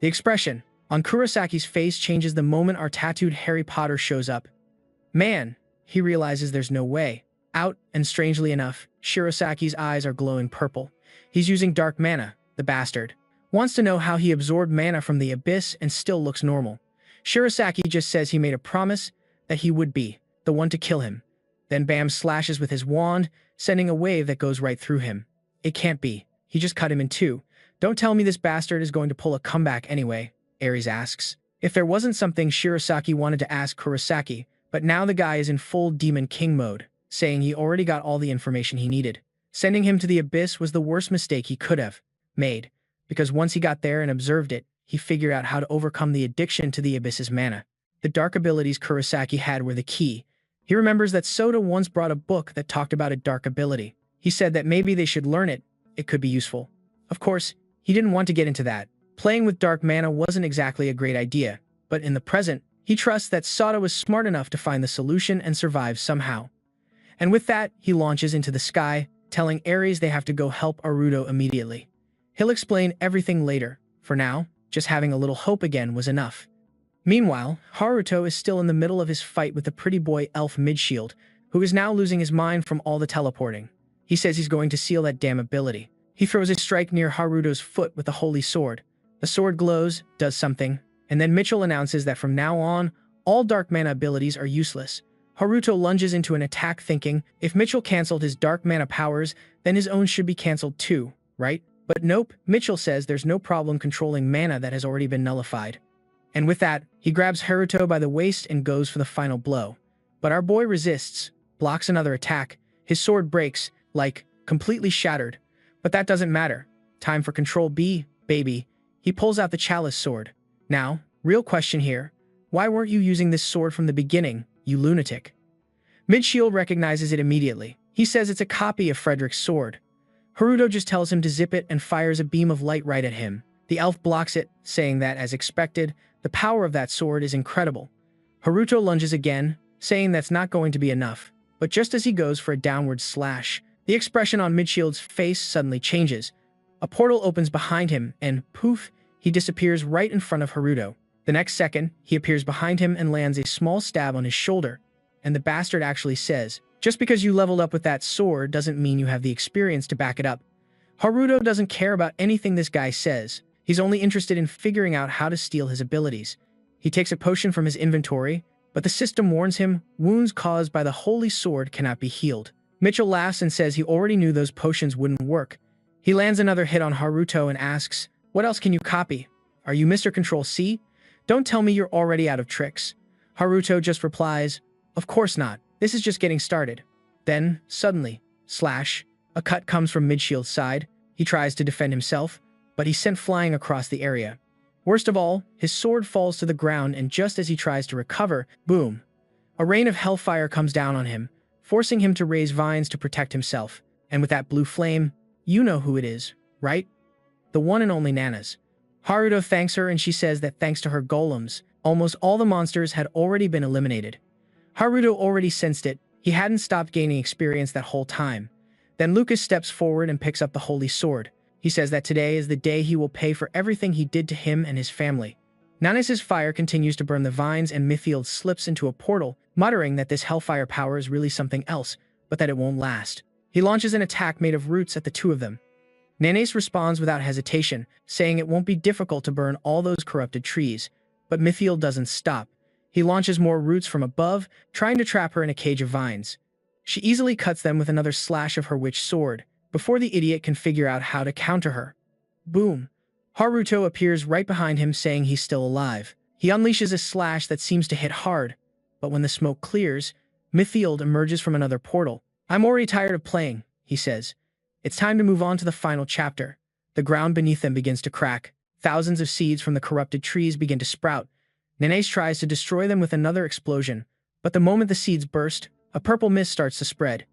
The expression on Kurosaki's face changes the moment our tattooed Harry Potter shows up. Man, he realizes there's no way out, and strangely enough, Shirosaki's eyes are glowing purple. He's using dark mana, the bastard. Wants to know how he absorbed mana from the abyss and still looks normal. Shirosaki just says he made a promise that he would be the one to kill him. Then Bam slashes with his wand, sending a wave that goes right through him. It can't be. He just cut him in two. Don't tell me this bastard is going to pull a comeback anyway, Ares asks. If there wasn't something Shirosaki wanted to ask Kurosaki, but now the guy is in full Demon King mode, saying he already got all the information he needed. Sending him to the abyss was the worst mistake he could have made, because once he got there and observed it, he figured out how to overcome the addiction to the abyss's mana. The dark abilities Kurosaki had were the key. He remembers that Soda once brought a book that talked about a dark ability. He said that maybe they should learn it. It could be useful. Of course, he didn't want to get into that. Playing with dark mana wasn't exactly a great idea, but in the present, he trusts that Soda was smart enough to find the solution and survive somehow. And with that, he launches into the sky, telling Ares they have to go help Aruto immediately. He'll explain everything later. For now, just having a little hope again was enough. Meanwhile, Haruto is still in the middle of his fight with the pretty boy elf Midshield, who is now losing his mind from all the teleporting. He says he's going to seal that damn ability. He throws a strike near Haruto's foot with the holy sword. The sword glows, does something, and then Mitchell announces that from now on, all dark mana abilities are useless. Haruto lunges into an attack thinking, if Mitchell cancelled his dark mana powers, then his own should be cancelled too, right? But nope, Mitchell says there's no problem controlling mana that has already been nullified. And with that, he grabs Haruto by the waist and goes for the final blow. But our boy resists, blocks another attack, his sword breaks, like, completely shattered. But that doesn't matter. Time for Control B, baby. He pulls out the Chalice sword. Now, real question here. Why weren't you using this sword from the beginning, you lunatic? Midshield recognizes it immediately. He says it's a copy of Frederick's sword. Haruto just tells him to zip it and fires a beam of light right at him. The elf blocks it, saying that, as expected, the power of that sword is incredible. Haruto lunges again, saying that's not going to be enough. But just as he goes for a downward slash, the expression on Midshield's face suddenly changes. A portal opens behind him, and poof, he disappears right in front of Haruto. The next second, he appears behind him and lands a small stab on his shoulder. And the bastard actually says, just because you leveled up with that sword doesn't mean you have the experience to back it up. Haruto doesn't care about anything this guy says. He's only interested in figuring out how to steal his abilities. He takes a potion from his inventory, but the system warns him wounds caused by the holy sword cannot be healed. Mitchell laughs and says he already knew those potions wouldn't work. He lands another hit on Haruto and asks, what else can you copy? Are you Mr. Control-C? Don't tell me you're already out of tricks. Haruto just replies, of course not. This is just getting started. Then, suddenly, slash, a cut comes from Midshield's side. He tries to defend himself, but he's sent flying across the area. Worst of all, his sword falls to the ground, and just as he tries to recover, boom. A rain of hellfire comes down on him, forcing him to raise vines to protect himself. And with that blue flame, you know who it is, right? The one and only Nana's. Haruto thanks her and she says that thanks to her golems, almost all the monsters had already been eliminated. Haruto already sensed it. He hadn't stopped gaining experience that whole time. Then Lucas steps forward and picks up the holy sword. He says that today is the day he will pay for everything he did to him and his family. Nanis's fire continues to burn the vines and Mithield slips into a portal, muttering that this hellfire power is really something else, but that it won't last. He launches an attack made of roots at the two of them. Nanes responds without hesitation, saying it won't be difficult to burn all those corrupted trees, but Mithield doesn't stop. He launches more roots from above, trying to trap her in a cage of vines. She easily cuts them with another slash of her witch sword, before the idiot can figure out how to counter her. Boom. Haruto appears right behind him, saying he's still alive. He unleashes a slash that seems to hit hard, but when the smoke clears, Mithield emerges from another portal. I'm already tired of playing, he says. It's time to move on to the final chapter. The ground beneath them begins to crack. Thousands of seeds from the corrupted trees begin to sprout. Nenes tries to destroy them with another explosion, but the moment the seeds burst, a purple mist starts to spread.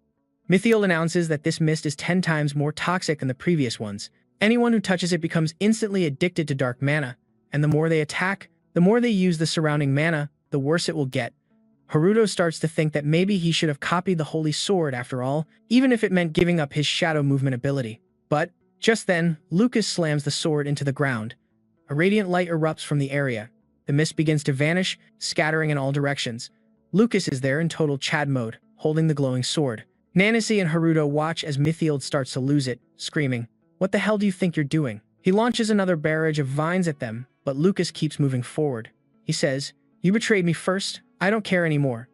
Mithiel announces that this mist is 10 times more toxic than the previous ones. Anyone who touches it becomes instantly addicted to dark mana, and the more they attack, the more they use the surrounding mana, the worse it will get. Haruto starts to think that maybe he should have copied the Holy Sword after all, even if it meant giving up his shadow movement ability. But, just then, Lucas slams the sword into the ground. A radiant light erupts from the area. The mist begins to vanish, scattering in all directions. Lucas is there in total Chad mode, holding the glowing sword. Nancy and Haruto watch as Mithield starts to lose it, screaming, "What the hell do you think you're doing?" He launches another barrage of vines at them, but Lucas keeps moving forward. He says, "You betrayed me first. I don't care anymore."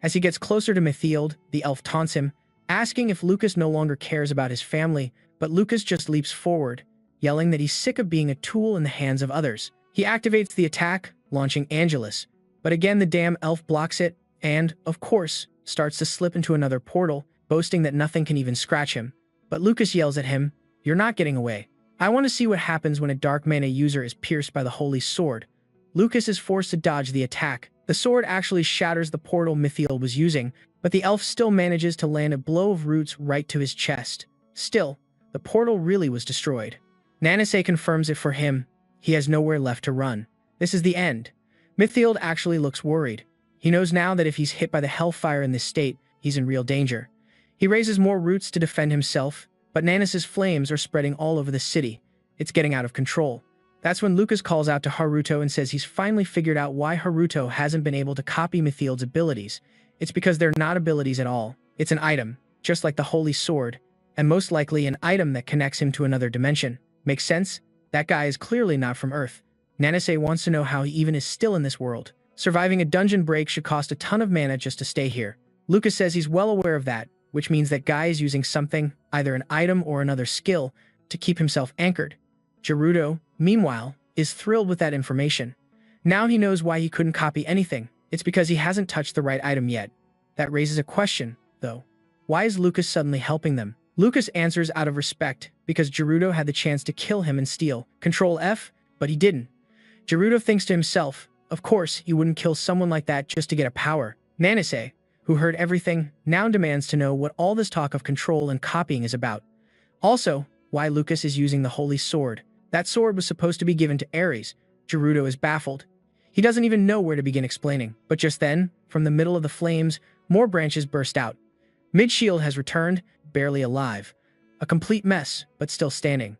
As he gets closer to Mithield, the elf taunts him, asking if Lucas no longer cares about his family, but Lucas just leaps forward, yelling that he's sick of being a tool in the hands of others. He activates the attack, launching Angelus, but again the damn elf blocks it and, of course, starts to slip into another portal, boasting that nothing can even scratch him. But Lucas yells at him, "You're not getting away. I want to see what happens when a dark mana user is pierced by the Holy Sword." Lucas is forced to dodge the attack. The sword actually shatters the portal Mithiel was using, but the elf still manages to land a blow of roots right to his chest. Still, the portal really was destroyed. Nanase confirms it for him. He has nowhere left to run. This is the end. Mithield actually looks worried. He knows now that if he's hit by the hellfire in this state, he's in real danger. He raises more roots to defend himself, but Nanis's flames are spreading all over the city. It's getting out of control. That's when Lucas calls out to Haruto and says he's finally figured out why Haruto hasn't been able to copy Mithield's abilities. It's because they're not abilities at all. It's an item, just like the Holy Sword, and most likely an item that connects him to another dimension. Makes sense? That guy is clearly not from Earth. Nanase wants to know how he even is still in this world. Surviving a dungeon break should cost a ton of mana just to stay here. Lucas says he's well aware of that, which means that Guy is using something, either an item or another skill, to keep himself anchored. Gerudo, meanwhile, is thrilled with that information. Now he knows why he couldn't copy anything. It's because he hasn't touched the right item yet. That raises a question, though. Why is Lucas suddenly helping them? Lucas answers out of respect, because Gerudo had the chance to kill him and steal Control F, but he didn't. Gerudo thinks to himself, of course, he wouldn't kill someone like that just to get a power. Nanase, who heard everything, now demands to know what all this talk of control and copying is about. Also, why Lucas is using the Holy Sword. That sword was supposed to be given to Ares. Gerudo is baffled. He doesn't even know where to begin explaining. But just then, from the middle of the flames, more branches burst out. Midshield has returned, barely alive. A complete mess, but still standing.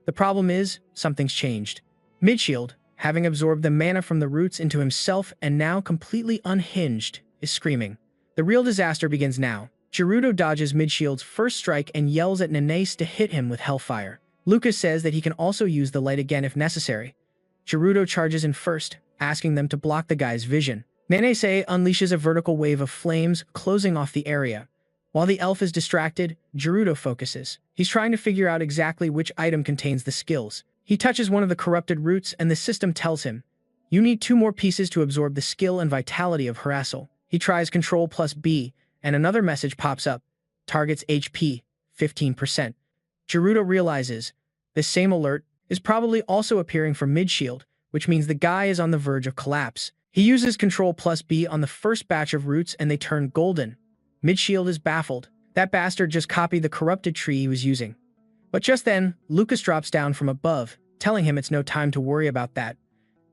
The problem is, something's changed. Midshield, having absorbed the mana from the roots into himself and now completely unhinged, is screaming. The real disaster begins now. Gerudo dodges Midshield's first strike and yells at Nanase to hit him with Hellfire. Lucas says that he can also use the light again if necessary. Gerudo charges in first, asking them to block the guy's vision. Nanase unleashes a vertical wave of flames, closing off the area. While the elf is distracted, Gerudo focuses. He's trying to figure out exactly which item contains the skills. He touches one of the corrupted roots and the system tells him, "You need 2 more pieces to absorb the skill and vitality of Harassal." He tries Control+B, and another message pops up. Target's HP, 15%. Gerudo realizes this same alert is probably also appearing for Midshield, which means the guy is on the verge of collapse. He uses Control+B on the first batch of roots and they turn golden. Midshield is baffled. That bastard just copied the corrupted tree he was using. But just then, Lucas drops down from above, telling him it's no time to worry about that.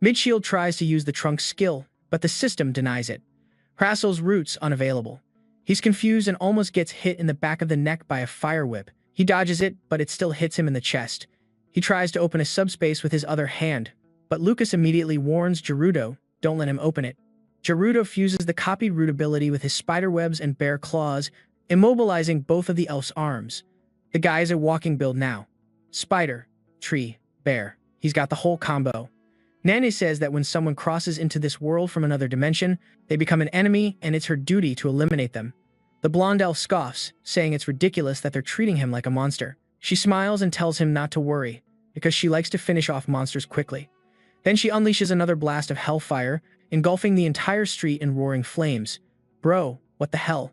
Midshield tries to use the trunk skill, but the system denies it. Harassal's roots unavailable. He's confused and almost gets hit in the back of the neck by a fire whip. He dodges it, but it still hits him in the chest. He tries to open a subspace with his other hand, but Lucas immediately warns Gerudo, don't let him open it. Gerudo fuses the copied root ability with his spiderwebs and bear claws, immobilizing both of the elf's arms. The guy is a walking build now. Spider, tree, bear. He's got the whole combo. Nane says that when someone crosses into this world from another dimension, they become an enemy and it's her duty to eliminate them. The blonde elf scoffs, saying it's ridiculous that they're treating him like a monster. She smiles and tells him not to worry, because she likes to finish off monsters quickly. Then she unleashes another blast of hellfire, engulfing the entire street in roaring flames. Bro, what the hell?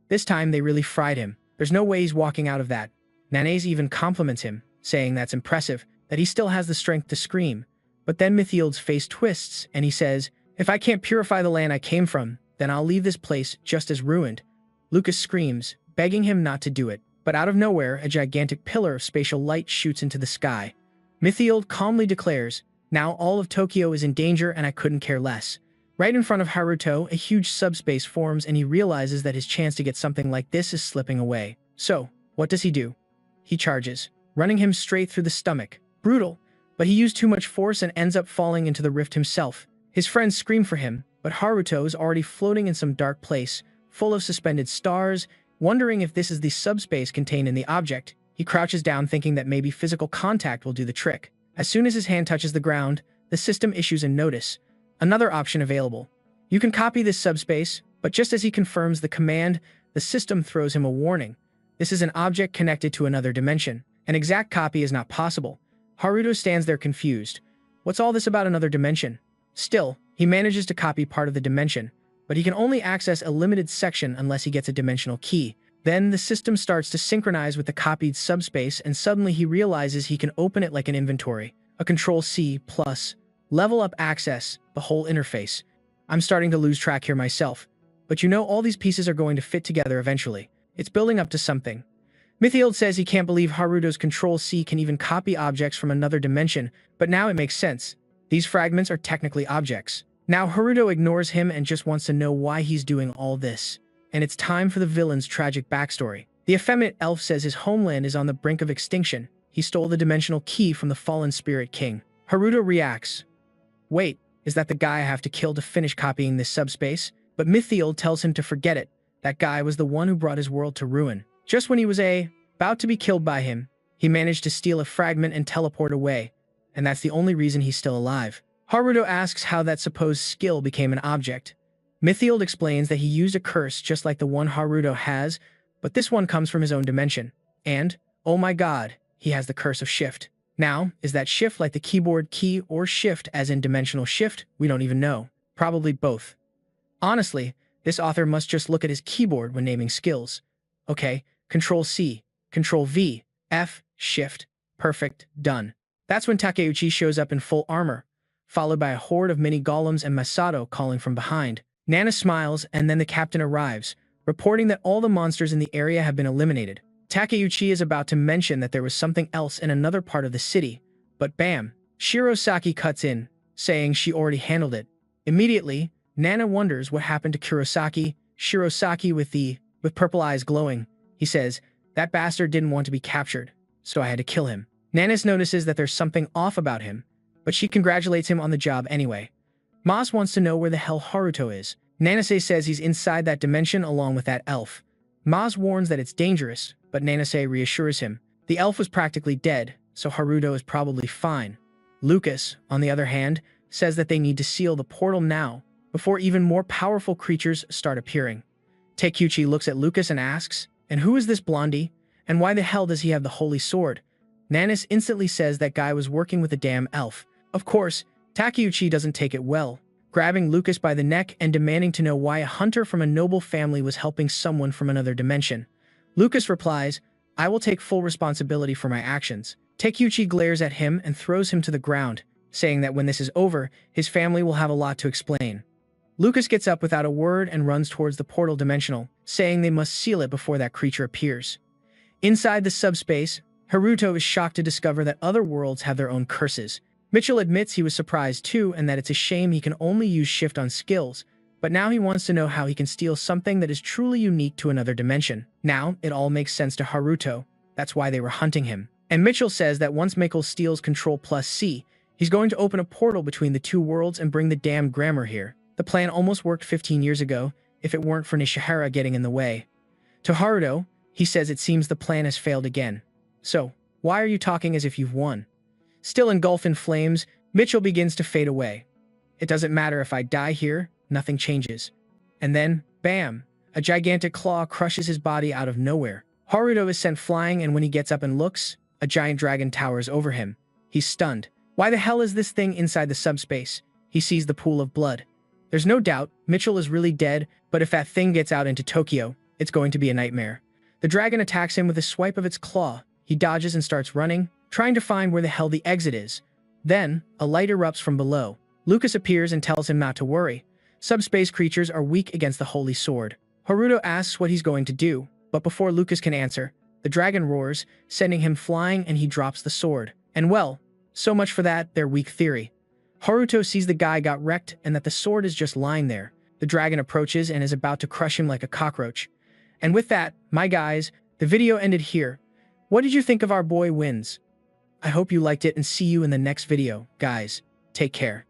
This time they really fried him. There's no way he's walking out of that. Nanase even compliments him, saying that's impressive, that he still has the strength to scream. But then Mithield's face twists, and he says, "If I can't purify the land I came from, then I'll leave this place just as ruined." Lucas screams, begging him not to do it, but out of nowhere, a gigantic pillar of spatial light shoots into the sky. Mithield calmly declares, "Now all of Tokyo is in danger and I couldn't care less." Right in front of Haruto, a huge subspace forms and he realizes that his chance to get something like this is slipping away. So, what does he do? He charges, running him straight through the stomach. Brutal, but he used too much force and ends up falling into the rift himself. His friends scream for him, but Haruto is already floating in some dark place, full of suspended stars, wondering if this is the subspace contained in the object. He crouches down thinking that maybe physical contact will do the trick. As soon as his hand touches the ground, the system issues a notice. Another option available. You can copy this subspace, but just as he confirms the command, the system throws him a warning. This is an object connected to another dimension. An exact copy is not possible. Haruto stands there confused. What's all this about another dimension? Still, he manages to copy part of the dimension, but he can only access a limited section unless he gets a dimensional key. Then the system starts to synchronize with the copied subspace and suddenly he realizes he can open it like an inventory. A CTRL+C+, level up access, the whole interface. I'm starting to lose track here myself. But you know all these pieces are going to fit together eventually. It's building up to something. Mithield says he can't believe Haruto's CTRL+C can even copy objects from another dimension, but now it makes sense. These fragments are technically objects. Now Haruto ignores him and just wants to know why he's doing all this. And it's time for the villain's tragic backstory. The effeminate elf says his homeland is on the brink of extinction. He stole the dimensional key from the fallen spirit king. Haruto reacts. Wait, is that the guy I have to kill to finish copying this subspace? But Mithield tells him to forget it. That guy was the one who brought his world to ruin. Just when he was about to be killed by him, he managed to steal a fragment and teleport away. And that's the only reason he's still alive. Haruto asks how that supposed skill became an object. Mithield explains that he used a curse just like the one Haruto has, but this one comes from his own dimension. And, oh my god, he has the curse of shift. Now, is that shift like the keyboard key or shift as in dimensional shift? We don't even know. Probably both. Honestly, this author must just look at his keyboard when naming skills. Okay, CTRL+C, CTRL+V, F, shift, perfect, done. That's when Takeuchi shows up in full armor, followed by a horde of mini golems and Masato calling from behind. Nana smiles and then the captain arrives, reporting that all the monsters in the area have been eliminated. Takeuchi is about to mention that there was something else in another part of the city, but bam, Shirosaki cuts in, saying she already handled it. Immediately, Nana wonders what happened to Shirosaki with purple eyes glowing. He says, that bastard didn't want to be captured, so I had to kill him. Nana notices that there's something off about him, but she congratulates him on the job anyway. Mas wants to know where the hell Haruto is. Nanase says he's inside that dimension along with that elf. Mas warns that it's dangerous, but Nanase reassures him. The elf was practically dead, so Haruto is probably fine. Lucas, on the other hand, says that they need to seal the portal now, before even more powerful creatures start appearing. Takeuchi looks at Lucas and asks, and who is this blondie? And why the hell does he have the holy sword? Nanis instantly says that guy was working with a damn elf. Of course, Takeuchi doesn't take it well, grabbing Lucas by the neck and demanding to know why a hunter from a noble family was helping someone from another dimension. Lucas replies, I will take full responsibility for my actions. Takeuchi glares at him and throws him to the ground, saying that when this is over, his family will have a lot to explain. Lucas gets up without a word and runs towards the portal dimensional, saying they must seal it before that creature appears. Inside the subspace, Haruto is shocked to discover that other worlds have their own curses. Mitchell admits he was surprised too and that it's a shame he can only use shift on skills, but now he wants to know how he can steal something that is truly unique to another dimension. Now, it all makes sense to Haruto. That's why they were hunting him. And Mitchell says that once Mikkel steals CTRL+C, he's going to open a portal between the two worlds and bring the damn grammar here. The plan almost worked 15 years ago, if it weren't for Nishihara getting in the way. To Haruto, he says it seems the plan has failed again. So, why are you talking as if you've won? Still engulfed in flames, Mitchell begins to fade away. It doesn't matter if I die here, nothing changes. And then, bam, a gigantic claw crushes his body out of nowhere. Haruto is sent flying and when he gets up and looks, a giant dragon towers over him. He's stunned. Why the hell is this thing inside the subspace? He sees the pool of blood. There's no doubt, Mitchell is really dead, but if that thing gets out into Tokyo, it's going to be a nightmare. The dragon attacks him with a swipe of its claw. He dodges and starts running, trying to find where the hell the exit is. Then, a light erupts from below. Lucas appears and tells him not to worry. Subspace creatures are weak against the holy sword. Haruto asks what he's going to do, but before Lucas can answer, the dragon roars, sending him flying, and he drops the sword. And well, so much for that, their weak theory. Haruto sees the guy got wrecked and that the sword is just lying there. The dragon approaches and is about to crush him like a cockroach. And with that, my guys, the video ended here. What did you think of our boy wins? I hope you liked it and see you in the next video, guys. Take care.